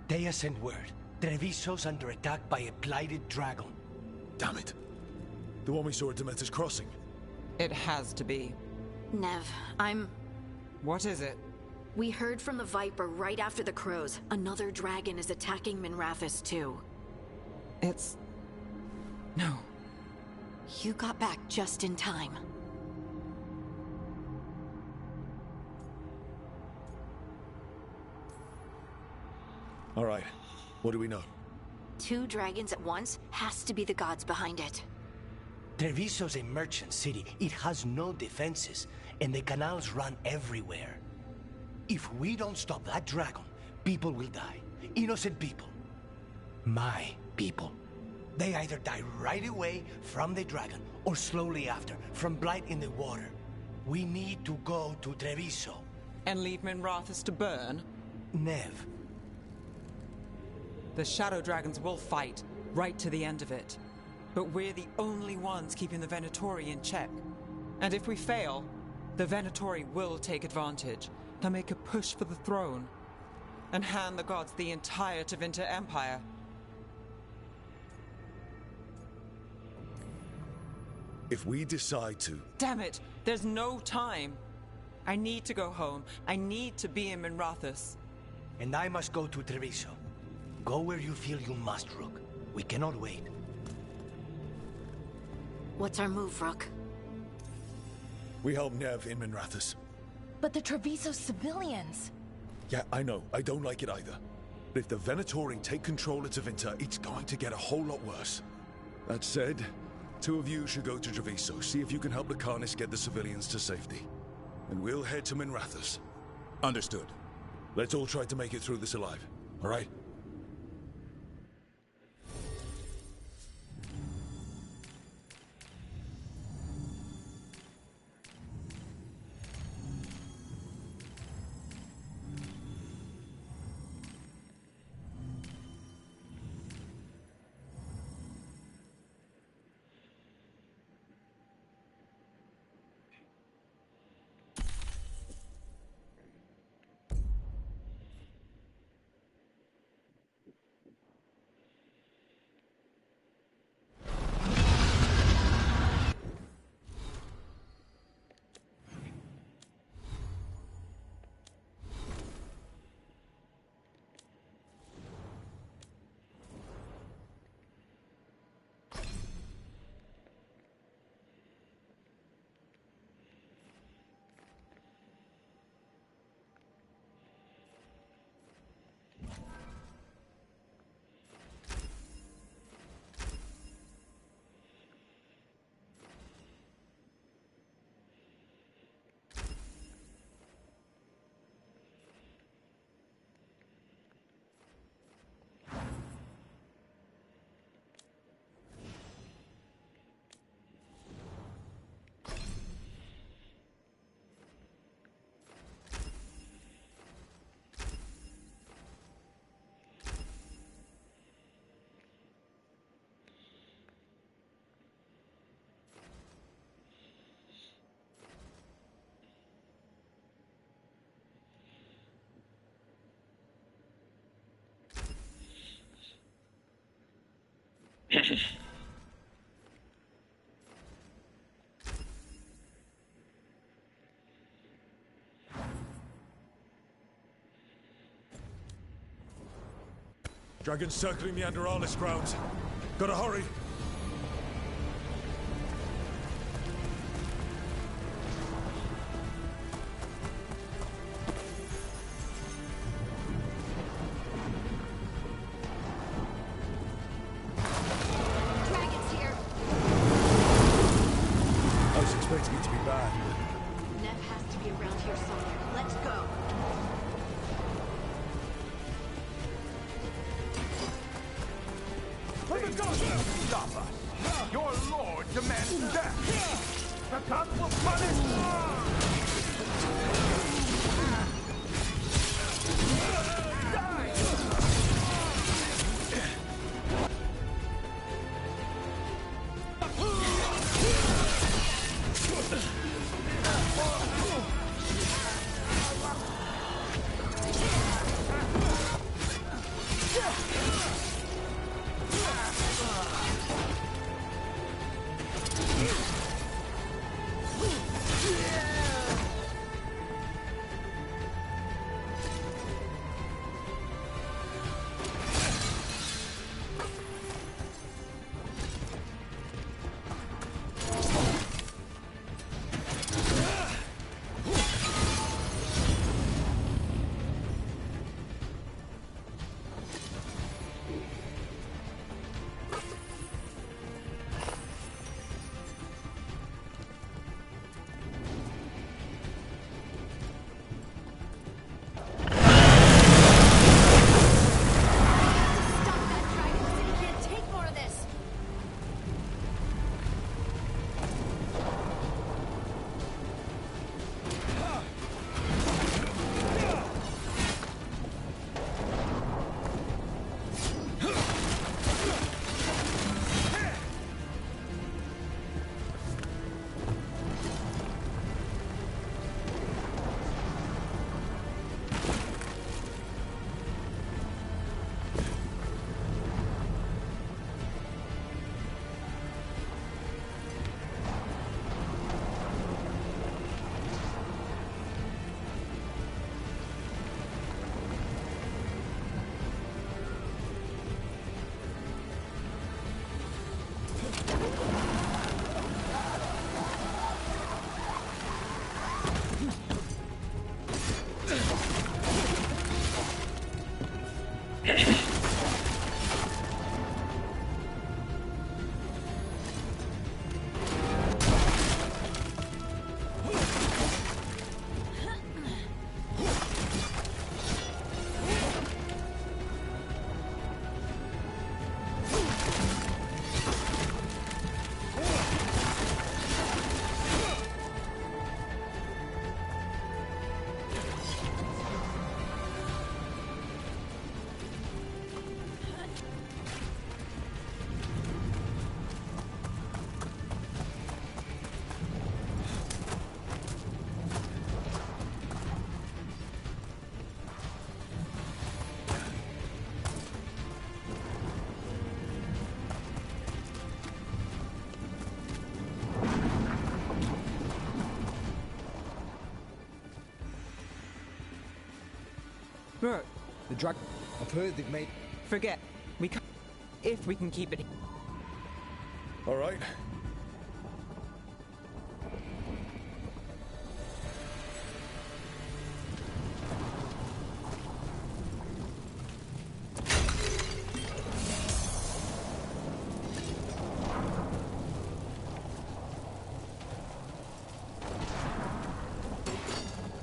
Dea sent word. Treviso's under attack by a blighted dragon. Damn it. The one we saw at Demeter's Crossing. It has to be. Neve, What is it? We heard from the Viper right after the crows. Another dragon is attacking Miranthous too. It's... No. You got back just in time. All right. What do we know? 2 dragons at once has to be the gods behind it. Treviso's a merchant city. It has no defenses, and the canals run everywhere. If we don't stop that dragon, people will die. Innocent people. My people. They either die right away from the dragon, or slowly after, from blight in the water. We need to go to Treviso. And leave Miranthous to burn? Neve. The Shadow Dragons will fight, right to the end of it. But we're the only ones keeping the Venatori in check. And if we fail, the Venatori will take advantage. They'll make a push for the throne. And hand the gods the entire Tevinter Empire. If we decide to... Damn it! There's no time! I need to go home. I need to be in Miranthous. And I must go to Treviso. Go where you feel you must, Rook. We cannot wait. What's our move, Rook? We help Neve in Miranthous. But the Treviso civilians... Yeah, I know. I don't like it either. But if the Venatori take control of Tevinter, it's going to get a whole lot worse. That said, 2 of you should go to Treviso, see if you can help the Carniceiro get the civilians to safety. And we'll head to Miranthous. Understood. Let's all try to make it through this alive, all right? Dragons circling the Anderalis grounds. Gotta hurry. Dragons here. I was expecting it to be bad. Neve has to be around here somewhere. Let's go. Stop us! Your lord demands death! The gods will punish! Rook, the drug. I've heard they've made. Forget. We can't. If we can keep it. All right.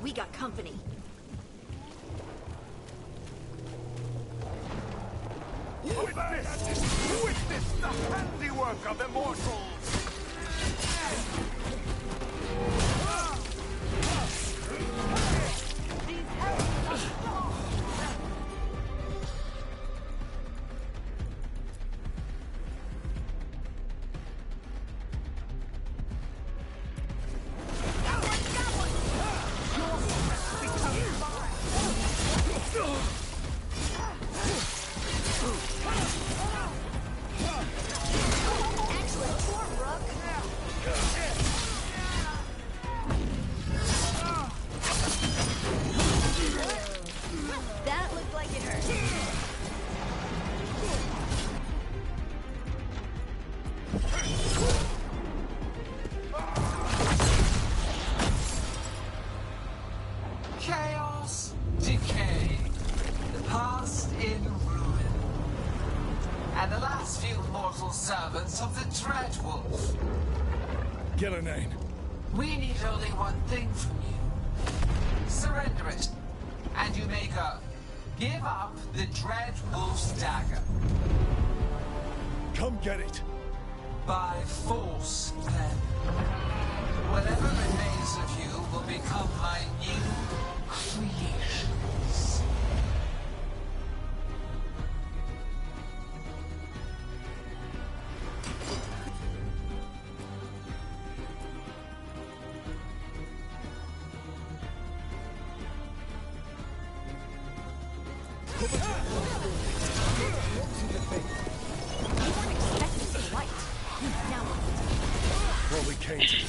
We got company. Witness the handiwork of immortals! Chaos, decay, the past in ruin, and the last few mortal servants of the Dreadwolf. Gillenane. We need only one thing from you. Surrender it, and you may go. Give up the Dreadwolf's dagger. Come get it. By force, then. Whatever remains of you will become my new creations. What we came to do.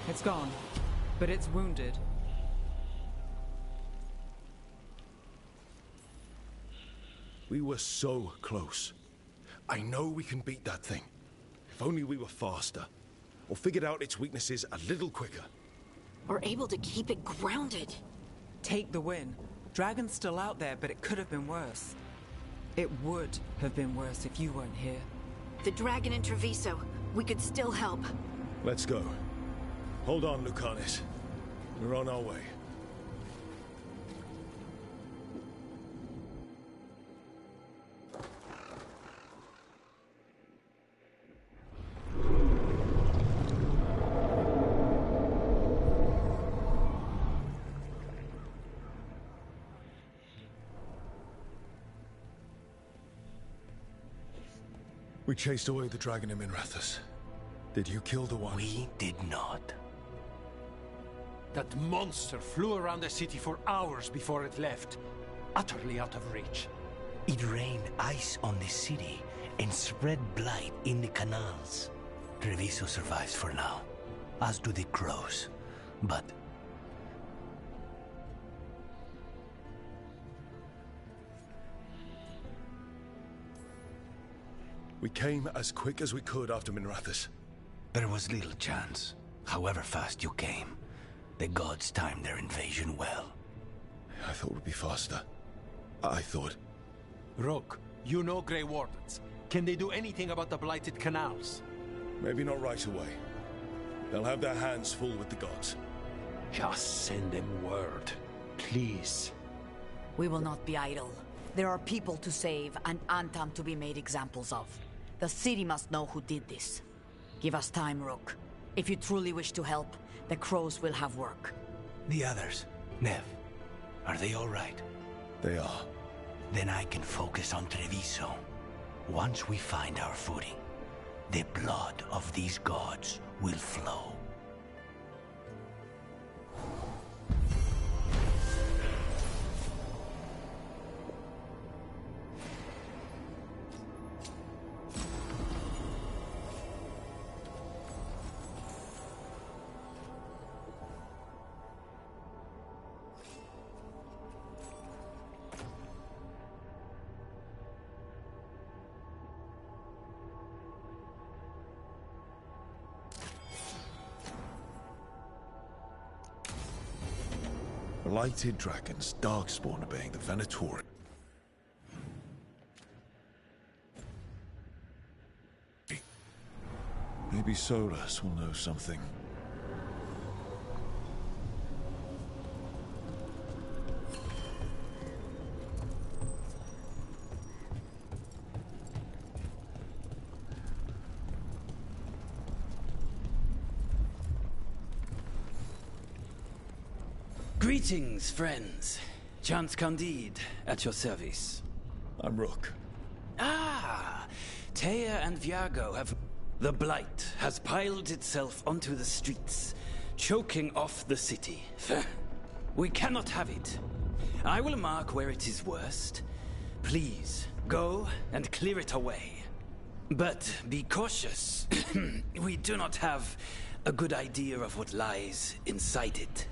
It's gone, but it's wounded. We were so close. I know we can beat that thing. If only we were faster. Or figured out its weaknesses a little quicker. Or able to keep it grounded. Take the win. Dragon's still out there, but it could have been worse. It would have been worse if you weren't here. The dragon in Treviso. We could still help. Let's go. Hold on, Lucanis. We're on our way. We chased away the dragon in Miranthous. Did you kill the one? We did not. That monster flew around the city for hours before it left, utterly out of reach. It rained ice on the city and spread blight in the canals. Treviso survives for now, as do the crows. But We came as quick as we could after Miranthous. There was little chance. However fast you came, the gods timed their invasion well. I thought it would be faster. I thought... Rook, you know Grey Wardens. Can they do anything about the blighted canals? Maybe not right away. They'll have their hands full with the gods. Just send them word, please. We will not be idle. There are people to save and Antam to be made examples of. The city must know who did this. Give us time, Rook. If you truly wish to help, the crows will have work. The others, Neve, are they all right? They are. Then I can focus on Treviso. Once we find our footing, the blood of these gods will flow. Blighted dragons, darkspawn obeying the Venatori. Maybe Solus will know something. Greetings, friends. Chance Candide, at your service. I'm Rook. Ah! Taya and Viago have... The blight has piled itself onto the streets, choking off the city. We cannot have it. I will mark where it is worst. Please, go and clear it away. But be cautious. We do not have a good idea of what lies inside it.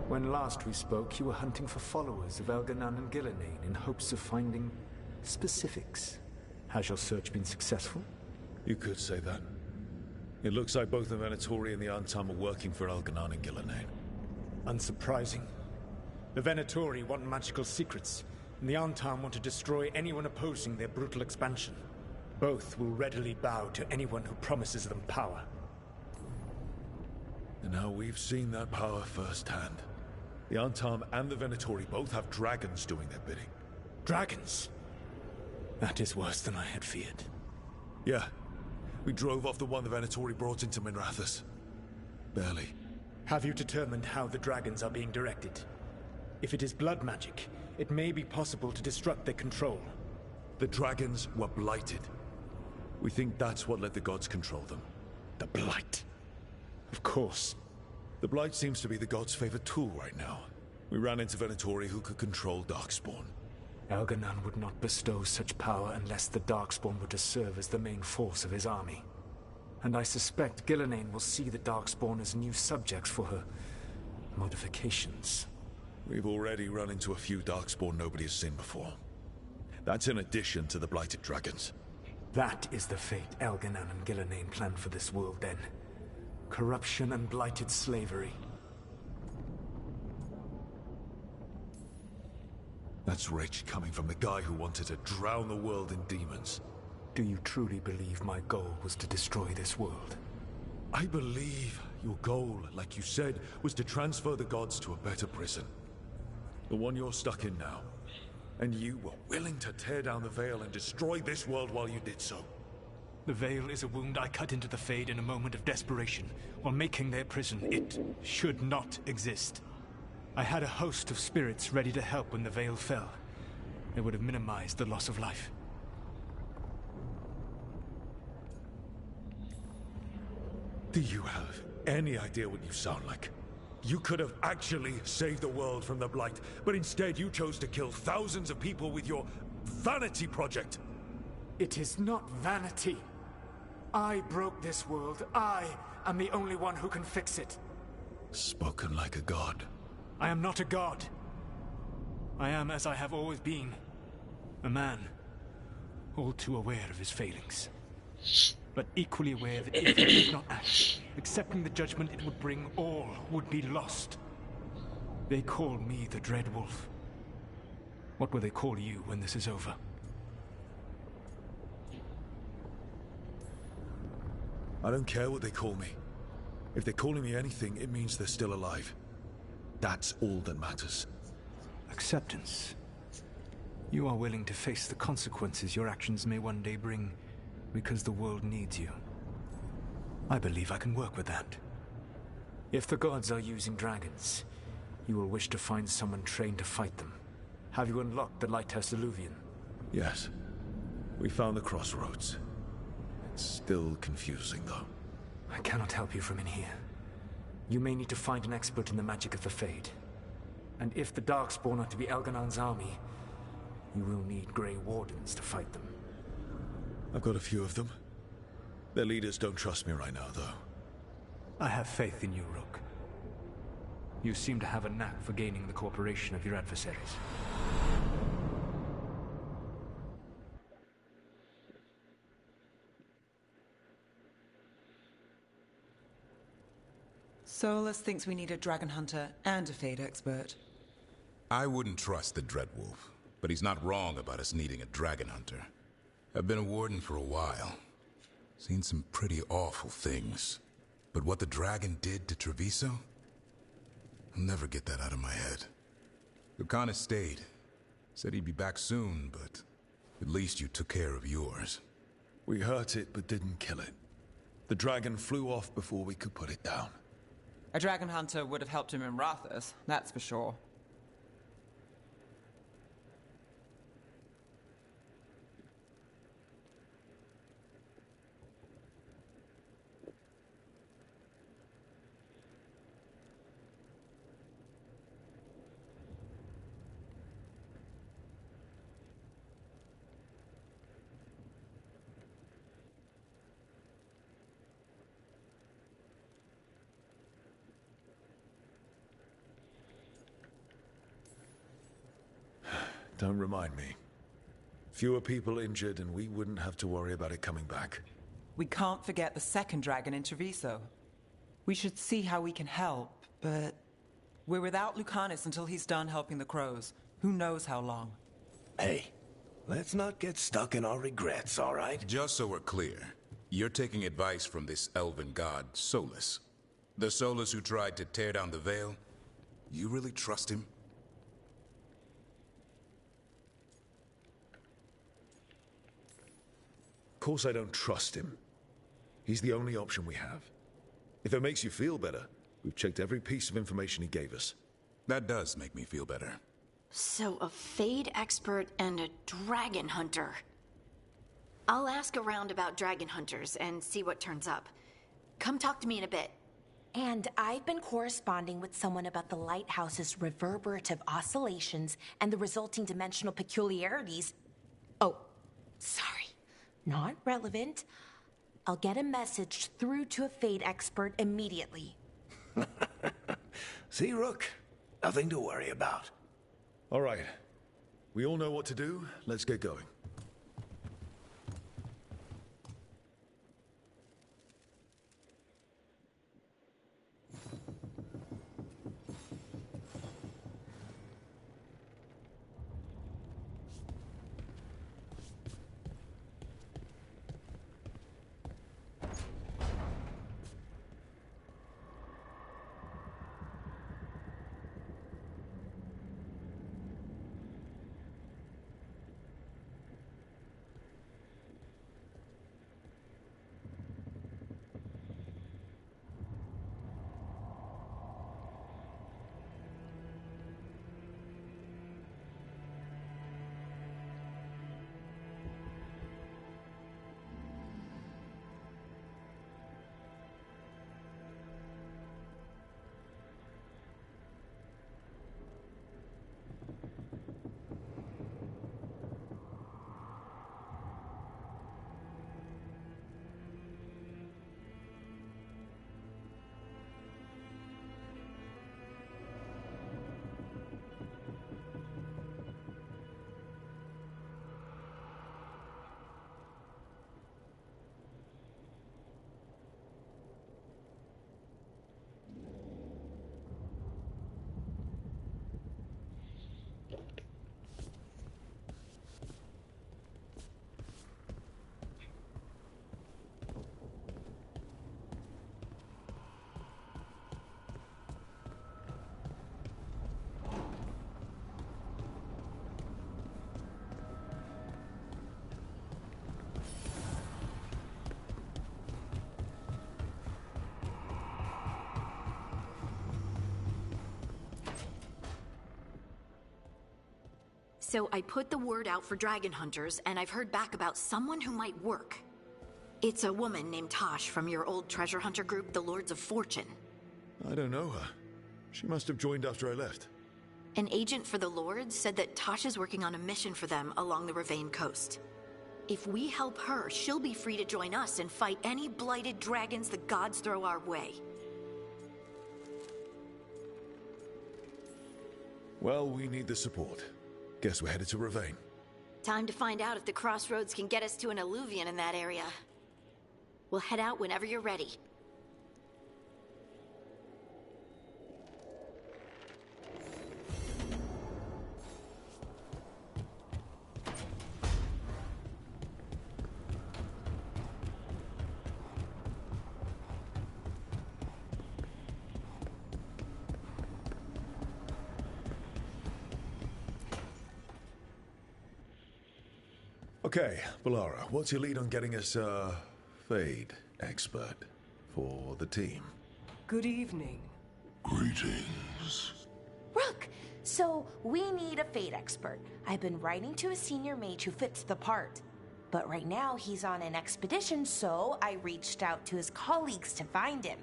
When last we spoke, you were hunting for followers of Elganan and Gillenane in hopes of finding specifics. Has your search been successful? You could say that. It looks like both the Venatori and the Antam are working for Elganan and Gillenane. Unsurprising. The Venatori want magical secrets, and the Antam want to destroy anyone opposing their brutal expansion. Both will readily bow to anyone who promises them power. And now we've seen that power firsthand. The Antam and the Venatori both have dragons doing their bidding. Dragons? That is worse than I had feared. Yeah. We drove off the one the Venatori brought into Miranthous. Barely. Have you determined how the dragons are being directed? If it is blood magic, it may be possible to disrupt their control. The dragons were blighted. We think that's what let the gods control them. The blight. Of course. The blight seems to be the gods' favorite tool right now. We ran into Venatori who could control Darkspawn. Elganan would not bestow such power unless the Darkspawn were to serve as the main force of his army. And I suspect Gillenane will see the Darkspawn as new subjects for her modifications. We've already run into a few Darkspawn nobody has seen before. That's in addition to the Blighted Dragons. That is the fate Elganan and Gillenane planned for this world then. Corruption and blighted slavery. That's rage coming from the guy who wanted to drown the world in demons. Do you truly believe my goal was to destroy this world? I believe your goal, like you said, was to transfer the gods to a better prison. The one you're stuck in now. And you were willing to tear down the veil and destroy this world while you did so. The veil is a wound I cut into the Fade in a moment of desperation, while making their prison. It should not exist. I had a host of spirits ready to help when the veil fell. They would have minimized the loss of life. Do you have any idea what you sound like? You could have actually saved the world from the Blight, but instead you chose to kill thousands of people with your vanity project. It is not vanity. I broke this world. I am the only one who can fix it. Spoken like a god. I am not a god. I am as I have always been. A man. All too aware of his failings. But equally aware that if he did not act, accepting the judgment it would bring, all would be lost. They call me the Dread Wolf. What will they call you when this is over? I don't care what they call me. If they're calling me anything, it means they're still alive. That's all that matters. Acceptance. You are willing to face the consequences your actions may one day bring, because the world needs you. I believe I can work with that. If the gods are using dragons, you will wish to find someone trained to fight them. Have you unlocked the Lighthouse Illuvian? Yes. We found the crossroads. It's still confusing, though. I cannot help you from in here. You may need to find an expert in the magic of the Fade. And if the Darkspawn are to be Elganan's army, you will need Grey Wardens to fight them. I've got a few of them. Their leaders don't trust me right now, though. I have faith in you, Rook. You seem to have a knack for gaining the cooperation of your adversaries. Solus thinks we need a dragon hunter and a Fade expert. I wouldn't trust the Dreadwolf, but he's not wrong about us needing a dragon hunter. I've been a warden for a while. Seen some pretty awful things. But what the dragon did to Treviso? I'll never get that out of my head. Lucanus stayed. Said he'd be back soon, but at least you took care of yours. We hurt it, but didn't kill it. The dragon flew off before we could put it down. A dragon hunter would have helped him in Rathas, that's for sure. Don't remind me. Fewer people injured and we wouldn't have to worry about it coming back. We can't forget the second dragon in Treviso. We should see how we can help, but we're without Lucanus until he's done helping the crows. Who knows how long? Hey, let's not get stuck in our regrets, all right? Just so we're clear, you're taking advice from this elven god, Solus. The Solus who tried to tear down the veil? You really trust him? Of course I don't trust him. He's the only option we have. If it makes you feel better, we've checked every piece of information he gave us. That does make me feel better. So a Fade expert and a dragon hunter. I'll ask around about dragon hunters and see what turns up. Come talk to me in a bit. And I've been corresponding with someone about the lighthouse's reverberative oscillations and the resulting dimensional peculiarities. Oh, sorry. Not relevant. I'll get a message through to a Fade expert immediately. See, Rook? Nothing to worry about. All right. we all know what to do. Let's get going. So I put the word out for dragon hunters, and I've heard back about someone who might work. It's a woman named Tosh from your old treasure hunter group, the Lords of Fortune. I don't know her. She must have joined after I left. An agent for the Lords said that Tosh is working on a mission for them along the Ravane coast. If we help her, she'll be free to join us and fight any blighted dragons the gods throw our way. Well, we need the support. Guess we're headed to Ravane. Time to find out if the crossroads can get us to an alluvion in that area. We'll head out whenever you're ready. Okay, Bellara, what's your lead on getting us a Fade expert for the team? Good evening. Greetings. Rook! So, we need a Fade expert. I've been writing to a senior mage who fits the part. But right now, he's on an expedition, so I reached out to his colleagues to find him.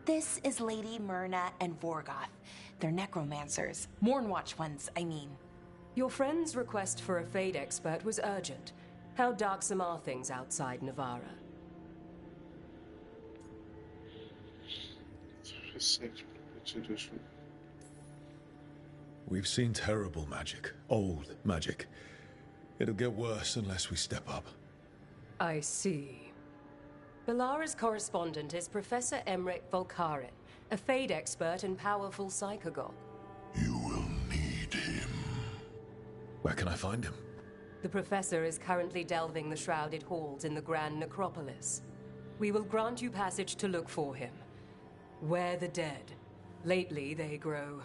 This is Lady Myrna and Vorgoth. They're necromancers. Mournwatch ones, I mean. Your friend's request for a Fade expert was urgent. How darksome are things outside Navarra? We've seen terrible magic. Old magic. It'll get worse unless we step up. I see. Bellara's correspondent is Professor Emmerich Volkarin, a Fade expert and powerful psychogoth. Where can I find him? The Professor is currently delving the shrouded halls in the Grand Necropolis. We will grant you passage to look for him. Where the dead. Lately they grow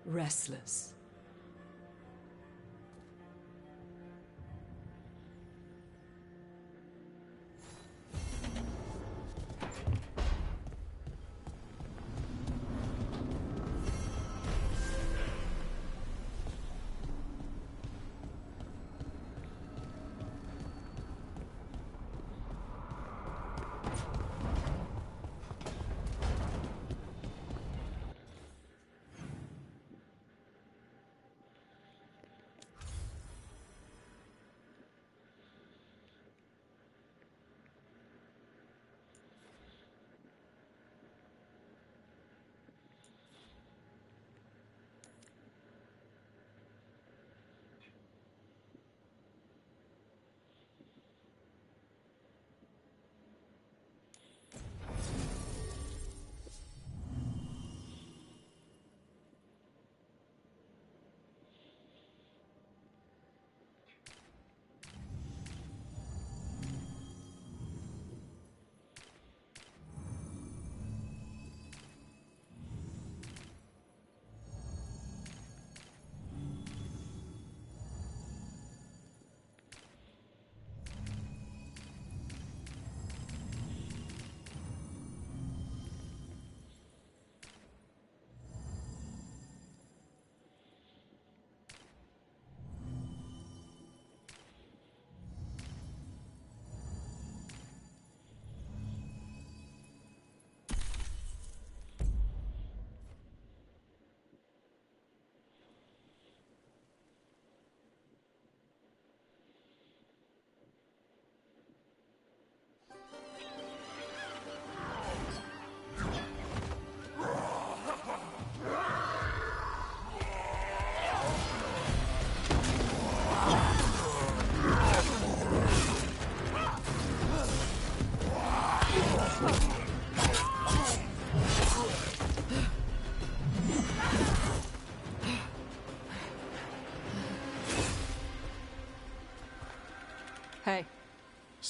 restless.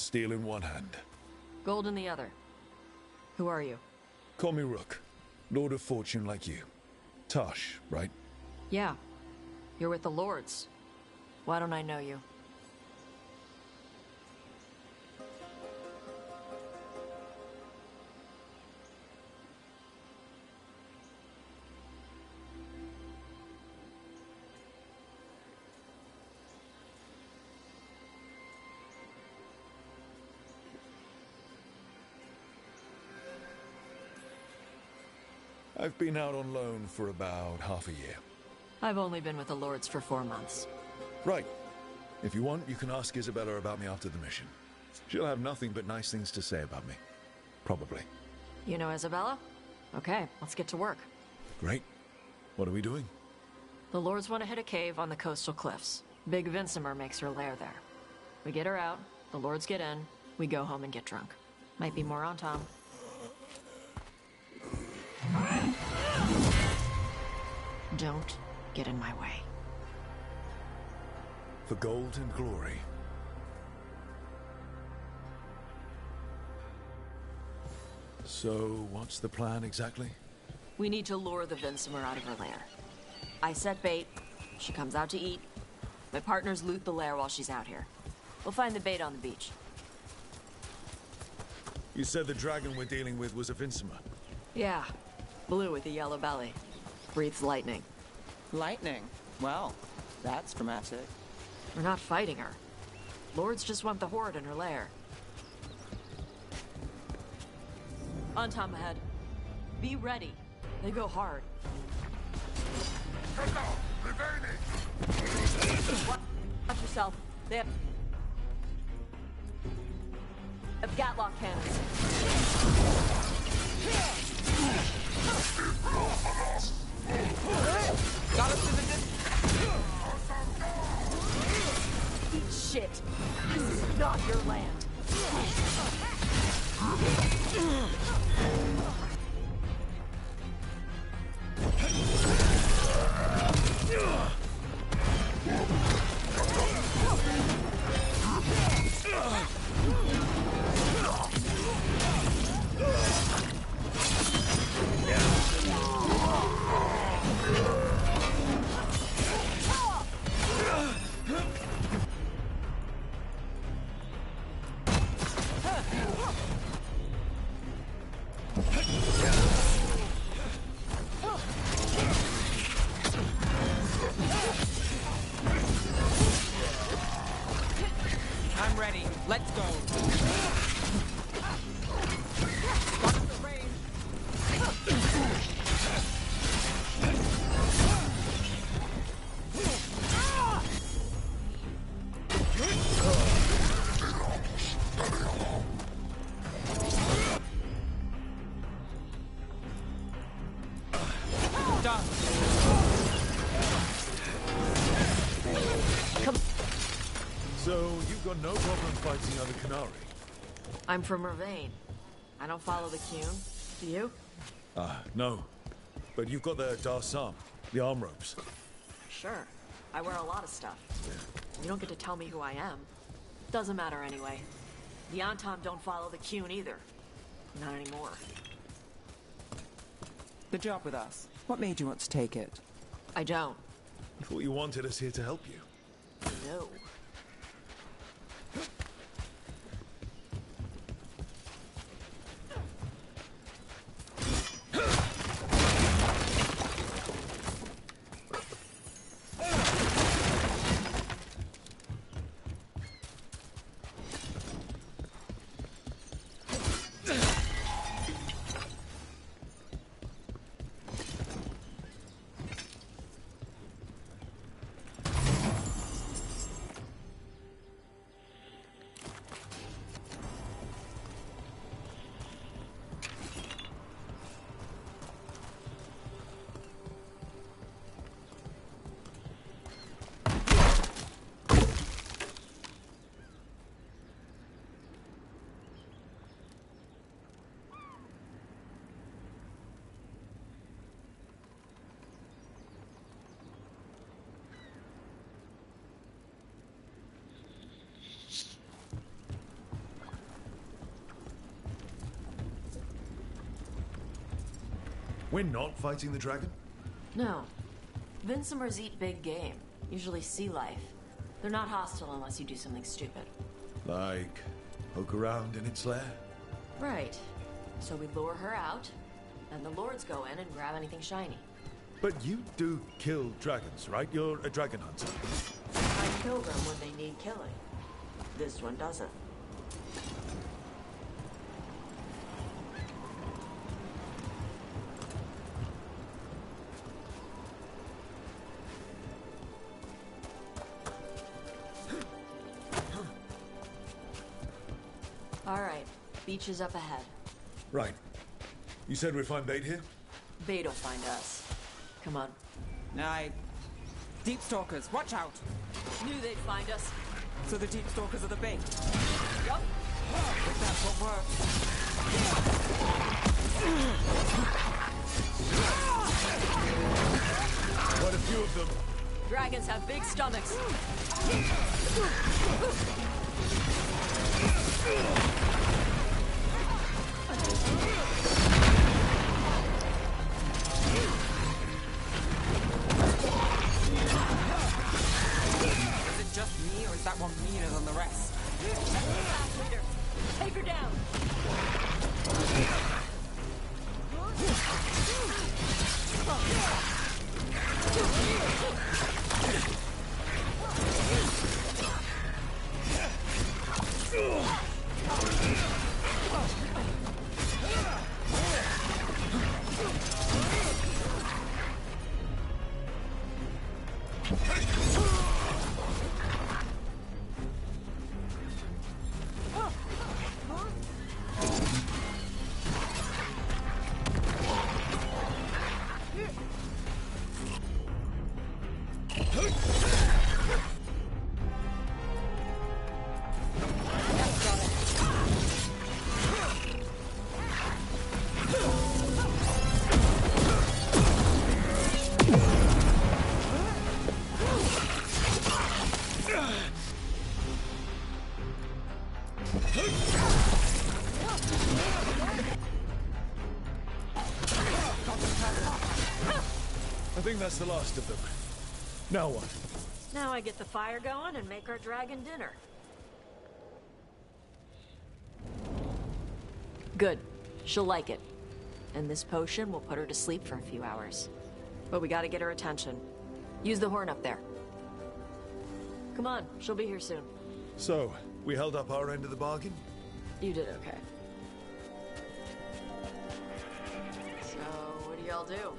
Steel in one hand. Gold in the other. Who are you? Call me Rook. Lord of Fortune like you. Tosh, right? Yeah. You're with the Lords. Why don't I know you? I've been out on loan for about half a year. I've only been with the Lords for 4 months. Right. If you want, you can ask Isabella about me after the mission. She'll have nothing but nice things to say about me. Probably. You know Isabella? Okay, let's get to work. Great. What are we doing? The Lords want to hit a cave on the coastal cliffs. Big Vinsimer makes her lair there. We get her out, the Lords get in, we go home and get drunk. Might be more on Tom. Don't get in my way. For gold and glory. So, what's the plan exactly? We need to lure the Vinsimer out of her lair. I set bait, she comes out to eat. My partners loot the lair while she's out here. We'll find the bait on the beach. You said the dragon we're dealing with was a Vinsimer. Yeah, blue with a yellow belly. Breathes lightning. Lightning? Well, that's dramatic. We're not fighting her. Lords just want the horde in her lair. On Tom ahead. Be ready. They go hard. Watch yourself. They have Gatlock cannons. Got us to the Eat shit. This is not your land. I'm ready. Let's go. So, you've got no problem fighting other Qunari? I'm from Mervain. I don't follow the Qun. Do you? No. But you've got the Darsam, the arm ropes. Sure. I wear a lot of stuff. You don't get to tell me who I am. Doesn't matter anyway. The Antam don't follow the Qun either. Not anymore. The job with us. What made you want to take it? I don't. I thought you wanted us here to help you. No. We're not fighting the dragon? No. Vincimers eat big game, usually sea life. They're not hostile unless you do something stupid. Like, poke around in its lair? Right. So we lure her out, and the lords go in and grab anything shiny. But you do kill dragons, right? You're a dragon hunter. I kill them when they need killing. This one doesn't. All right, beach is up ahead. Right. You said we'd find bait here? Bait will find us. Come on. Aye. Deep stalkers, watch out! Knew they'd find us. So the deep stalkers are the bait. Yup. If that's what works. Quite a few of them. Dragons have big stomachs. Is it just me, or is that one meaner than the rest? Leader, take her down. I think that's the last of them. Now what? Now I get the fire going and make our dragon dinner. Good. She'll like it. And this potion will put her to sleep for a few hours. But we gotta get her attention. Use the horn up there. Come on, she'll be here soon. So, we held up our end of the bargain? You did okay. So, what do y'all do?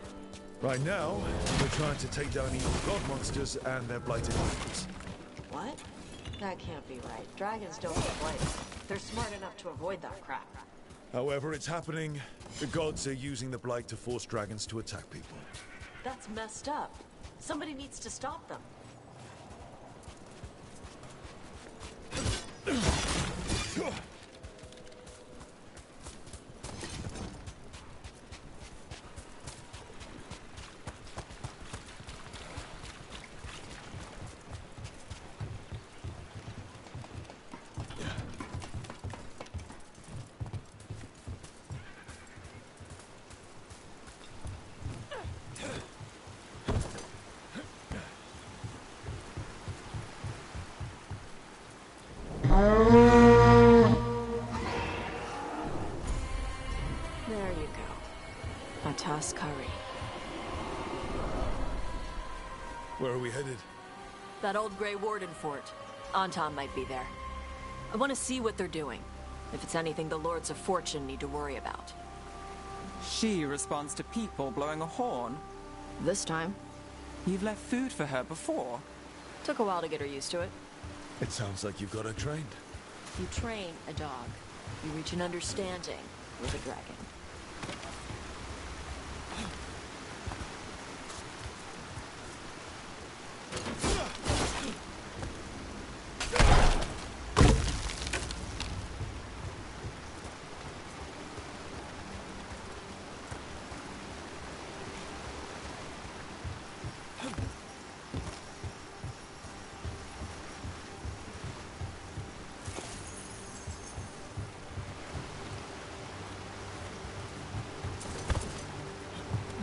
Right now, we're trying to take down evil god monsters and their blighted enemies. What? That can't be right. Dragons don't get blighted. They're smart enough to avoid that crap. However, it's happening. The gods are using the blight to force dragons to attack people. That's messed up. Somebody needs to stop them. There you go. Atas curry. Where are we headed? That old Grey Warden fort. Anton might be there. I want to see what they're doing. If it's anything the Lords of Fortune need to worry about. She responds to people blowing a horn. This time. You've left food for her before. Took a while to get her used to it. It sounds like you've got her trained. You train a dog. You reach an understanding with a dragon.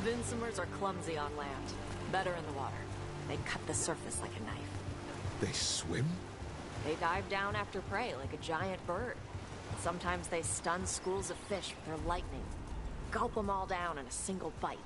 Vincimers are clumsy on land, better in the water. They cut the surface like a knife. They swim? They dive down after prey like a giant bird. Sometimes they stun schools of fish with their lightning. Gulp them all down in a single bite.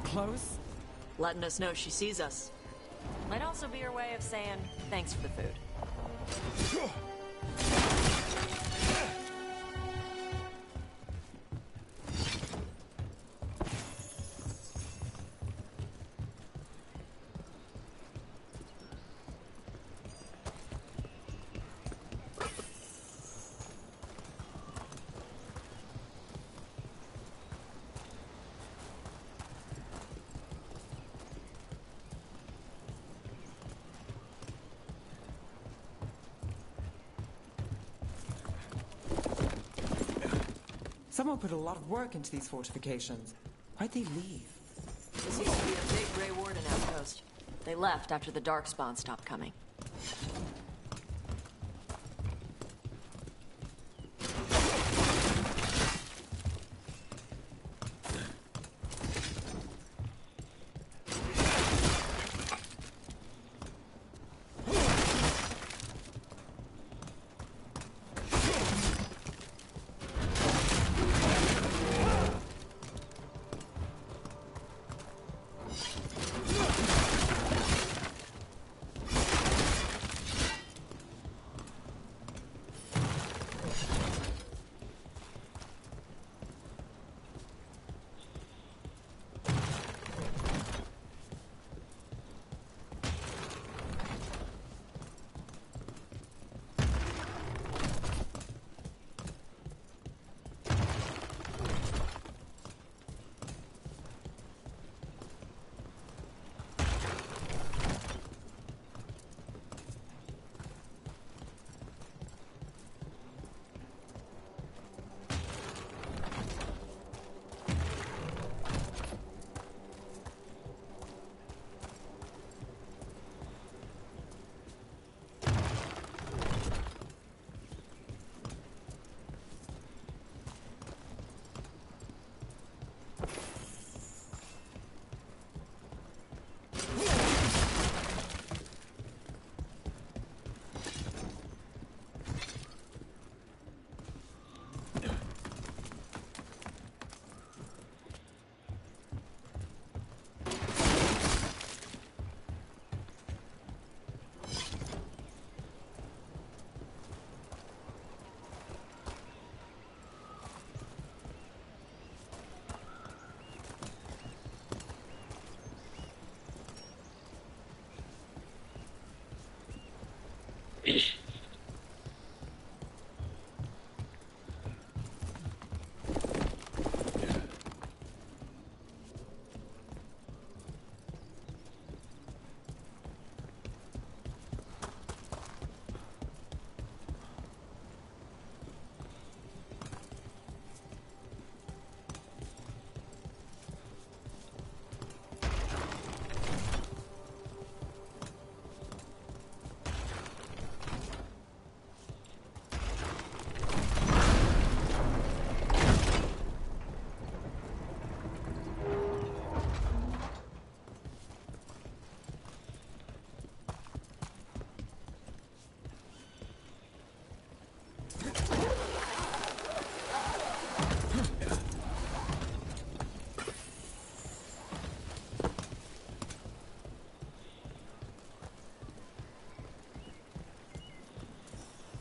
Close? Letting us know she sees us. Might also be her way of saying thanks for the food. Someone put a lot of work into these fortifications. Why'd they leave? This used to be a big Grey Warden outpost. They left after the Darkspawn stopped coming.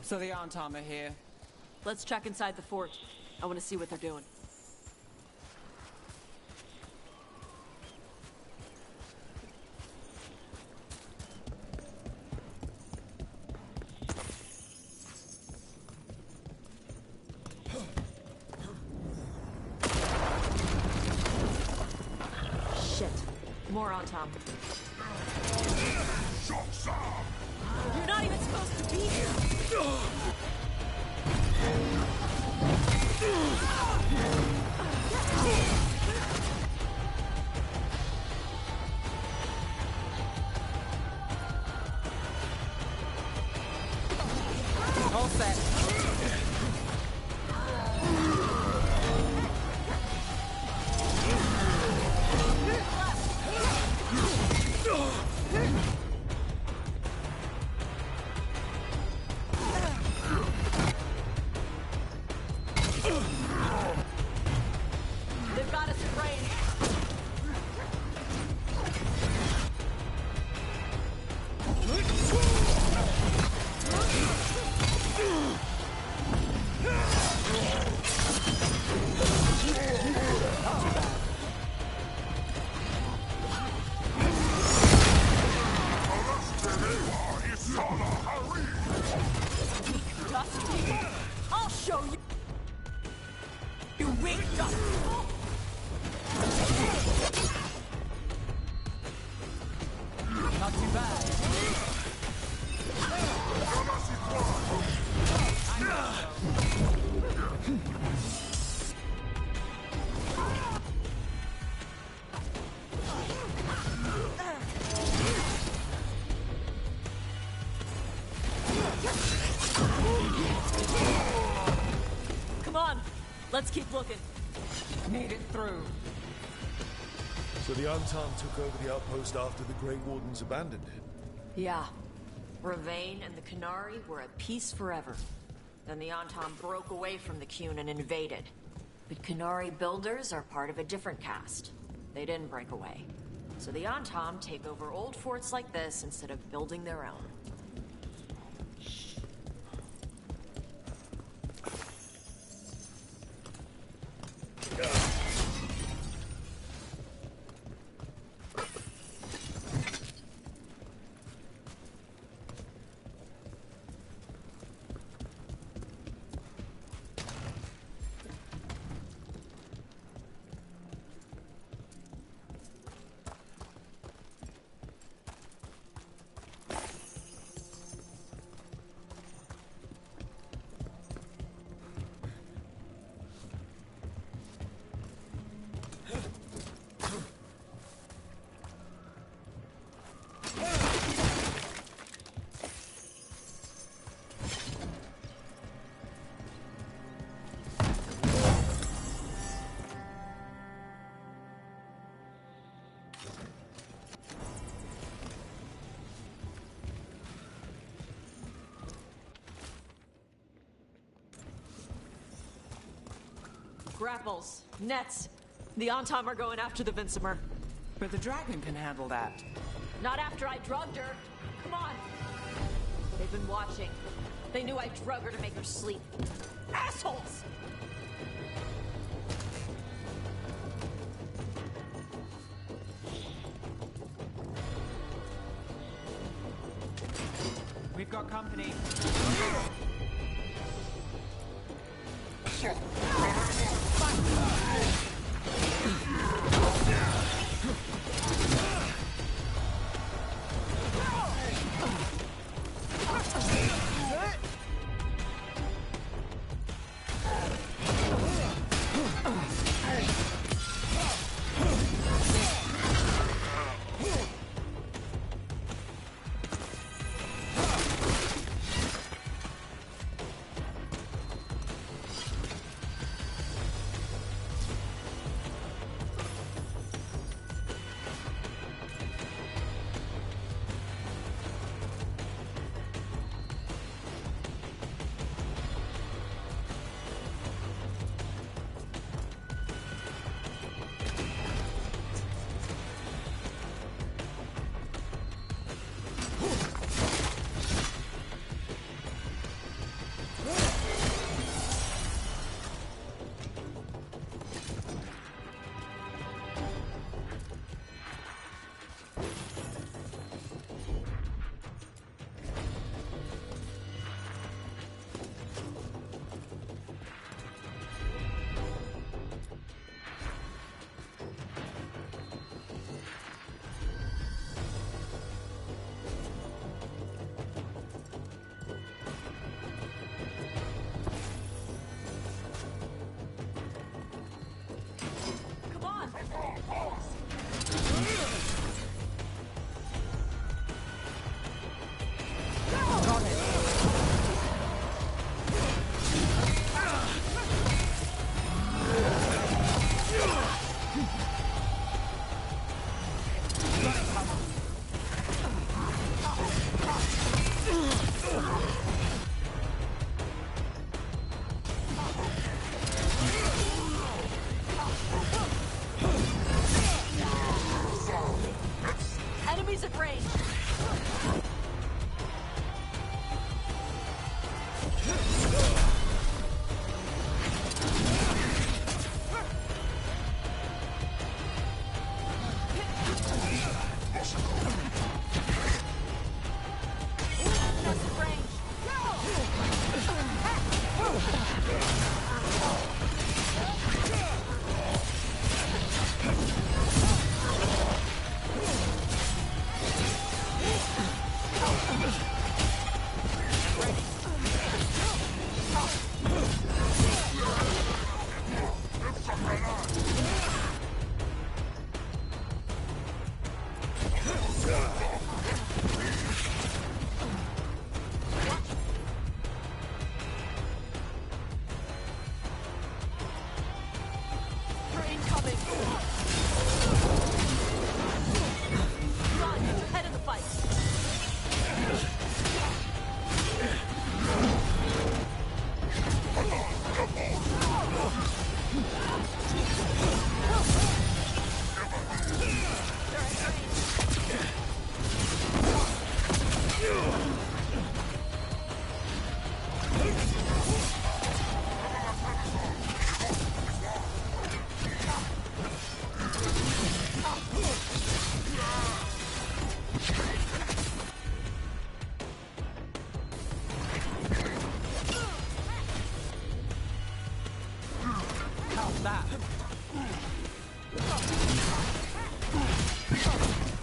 So the Antam are here. Let's check inside the fort. I want to see what they're doing. Shit. More Antam. You're not even supposed to be here! All set. They've got us in range. Dust people? I'll show you. You weak dust people! Not too bad. Come on, let's keep looking. Made it through. So the Antam took over the outpost after the Grey Wardens abandoned it? Yeah. Ravane and the Qunari were at peace forever. Then the Antam broke away from the Qun and invaded. But Qunari builders are part of a different caste. They didn't break away. So the Antam take over old forts like this instead of building their own. Grapples, nets. The Antam are going after the Vincimer. But the dragon can handle that. Not after I drugged her. Come on. They've been watching. They knew I drug her to make her sleep. Assholes! We've got company.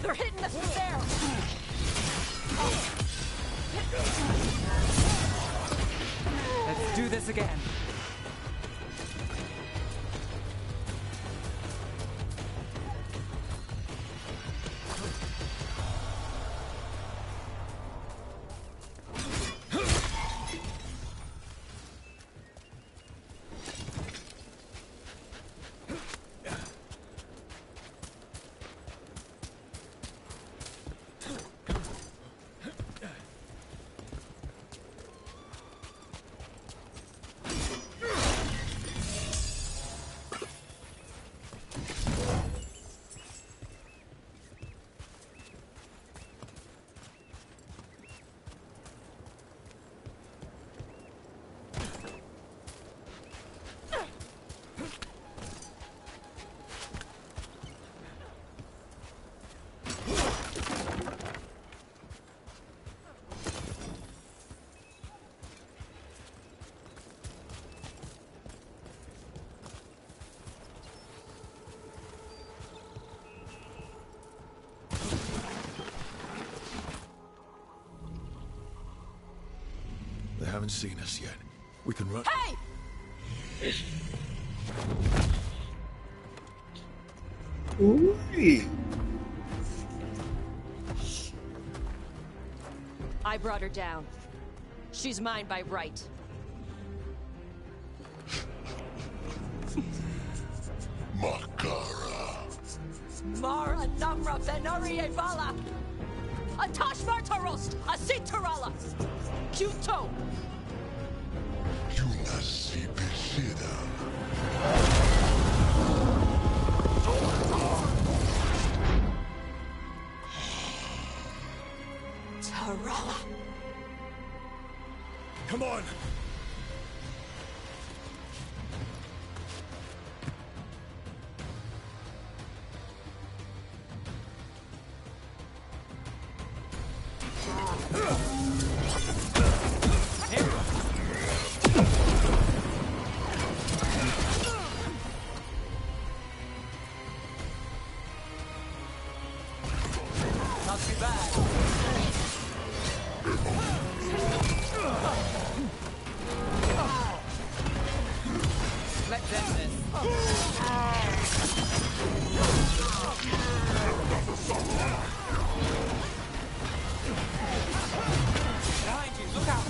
They're hitting us from there! Let's do this again. They haven't seen us yet. We can run. Hey! Ui! I brought her down. She's mine by right. Makara. Mara Namra Benari Evala! Atash Martarost! Asitarala! Kuto! Yunasi Bishida. Tarala! Come on! Not too bad. Let's end this. Behind you, look out!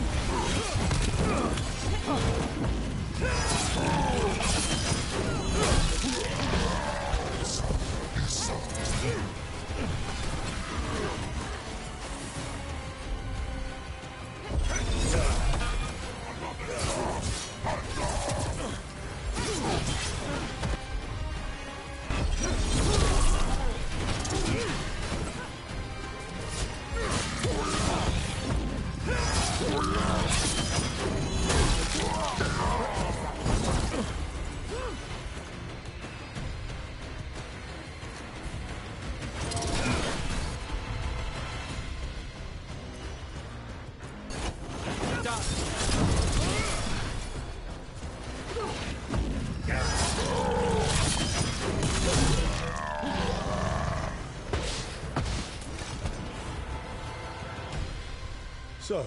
So,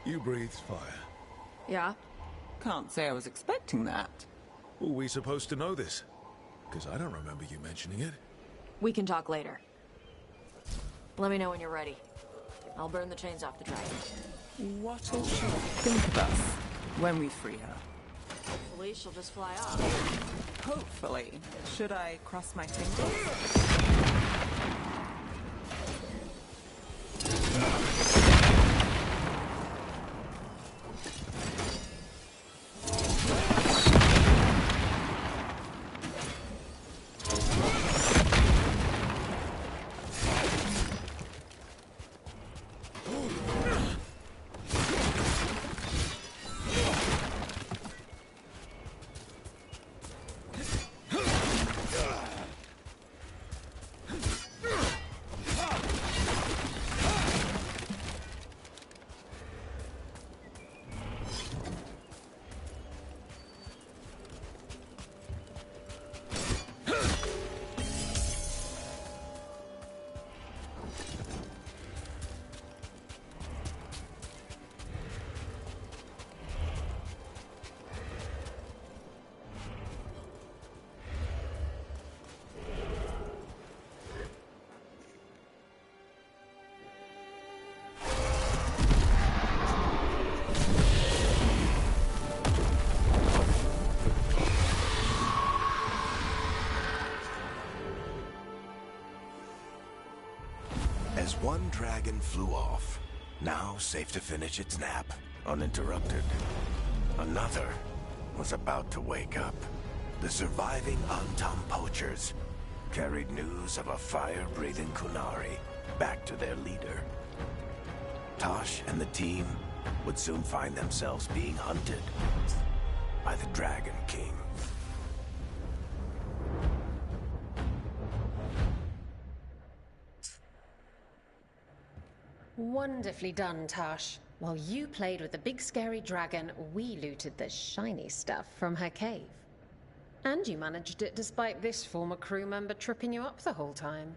you breathed fire. Yeah? Can't say I was expecting that. Were we supposed to know this? Because I don't remember you mentioning it. We can talk later. Let me know when you're ready. I'll burn the chains off the dragon. What'll she think of us when we free her? Hopefully she'll just fly off. Hopefully. Should I cross my fingers? As one dragon flew off, now safe to finish its nap, uninterrupted, another was about to wake up. The surviving Antam poachers carried news of a fire-breathing Qunari back to their leader. Tosh and the team would soon find themselves being hunted by the Dragon King. Wonderfully done, Tosh. While you played with the big scary dragon, we looted the shiny stuff from her cave. And you managed it despite this former crew member tripping you up the whole time.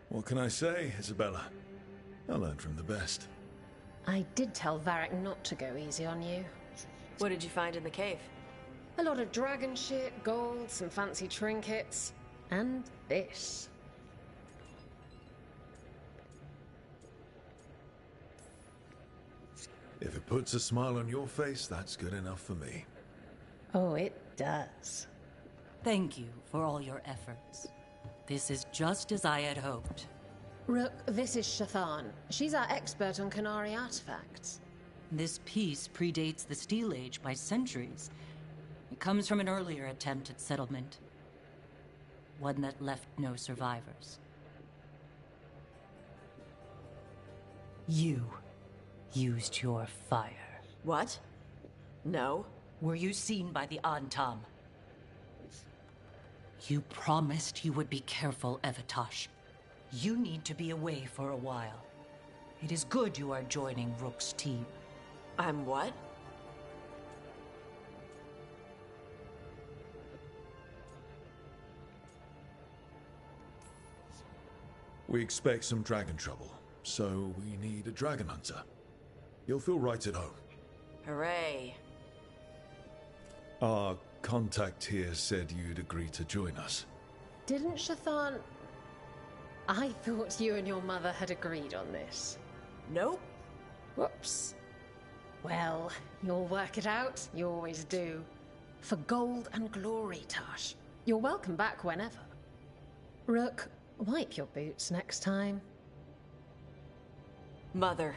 What can I say, Isabella? I learned from the best. I did tell Varric not to go easy on you. What did you find in the cave? A lot of dragon shit, gold, some fancy trinkets, and this. If it puts a smile on your face, that's good enough for me. Oh, it does. Thank you for all your efforts. This is just as I had hoped. Rook, this is Shathan. She's our expert on Qunari artifacts. This piece predates the Steel Age by centuries. It comes from an earlier attempt at settlement. One that left no survivors. You used your fire. What? No. Were you seen by the Antam? You promised you would be careful, Evatosh. You need to be away for a while. It is good you are joining Rook's team. I'm what? We expect some dragon trouble, so we need a dragon hunter. You'll feel right at home. Hooray. Our contact here said you'd agree to join us. Didn't Shathan... I thought you and your mother had agreed on this. Nope. Whoops. Well, you'll work it out. You always do. For gold and glory, Tosh. You're welcome back whenever. Rook, wipe your boots next time. Mother,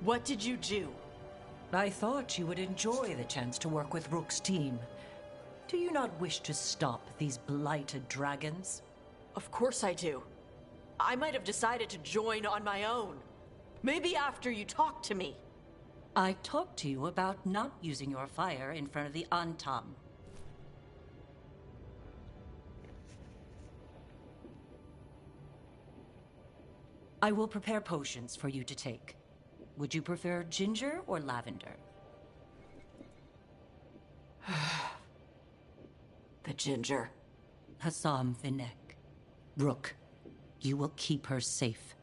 what did you do? I thought you would enjoy the chance to work with Rook's team. Do you not wish to stop these blighted dragons? Of course I do. I might have decided to join on my own. Maybe after you talked to me. I talked to you about not using your fire in front of the Antam. I will prepare potions for you to take. Would you prefer ginger or lavender? The ginger. Hassam Vinek. Rook, you will keep her safe.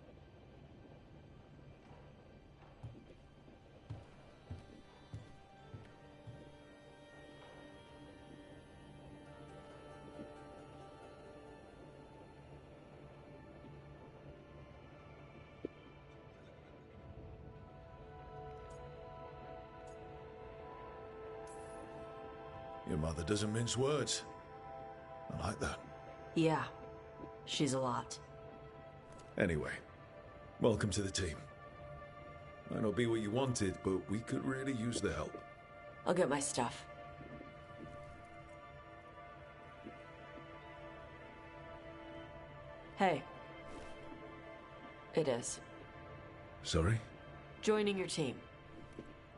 Your mother doesn't mince words. I like that. Yeah, she's a lot. Anyway, welcome to the team. Might not be what you wanted, but we could really use the help. I'll get my stuff. Hey. It is. Sorry? Joining your team.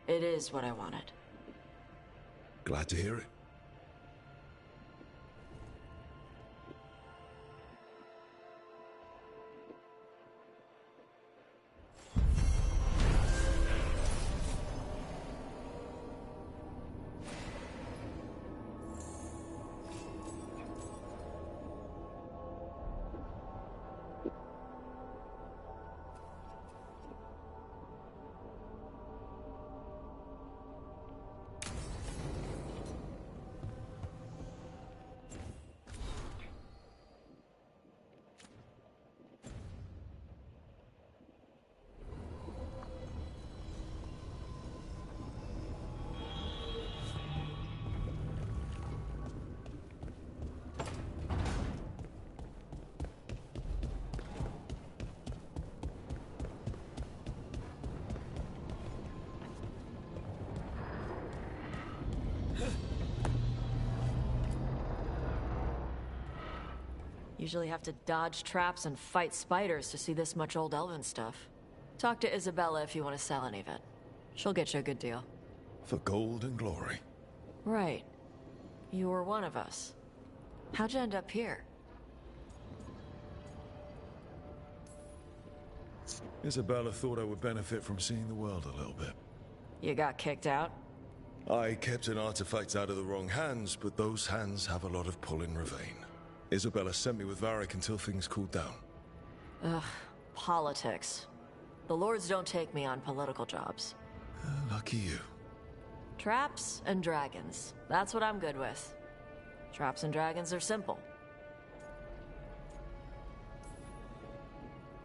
It is what I wanted. Glad to hear it. Usually have to dodge traps and fight spiders to see this much old elven stuff. Talk to Isabella if you want to sell any of it. She'll get you a good deal. For gold and glory. Right. You were one of us. How'd you end up here? Isabella thought I would benefit from seeing the world a little bit. You got kicked out? I kept an artifact out of the wrong hands, but those hands have a lot of pull in Ravane. Isabella sent me with Varric until things cooled down. Ugh, politics. The lords don't take me on political jobs. Lucky you. Traps and dragons. That's what I'm good with. Traps and dragons are simple.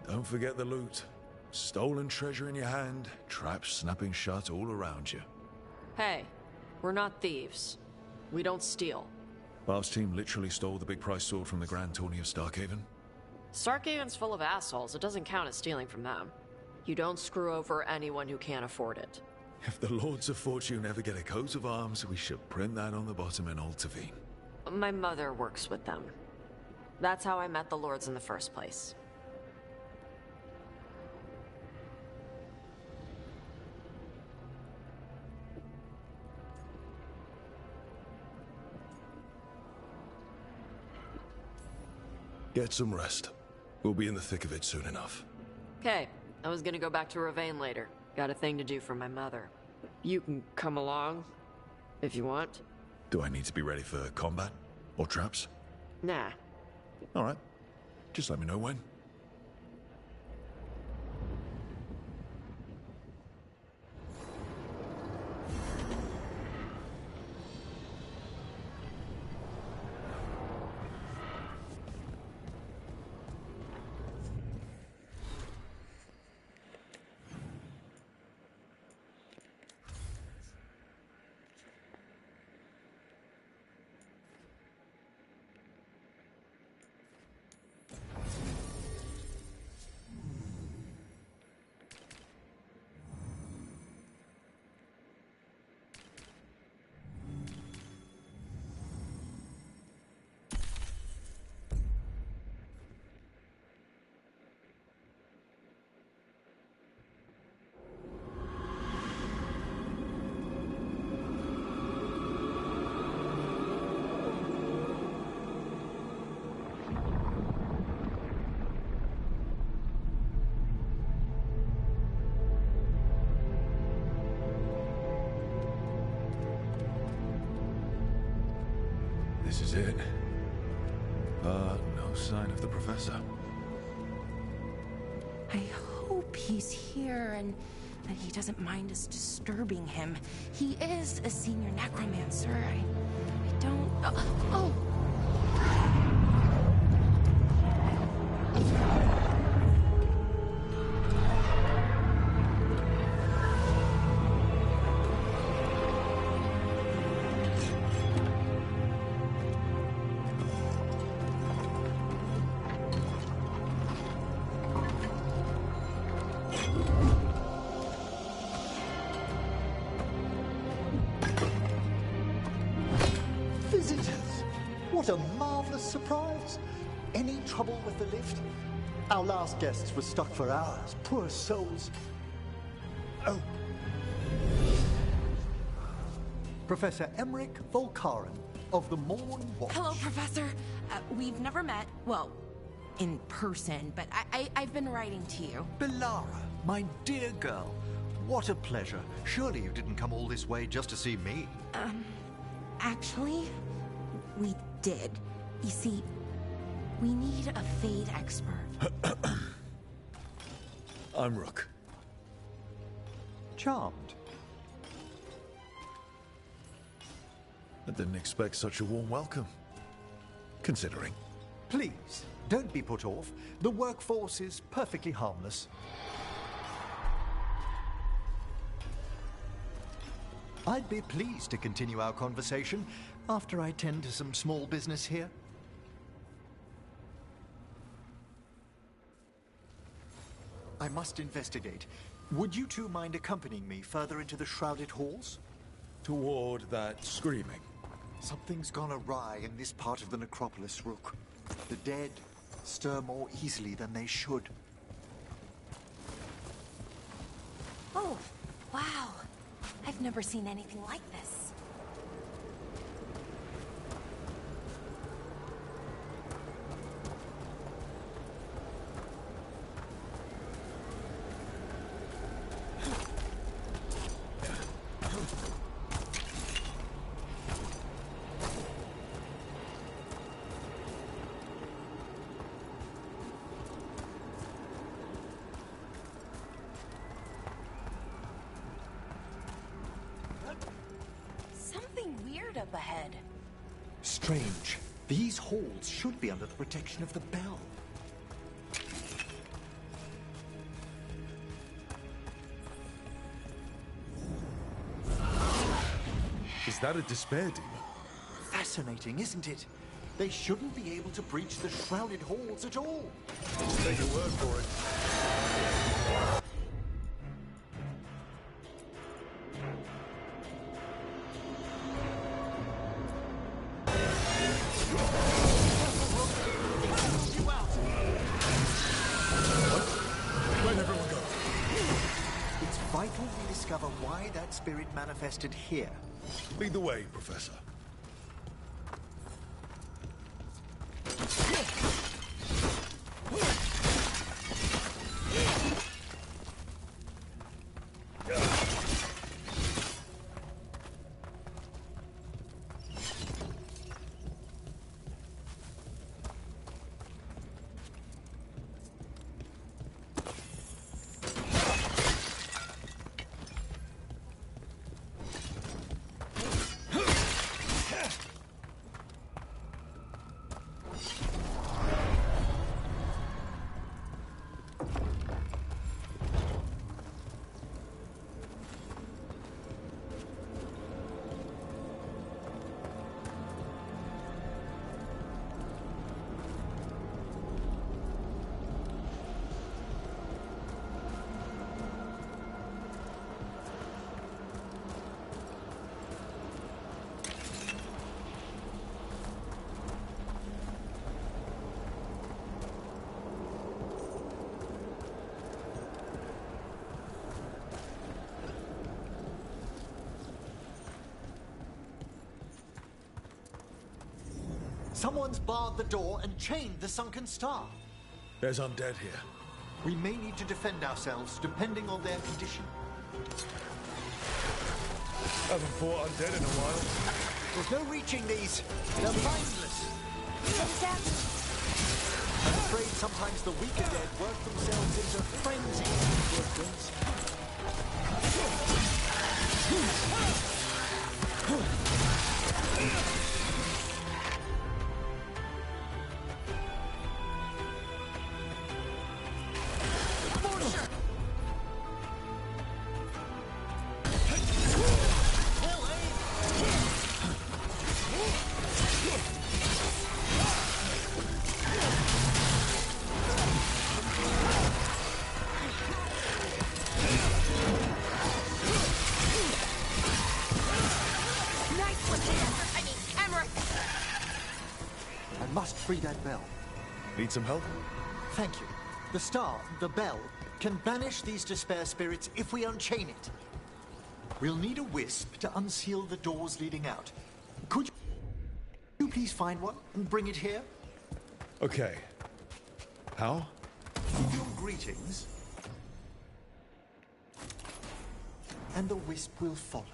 Don't forget the loot. Stolen treasure in your hand, traps snapping shut all around you. Hey, we're not thieves. We don't steal. Barb's team literally stole the big prize sword from the Grand Tourney of Starkhaven. Starkhaven's full of assholes. It doesn't count as stealing from them. You don't screw over anyone who can't afford it. If the Lords of Fortune ever get a coat of arms, we should print that on the bottom in Old Tavine. My mother works with them. That's how I met the lords in the first place. Get some rest. We'll be in the thick of it soon enough. Okay, I was gonna go back to Ravane later. Got a thing to do for my mother. You can come along, if you want. Do I need to be ready for combat? Or traps? Nah. Alright. Just let me know when. This is it. No sign of the professor. I hope he's here and that he doesn't mind us disturbing him. He is a senior necromancer. I don't... Oh! What a marvelous surprise! Any trouble with the lift? Our last guests were stuck for hours. Poor souls. Oh. Professor Emmerich Volkaren of the Morn Watch. Hello, Professor. We've never met. Well, in person, but I've been writing to you. Bellara, my dear girl. What a pleasure. Surely you didn't come all this way just to see me. Actually, we did. You see, we need a Fade expert. I'm Rook. Charmed. I didn't expect such a warm welcome. Considering. Please, don't be put off. The workforce is perfectly harmless. I'd be pleased to continue our conversation after I tend to some small business here. I must investigate. Would you two mind accompanying me further into the shrouded halls? Toward that screaming. Something's gone awry in this part of the necropolis, Rook. The dead stir more easily than they should. Oh, wow. I've never seen anything like this. Up ahead. Strange. These halls should be under the protection of the bell. Is that a despair demon? Fascinating, isn't it? They shouldn't be able to breach the shrouded halls at all. Take your word for it. Why that spirit manifested here. Lead the way, Professor. Someone's barred the door and chained the sunken star. There's undead here. We may need to defend ourselves, depending on their condition. Haven't fought undead in a while. There's no reaching these. They're mindless. I'm afraid sometimes the weaker dead work themselves into frenzy. Free that bell. Need some help? Thank you. The star, the bell, can banish these despair spirits if we unchain it. We'll need a wisp to unseal the doors leading out. Could you please find one and bring it here? Okay. How? Give your greetings, and the wisp will follow.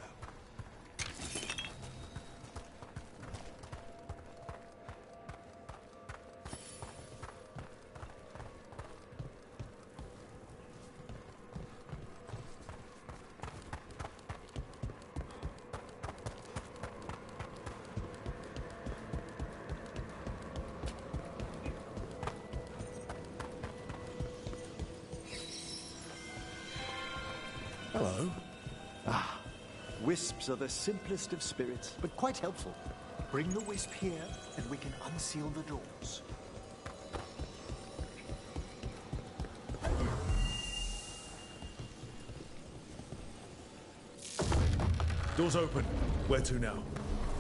Hello. Wisps are the simplest of spirits, but quite helpful. Bring the wisp here, and we can unseal the doors. Doors open. Where to now?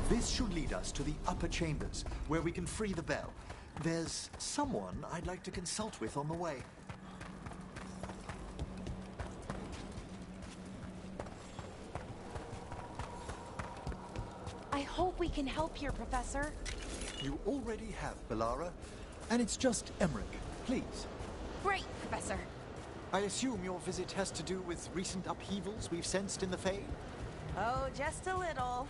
This should lead us to the upper chambers, where we can free the bell. There's someone I'd like to consult with on the way. I hope we can help here, Professor. You already have, Bellara. And it's just Emmerich. Please. Great, Professor. I assume your visit has to do with recent upheavals we've sensed in the Fade? Oh, just a little.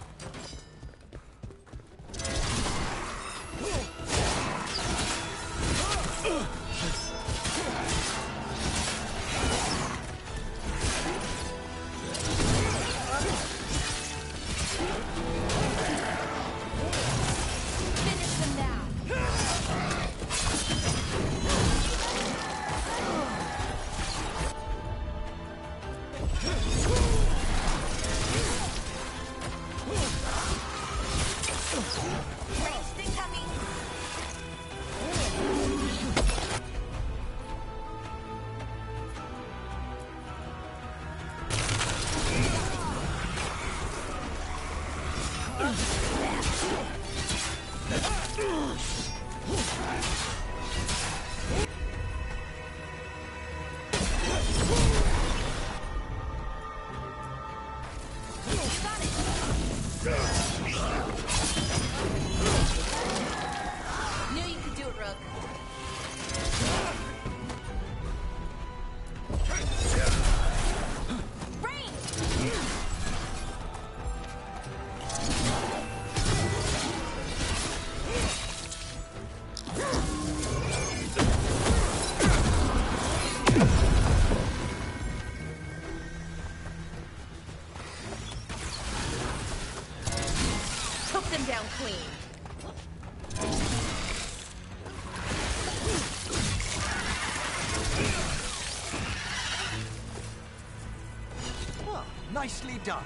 Nicely done.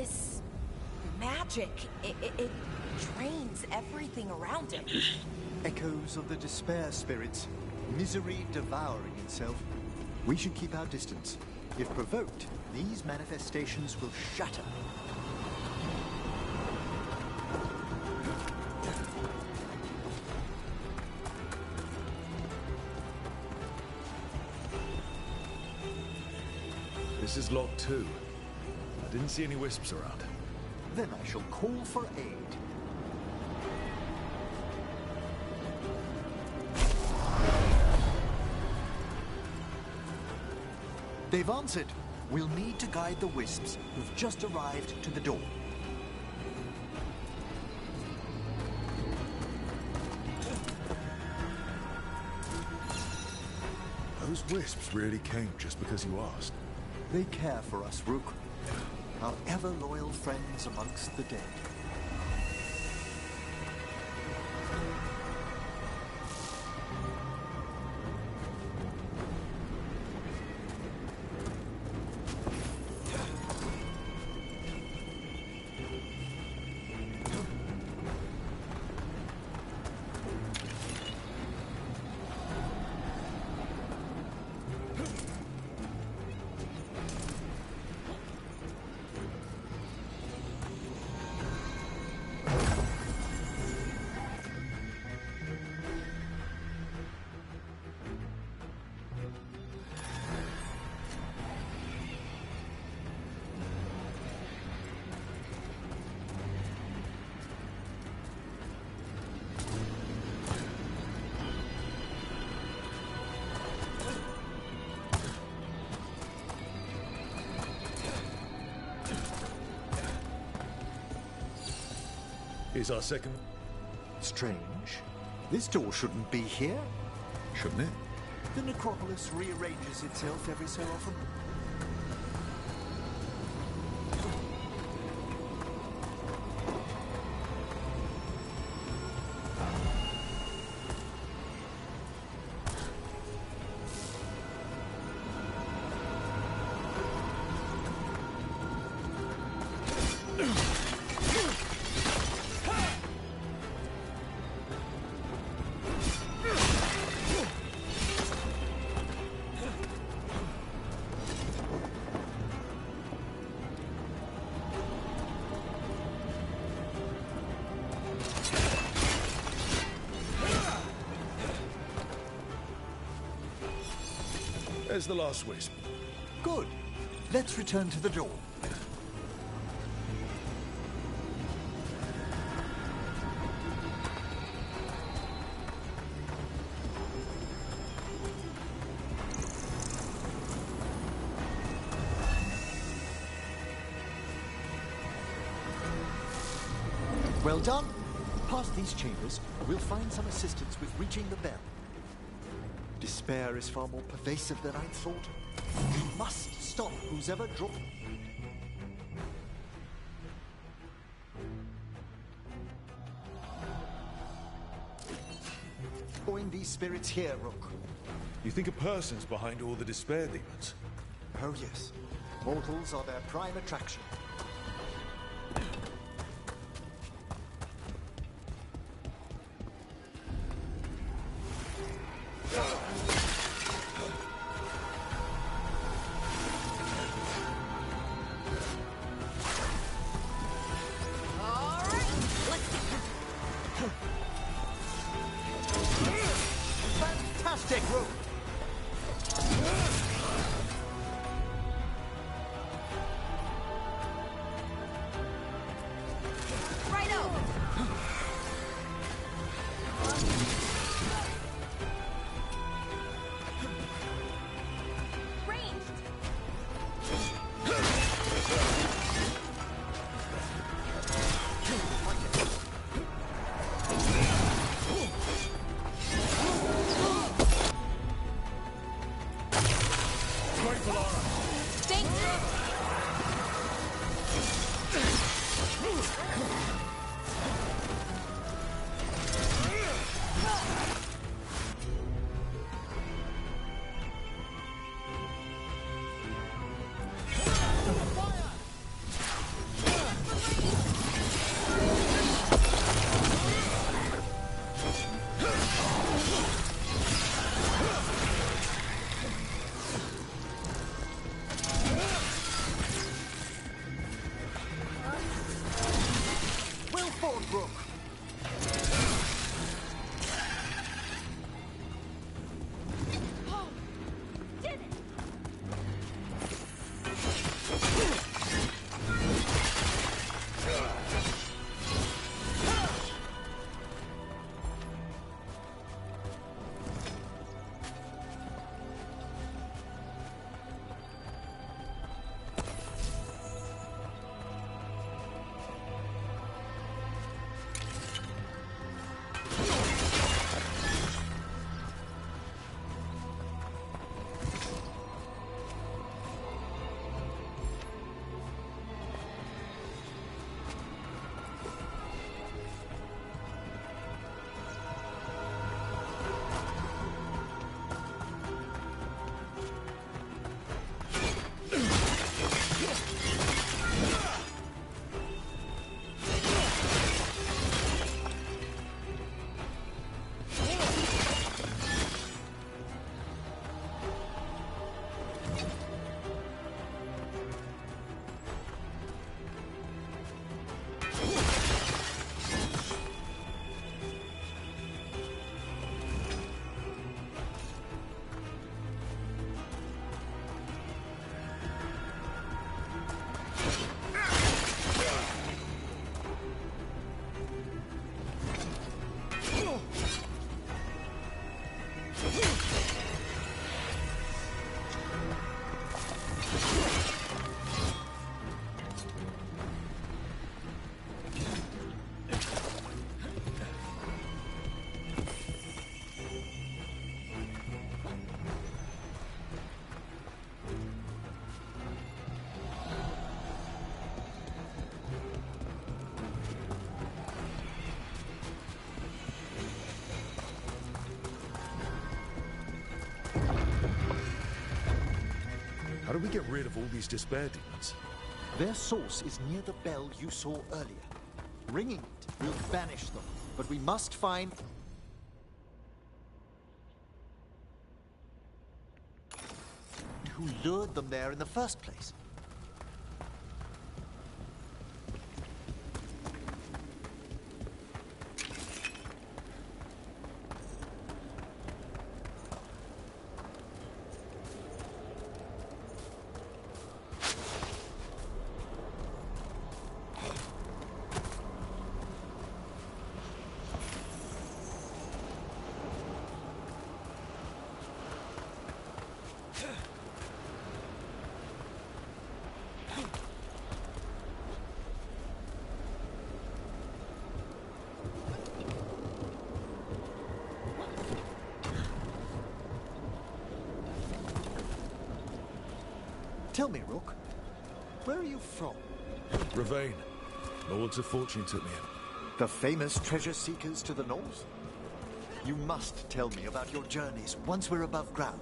This magic, it drains everything around it. Echoes of the despair spirits, misery devouring itself. We should keep our distance. If provoked, these manifestations will shatter. This is locked too. I didn't see any wisps around. Then I shall call for aid. They've answered. We'll need to guide the wisps who've just arrived to the door. Those wisps really came just because you asked. They care for us, Rook. Our ever-loyal friends amongst the dead. Here's our second. Strange. This door shouldn't be here. Shouldn't it? The necropolis rearranges itself every so often. There's the last wisp. Good. Let's return to the door. Well done. Past these chambers, we'll find some assistance with reaching the bell. Despair is far more pervasive than I'd thought. We must stop who's ever dropped. Join these spirits here, Rook. You think a person's behind all the despair demons? Oh yes. Mortals are their prime attraction. get rid of all these despair demons? Their source is near the bell you saw earlier. Ringing it will banish them, but we must find... who lured them there in the first place. Tell me, Rook, where are you from? Ravane. Lords of Fortune took me in. The famous treasure seekers to the north? You must tell me about your journeys once we're above ground.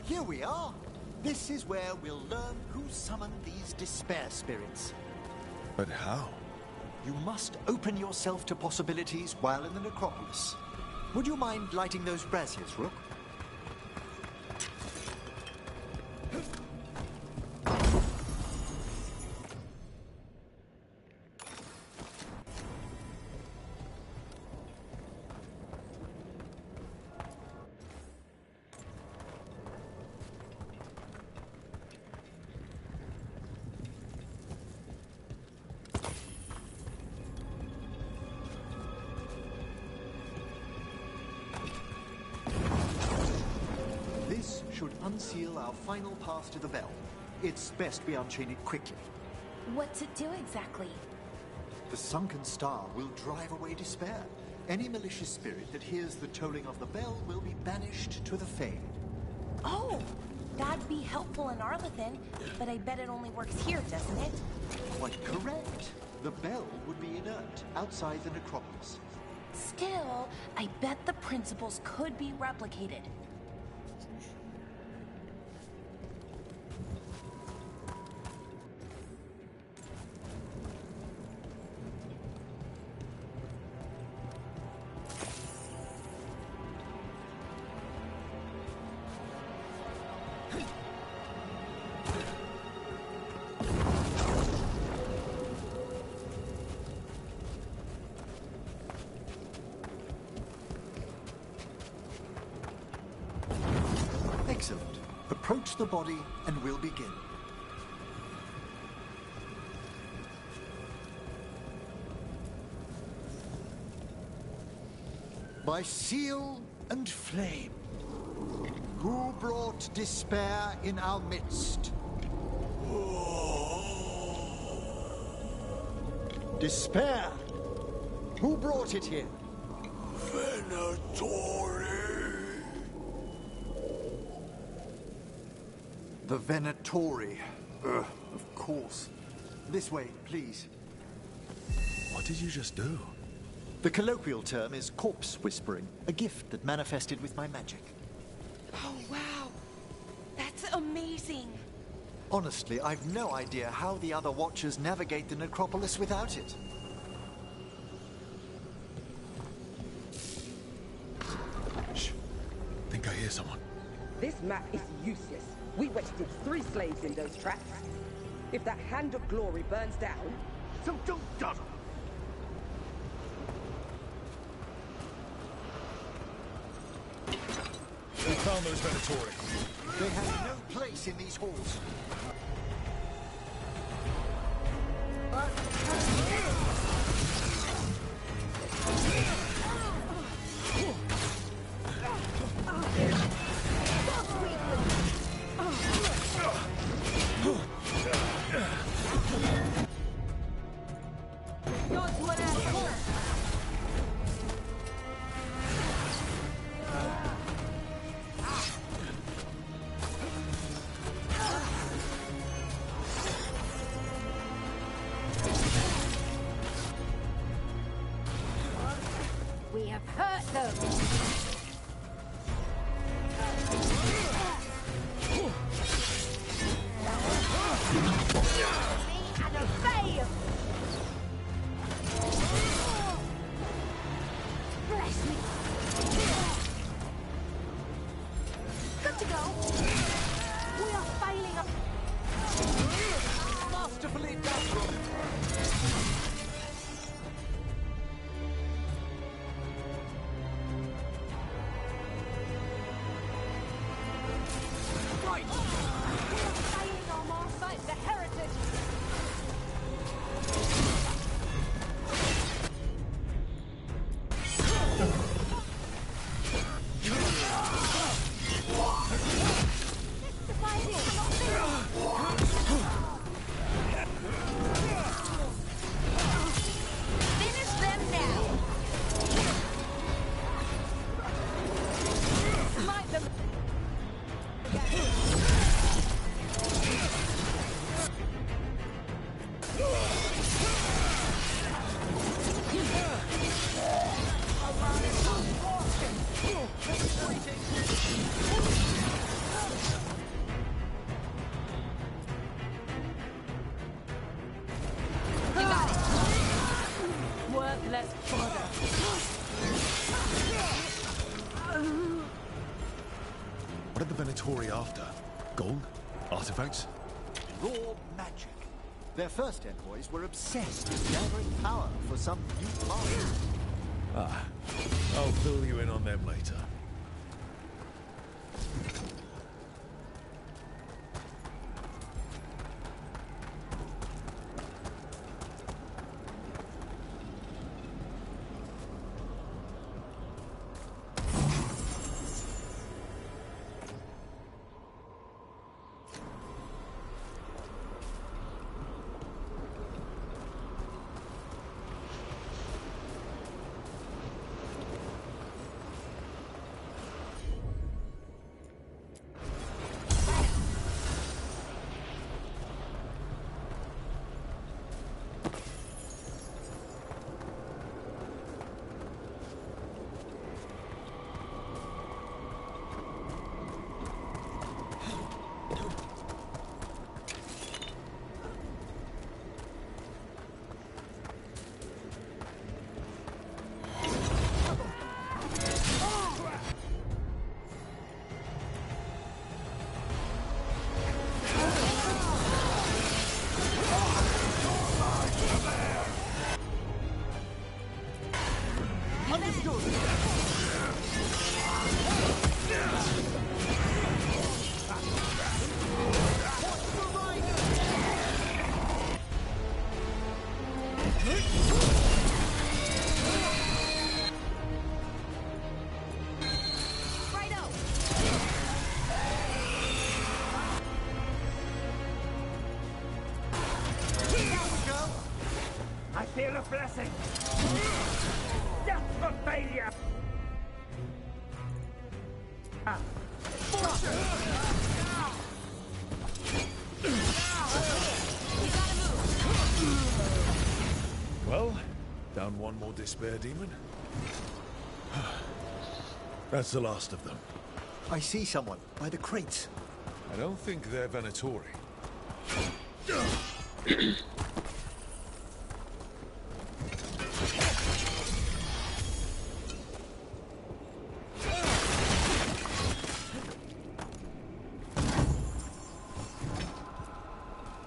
Here we are. This is where we'll learn who summoned these despair spirits. But how? You must open yourself to possibilities while in the necropolis. Would you mind lighting those braziers, Rook? Should unseal our final pass to the bell. It's best we unchain it quickly. What's it do exactly? The sunken star will drive away despair. Any malicious spirit that hears the tolling of the bell will be banished to the Fade. Oh, that'd be helpful in Arlathan, but I bet it only works here, doesn't it? Quite correct. The bell would be inert outside the necropolis. Still, I bet the principles could be replicated. Excellent. Approach the body and we'll begin. By seal and flame, who brought despair in our midst? Despair! Who brought it here? Venatori! The Venatori. Of course. This way, please. What did you just do? The colloquial term is corpse whispering, a gift that manifested with my magic. Oh, wow. That's amazing. Honestly, I've no idea how the other Watchers navigate the necropolis without it. Shh. Think I hear someone. This map is useless. We wasted 3 slaves in those traps. If that Hand of Glory burns down, so don't dawdle. We found those Venatori. They have no place in these halls. We have hurt them. Good to go. We are failing up. Masterfully done. What are the Venatori after? Gold? Artifacts? Raw magic. Their first envoys were obsessed with gathering power for some new master. Ah, I'll fill you in on them later. Feel a blessing. Death for failure. Well, down one more despair demon. That's the last of them. I see someone by the crates. I don't think they're Venatori.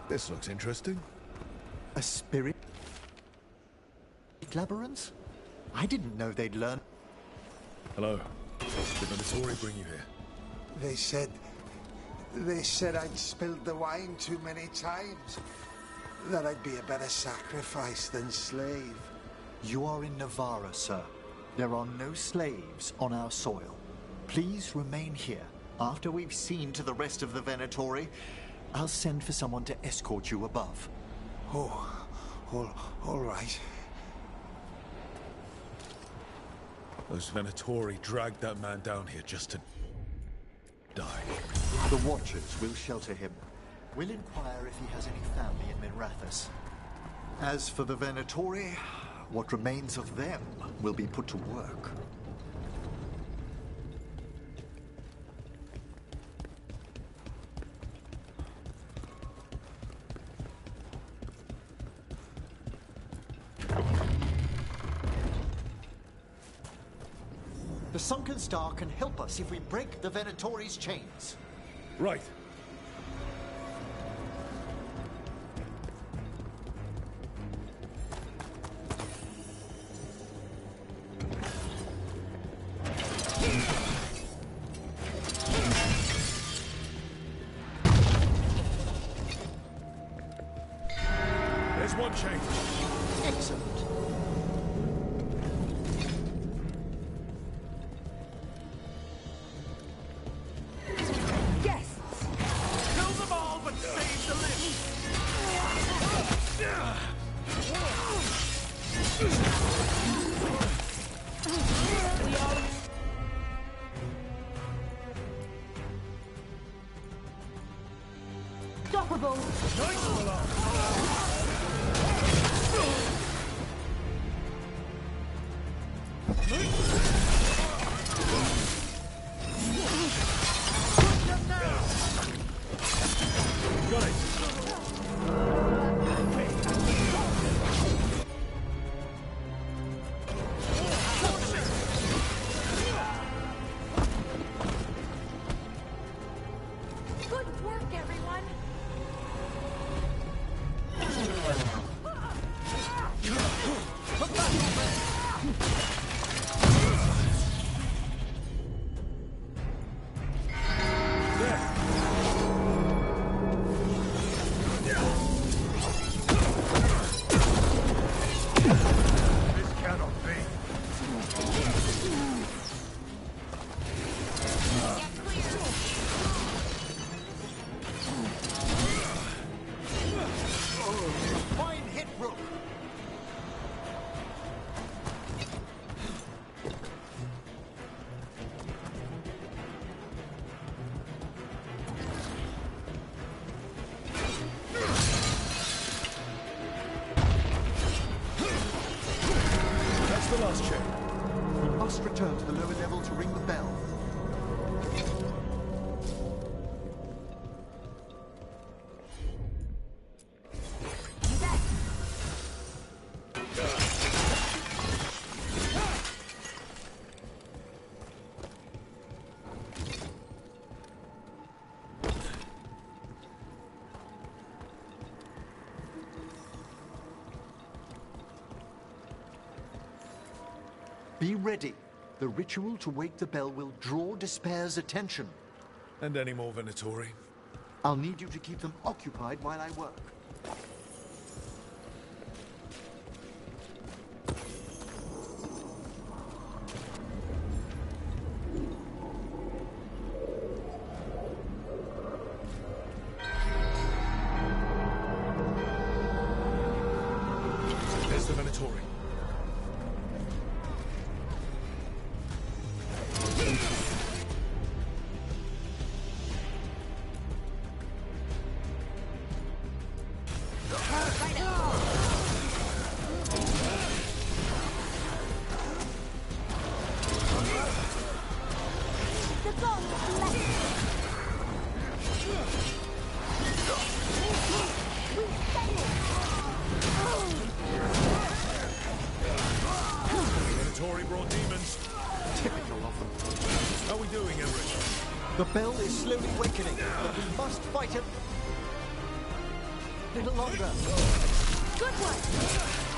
This looks interesting. A spirit labyrinth? I didn't know they'd learn. Hello. Did Venatori bring you here? They said I'd spilled the wine too many times. That I'd be a better sacrifice than slave. You are in Navarra, sir. There are no slaves on our soil. Please remain here. After we've seen to the rest of the Venatori, I'll send for someone to escort you above. Oh, all right. Those Venatori dragged that man down here just to die. The Watchers will shelter him. We'll inquire if he has any family in Minrathous. As for the Venatori, what remains of them will be put to work. The Sunken Star can help us if we break the Venatori's chains. Right. There's one chain. Excellent. Return to the lower level to ring the bell. Be ready. The ritual to wake the bell will draw Despair's attention. And any more Venatori? I'll need you to keep them occupied while I work. There's the Venatori. The bell is slowly awakening, but we must fight it a little longer. Good one!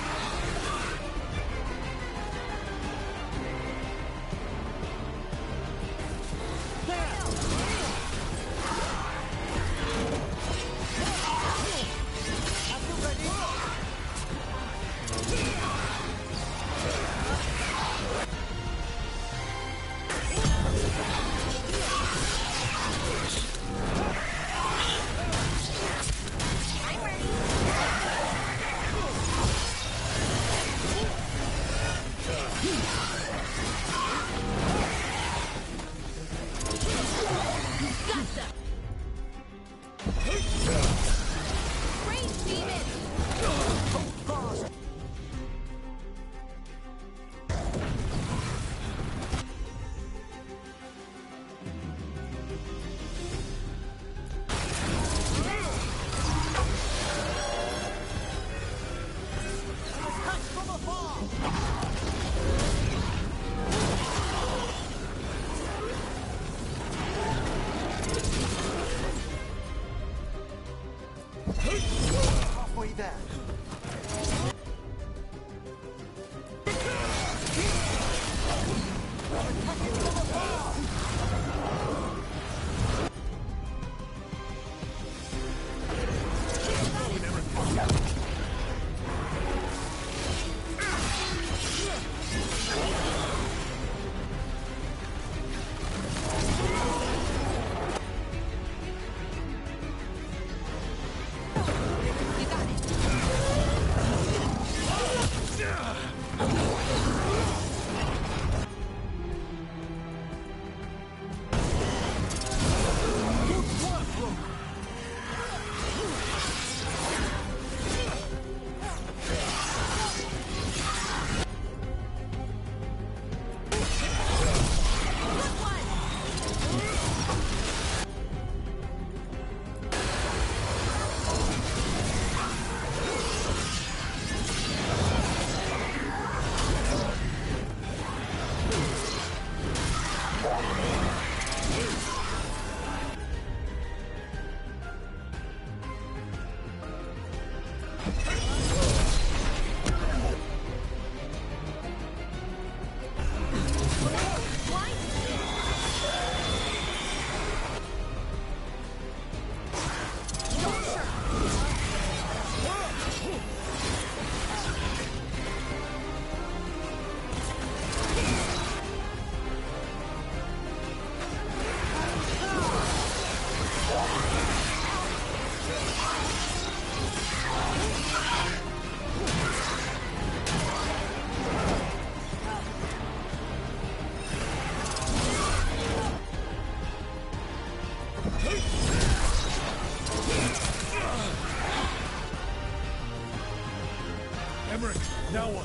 Now what?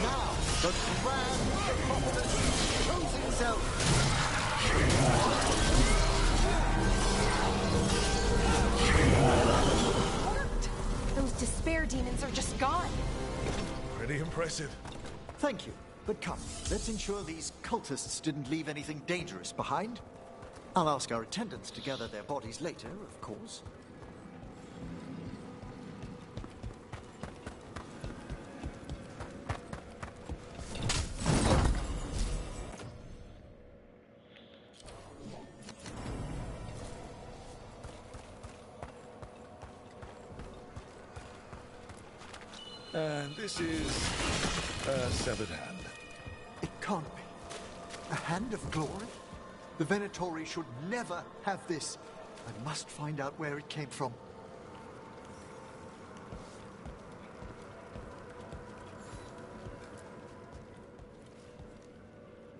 Now, the grand necropolis shows himself. Those despair demons are just gone. Pretty impressive. Thank you. But come, let's ensure these cultists didn't leave anything dangerous behind. I'll ask our attendants to gather their bodies later, of course. And this is a severed hand. It can't be. A hand of glory? The Venatori should never have this. I must find out where it came from.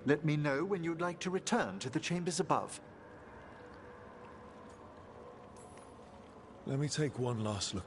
Let me know when you'd like to return to the chambers above. Let me take one last look.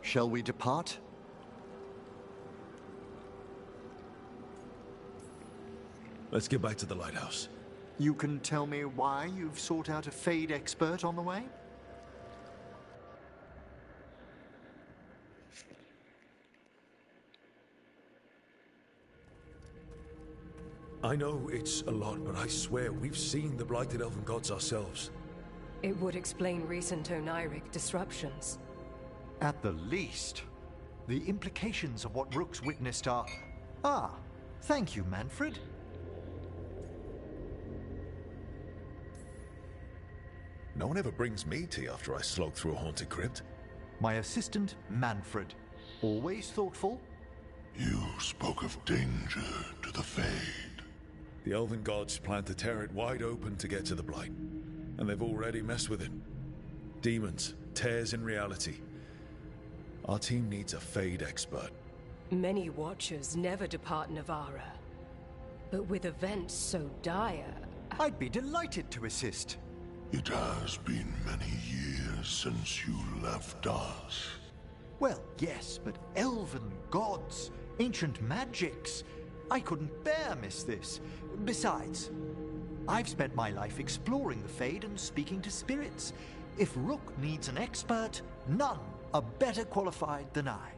Shall we depart? Let's get back to the lighthouse. You can tell me why you've sought out a Fade expert on the way? I know it's a lot, but I swear we've seen the blighted elven gods ourselves. It would explain recent oniric disruptions. At the least. The implications of what Rook's witnessed are... Ah, thank you, Manfred. No one ever brings me tea after I slog through a haunted crypt. My assistant, Manfred. Always thoughtful. You spoke of danger to the Fade. The elven gods plan to tear it wide open to get to the Blight. And they've already messed with it. Demons, tears in reality. Our team needs a Fade expert. Many Watchers never depart Navarra. But with events so dire... I'd be delighted to assist. It has been many years since you left us. Well, yes, but elven gods, ancient magics. I couldn't bear miss this. Besides, I've spent my life exploring the Fade and speaking to spirits. If Rook needs an expert, none are better qualified than I.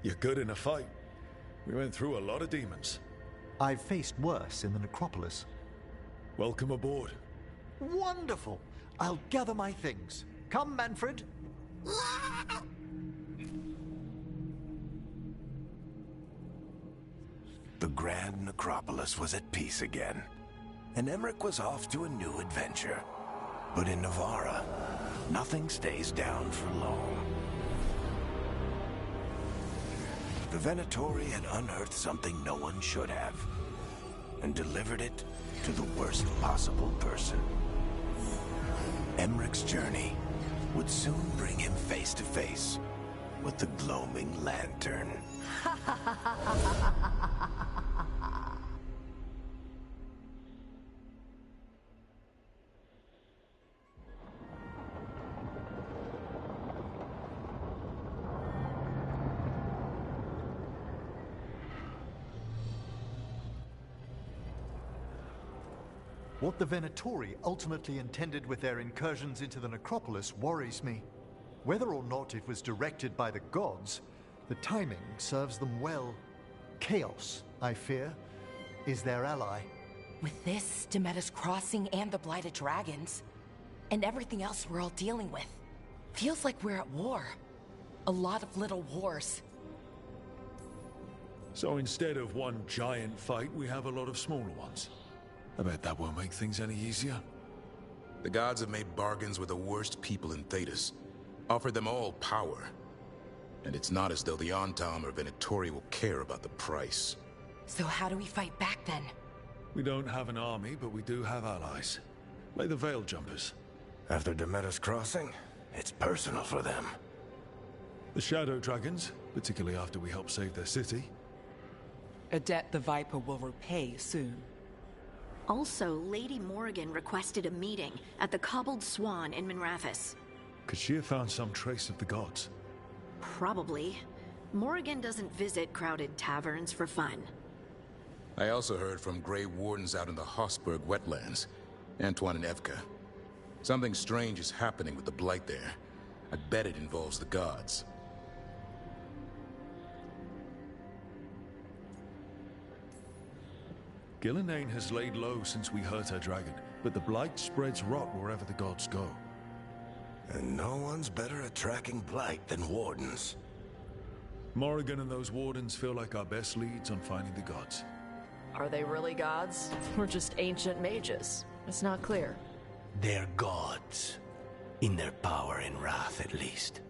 You're good in a fight. We went through a lot of demons. I've faced worse in the necropolis. Welcome aboard. Wonderful! I'll gather my things. Come, Manfred. The Grand Necropolis was at peace again, and Emmerich was off to a new adventure. But in Navarra, nothing stays down for long. The Venatori had unearthed something no one should have, and delivered it to the worst possible person. Emmerich's journey would soon bring him face to face with the gloaming lantern. What the Venatori ultimately intended with their incursions into the necropolis worries me. Whether or not it was directed by the gods, the timing serves them well. Chaos, I fear, is their ally. With this, Demeter's Crossing and the Blighted Dragons, and everything else we're all dealing with, feels like we're at war. A lot of little wars. So instead of one giant fight, we have a lot of smaller ones. I bet that won't make things any easier. The gods have made bargains with the worst people in Thedas, offered them all power. And it's not as though the Antam or Venatori will care about the price. So how do we fight back then? We don't have an army, but we do have allies. Like the Veil Jumpers. After Demeter's Crossing, it's personal for them. The Shadow Dragons, particularly after we help save their city. A debt the Viper will repay soon. Also, Lady Morrigan requested a meeting at the Cobbled Swan in Minrathous. Could she have found some trace of the gods? Probably. Morrigan doesn't visit crowded taverns for fun. I also heard from Grey Wardens out in the Hossberg wetlands, Antoine and Evka. Something strange is happening with the Blight there. I bet it involves the gods. Gillenane has laid low since we hurt her dragon, but the Blight spreads rot wherever the gods go. And no one's better at tracking Blight than Wardens. Morrigan and those Wardens feel like our best leads on finding the gods. Are they really gods? Or just ancient mages? It's not clear. They're gods. In their power and wrath, at least.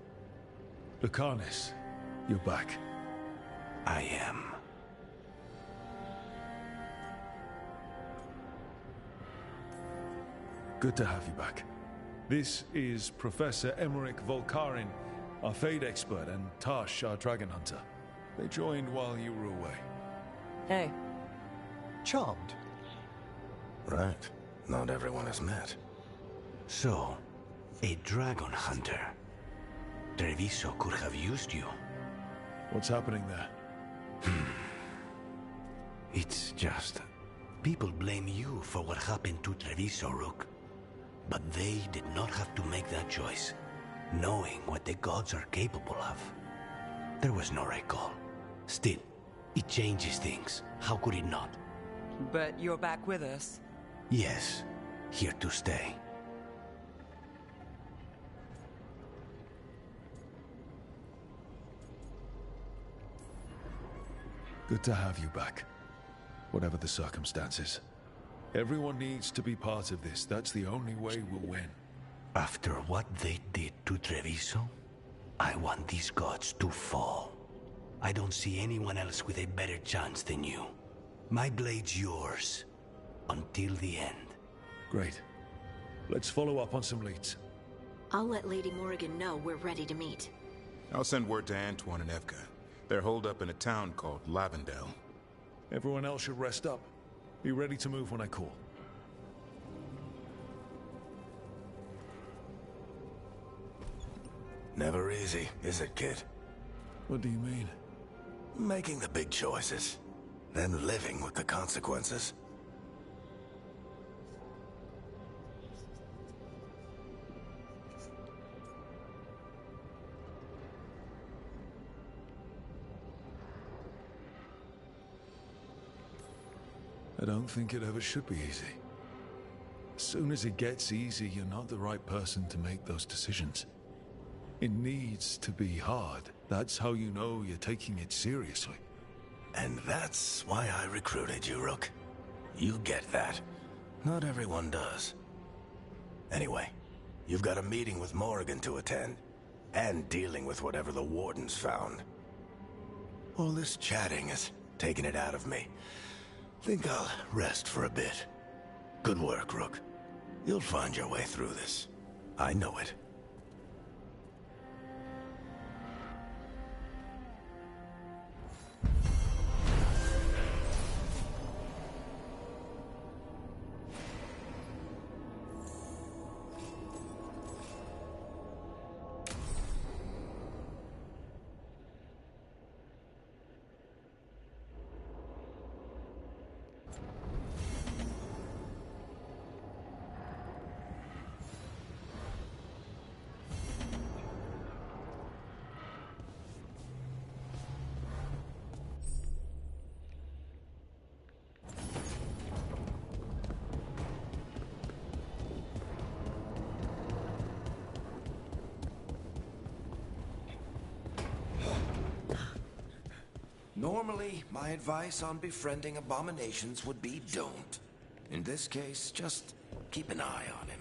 Lucanus, you're back. I am. Good to have you back. This is Professor Emmerich Volkarin, our Fade expert, and Tash, our dragon hunter. They joined while you were away. Hey. Charmed. Right. Not everyone has met. So, a dragon hunter. Treviso could have used you. What's happening there? It's just... people blame you for what happened to Treviso, Rook. But they did not have to make that choice, knowing what the gods are capable of. There was no recall. Still, it changes things. How could it not? But you're back with us? Yes, here to stay. Good to have you back. Whatever the circumstances. Everyone needs to be part of this. That's the only way we'll win. After what they did to Treviso, I want these gods to fall. I don't see anyone else with a better chance than you. My blade's yours. Until the end. Great. Let's follow up on some leads. I'll let Lady Morrigan know we're ready to meet. I'll send word to Antoine and Evka. They're holed up in a town called Lavendel. Everyone else should rest up. Be ready to move when I call. Never easy, is it, kid? What do you mean? Making the big choices, then living with the consequences. I don't think it ever should be easy. As soon as it gets easy, you're not the right person to make those decisions. It needs to be hard. That's how you know you're taking it seriously. And that's why I recruited you, Rook. You get that. Not everyone does. Anyway, you've got a meeting with Morrigan to attend, and dealing with whatever the Wardens found. All this chatting is taking it out of me. Think I'll rest for a bit. Good work, Rook. You'll find your way through this. I know it. Normally, my advice on befriending abominations would be don't. In this case, just keep an eye on him.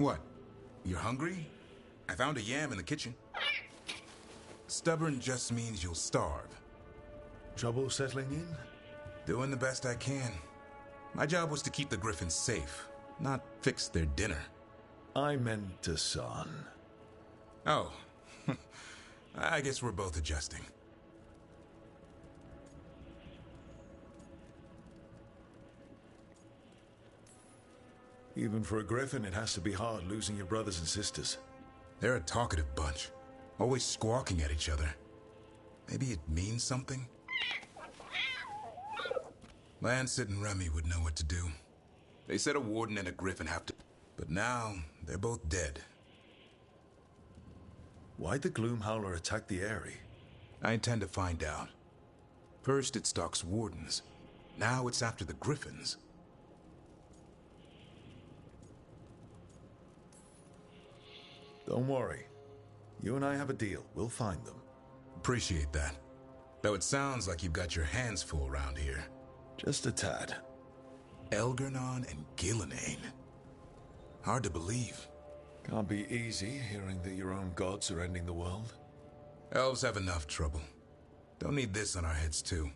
What? You're hungry? I found a yam in the kitchen. Stubborn just means you'll starve. Trouble settling in? Doing the best I can. My job was to keep the Griffins safe, not fix their dinner. I meant Assan. Oh. I guess we're both adjusting. Even for a Griffin, it has to be hard losing your brothers and sisters. They're a talkative bunch, always squawking at each other. Maybe it means something? Lancet and Remy would know what to do. They said a warden and a Griffin have to... But now, they're both dead. Why'd the Gloomhowler attack the Eyrie? I intend to find out. First it stalks wardens. Now it's after the Griffins. Don't worry. You and I have a deal. We'll find them. Appreciate that. Though it sounds like you've got your hands full around here. Just a tad. Elgernon and Gillenane. Hard to believe. Can't be easy hearing that your own gods are ending the world. Elves have enough trouble. Don't need this on our heads too.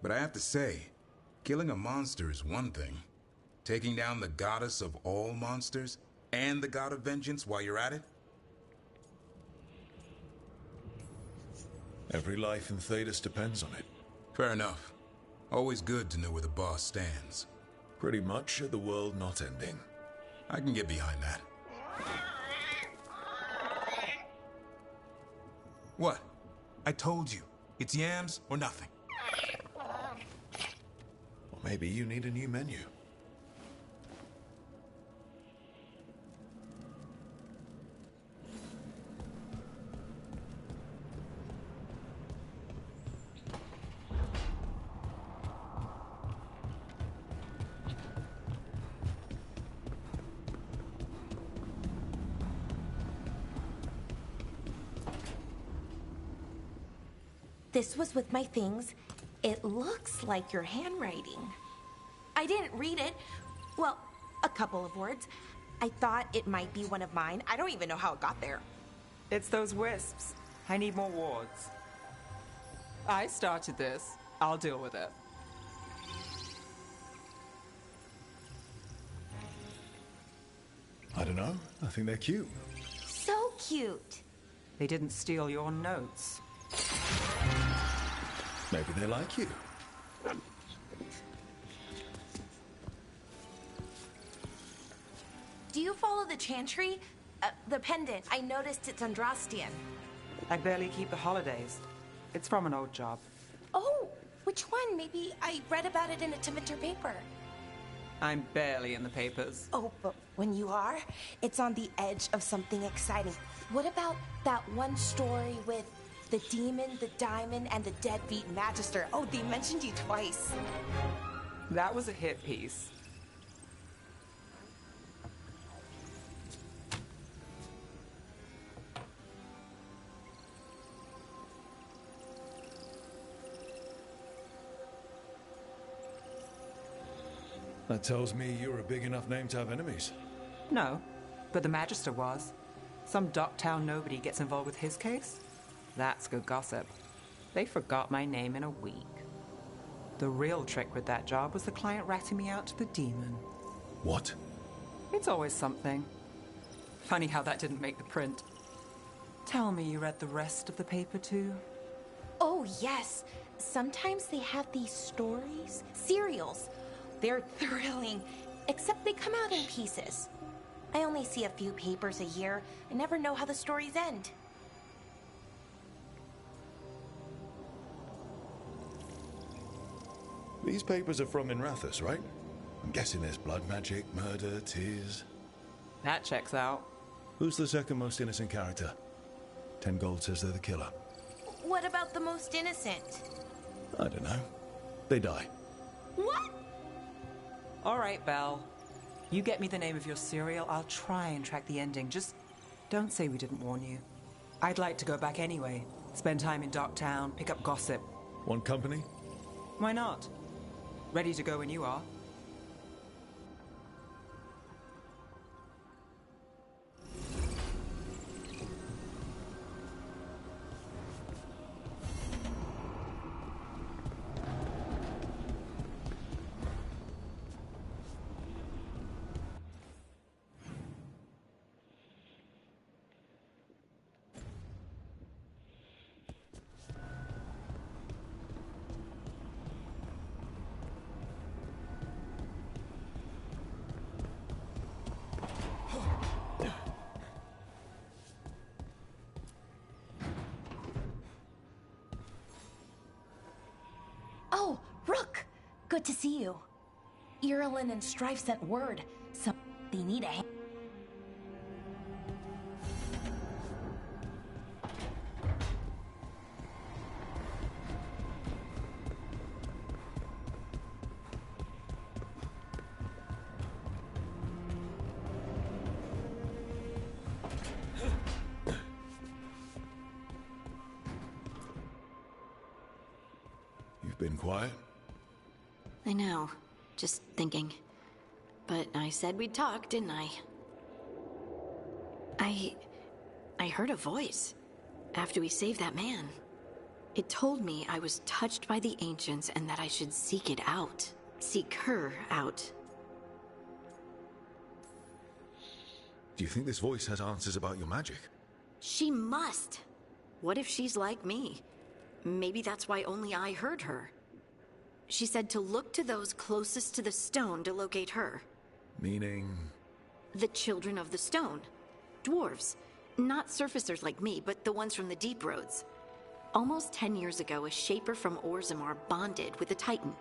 But I have to say, killing a monster is one thing. Taking down the goddess of all monsters and the god of vengeance while you're at it? Every life in Thedas depends on it. Fair enough. Always good to know where the boss stands. Pretty much the world not ending. I can get behind that. What? I told you. It's yams or nothing. Or maybe you need a new menu. This was with my things. It looks like your handwriting. I didn't read it. Well, a couple of words. I thought it might be one of mine. I don't even know how it got there. It's those wisps. I need more wards. I started this. I'll deal with it. I don't know. I think they're cute. So cute. They didn't steal your notes. Maybe they like you. Do you follow the chantry? The pendant. I noticed it's Andrastian. I barely keep the holidays. It's from an old job. Oh, which one? Maybe I read about it in a Timiter paper. I'm barely in the papers. Oh, but when you are, it's on the edge of something exciting. What about that one story with the demon, the diamond, and the deadbeat magister? Oh, they mentioned you twice. That was a hit piece. That tells me you're a big enough name to have enemies. No, but the Magister was. Some Docktown nobody gets involved with his case? That's good gossip. They forgot my name in a week. The real trick with that job was the client ratting me out to the demon. What? It's always something. Funny how that didn't make the print. Tell me you read the rest of the paper too? Oh, yes. Sometimes they have these stories, serials. They're thrilling, except they come out in pieces. I only see a few papers a year. I never know how the stories end. These papers are from Minrathous, right? I'm guessing there's blood magic, murder, tears. That checks out. Who's the second most innocent character? 10 gold says they're the killer. What about the most innocent? I don't know. They die. What? All right, Belle. You get me the name of your serial, I'll try and track the ending. Just don't say we didn't warn you. I'd like to go back anyway. Spend time in Docktown, pick up gossip. Want company? Why not? Ready to go when you are. Good to see you. Irulan and Strife sent word. They need a hand. You've been quiet? I know. Just thinking. But I said we'd talk, didn't I? I heard a voice after we saved that man. It told me I was touched by the ancients and that I should seek it out. Seek her out. Do you think this voice has answers about your magic? She must. What if she's like me? Maybe that's why only I heard her. She said to look to those closest to the stone to locate her. Meaning? The children of the stone. Dwarves. Not surfacers like me, but the ones from the deep roads. Almost 10 years ago, a shaper from Orzammar bonded with a titan.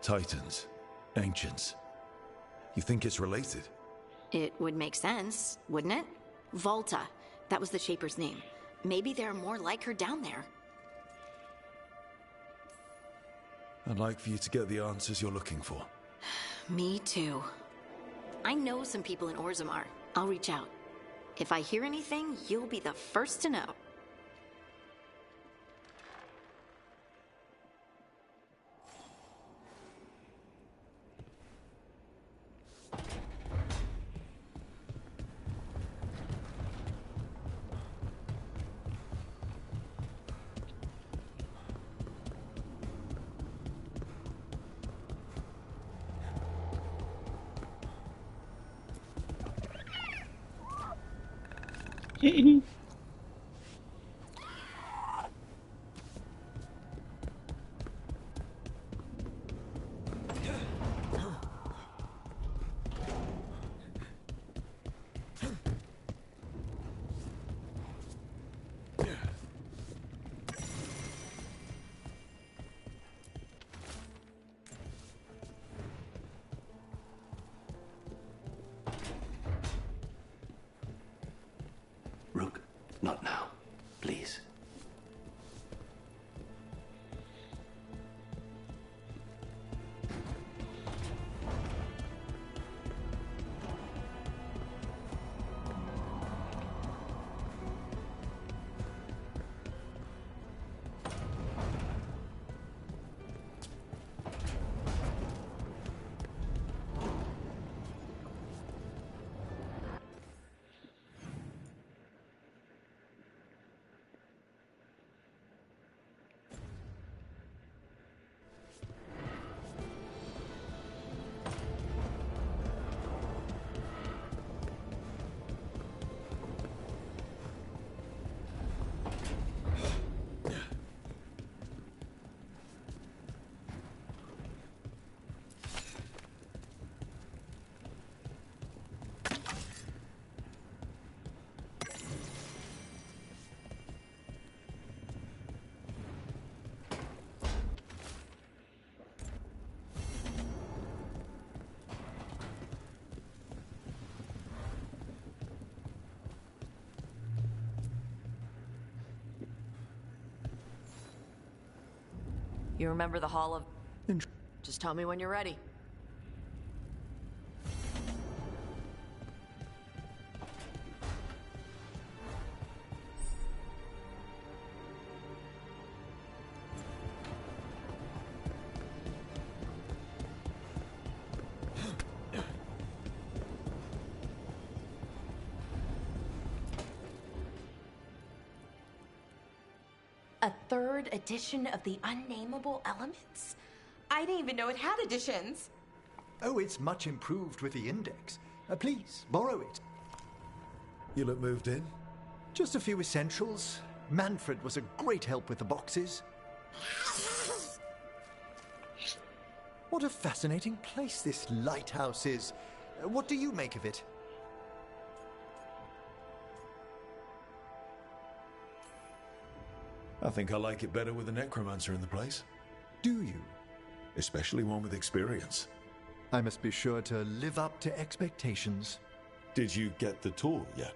Titans. Ancients. You think it's related? It would make sense, wouldn't it? Volta. That was the shaper's name. Maybe there are more like her down there. I'd like for you to get the answers you're looking for. Me too. I know some people in Orzammar. I'll reach out. If I hear anything, you'll be the first to know. Rook, not now. Please. You remember the Hall of... Just tell me when you're ready. A third edition of the Unnameable Elements? I didn't even know it had editions. Oh, it's much improved with the index. Please, borrow it. You look moved in? Just a few essentials. Manfred was a great help with the boxes. What a fascinating place this lighthouse is. What do you make of it? I think I like it better with a necromancer in the place. Do you? especially one with experience. I must be sure to live up to expectations. Did you get the tour yet?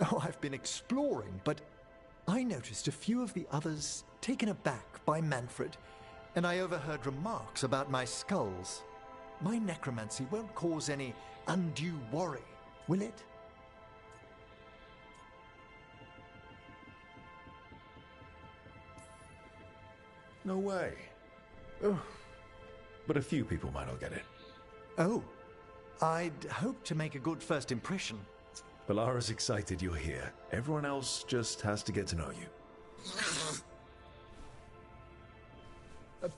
Oh, I've been exploring, but I noticed a few of the others taken aback by Manfred, and I overheard remarks about my skulls. My necromancy won't cause any undue worry, will it? No way. Oh. But a few people might not get it. Oh. I'd hope to make a good first impression. Bellara's excited you're here. Everyone else just has to get to know you.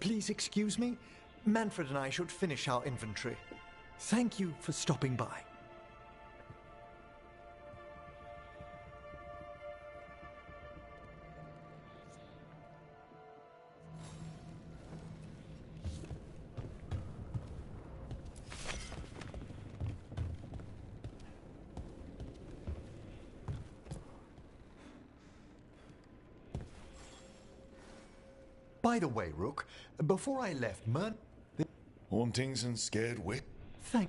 Please excuse me. Manfred and I should finish our inventory. Thank you for stopping by. By the way, Rook, before I left, Hauntings and scared wit? Thank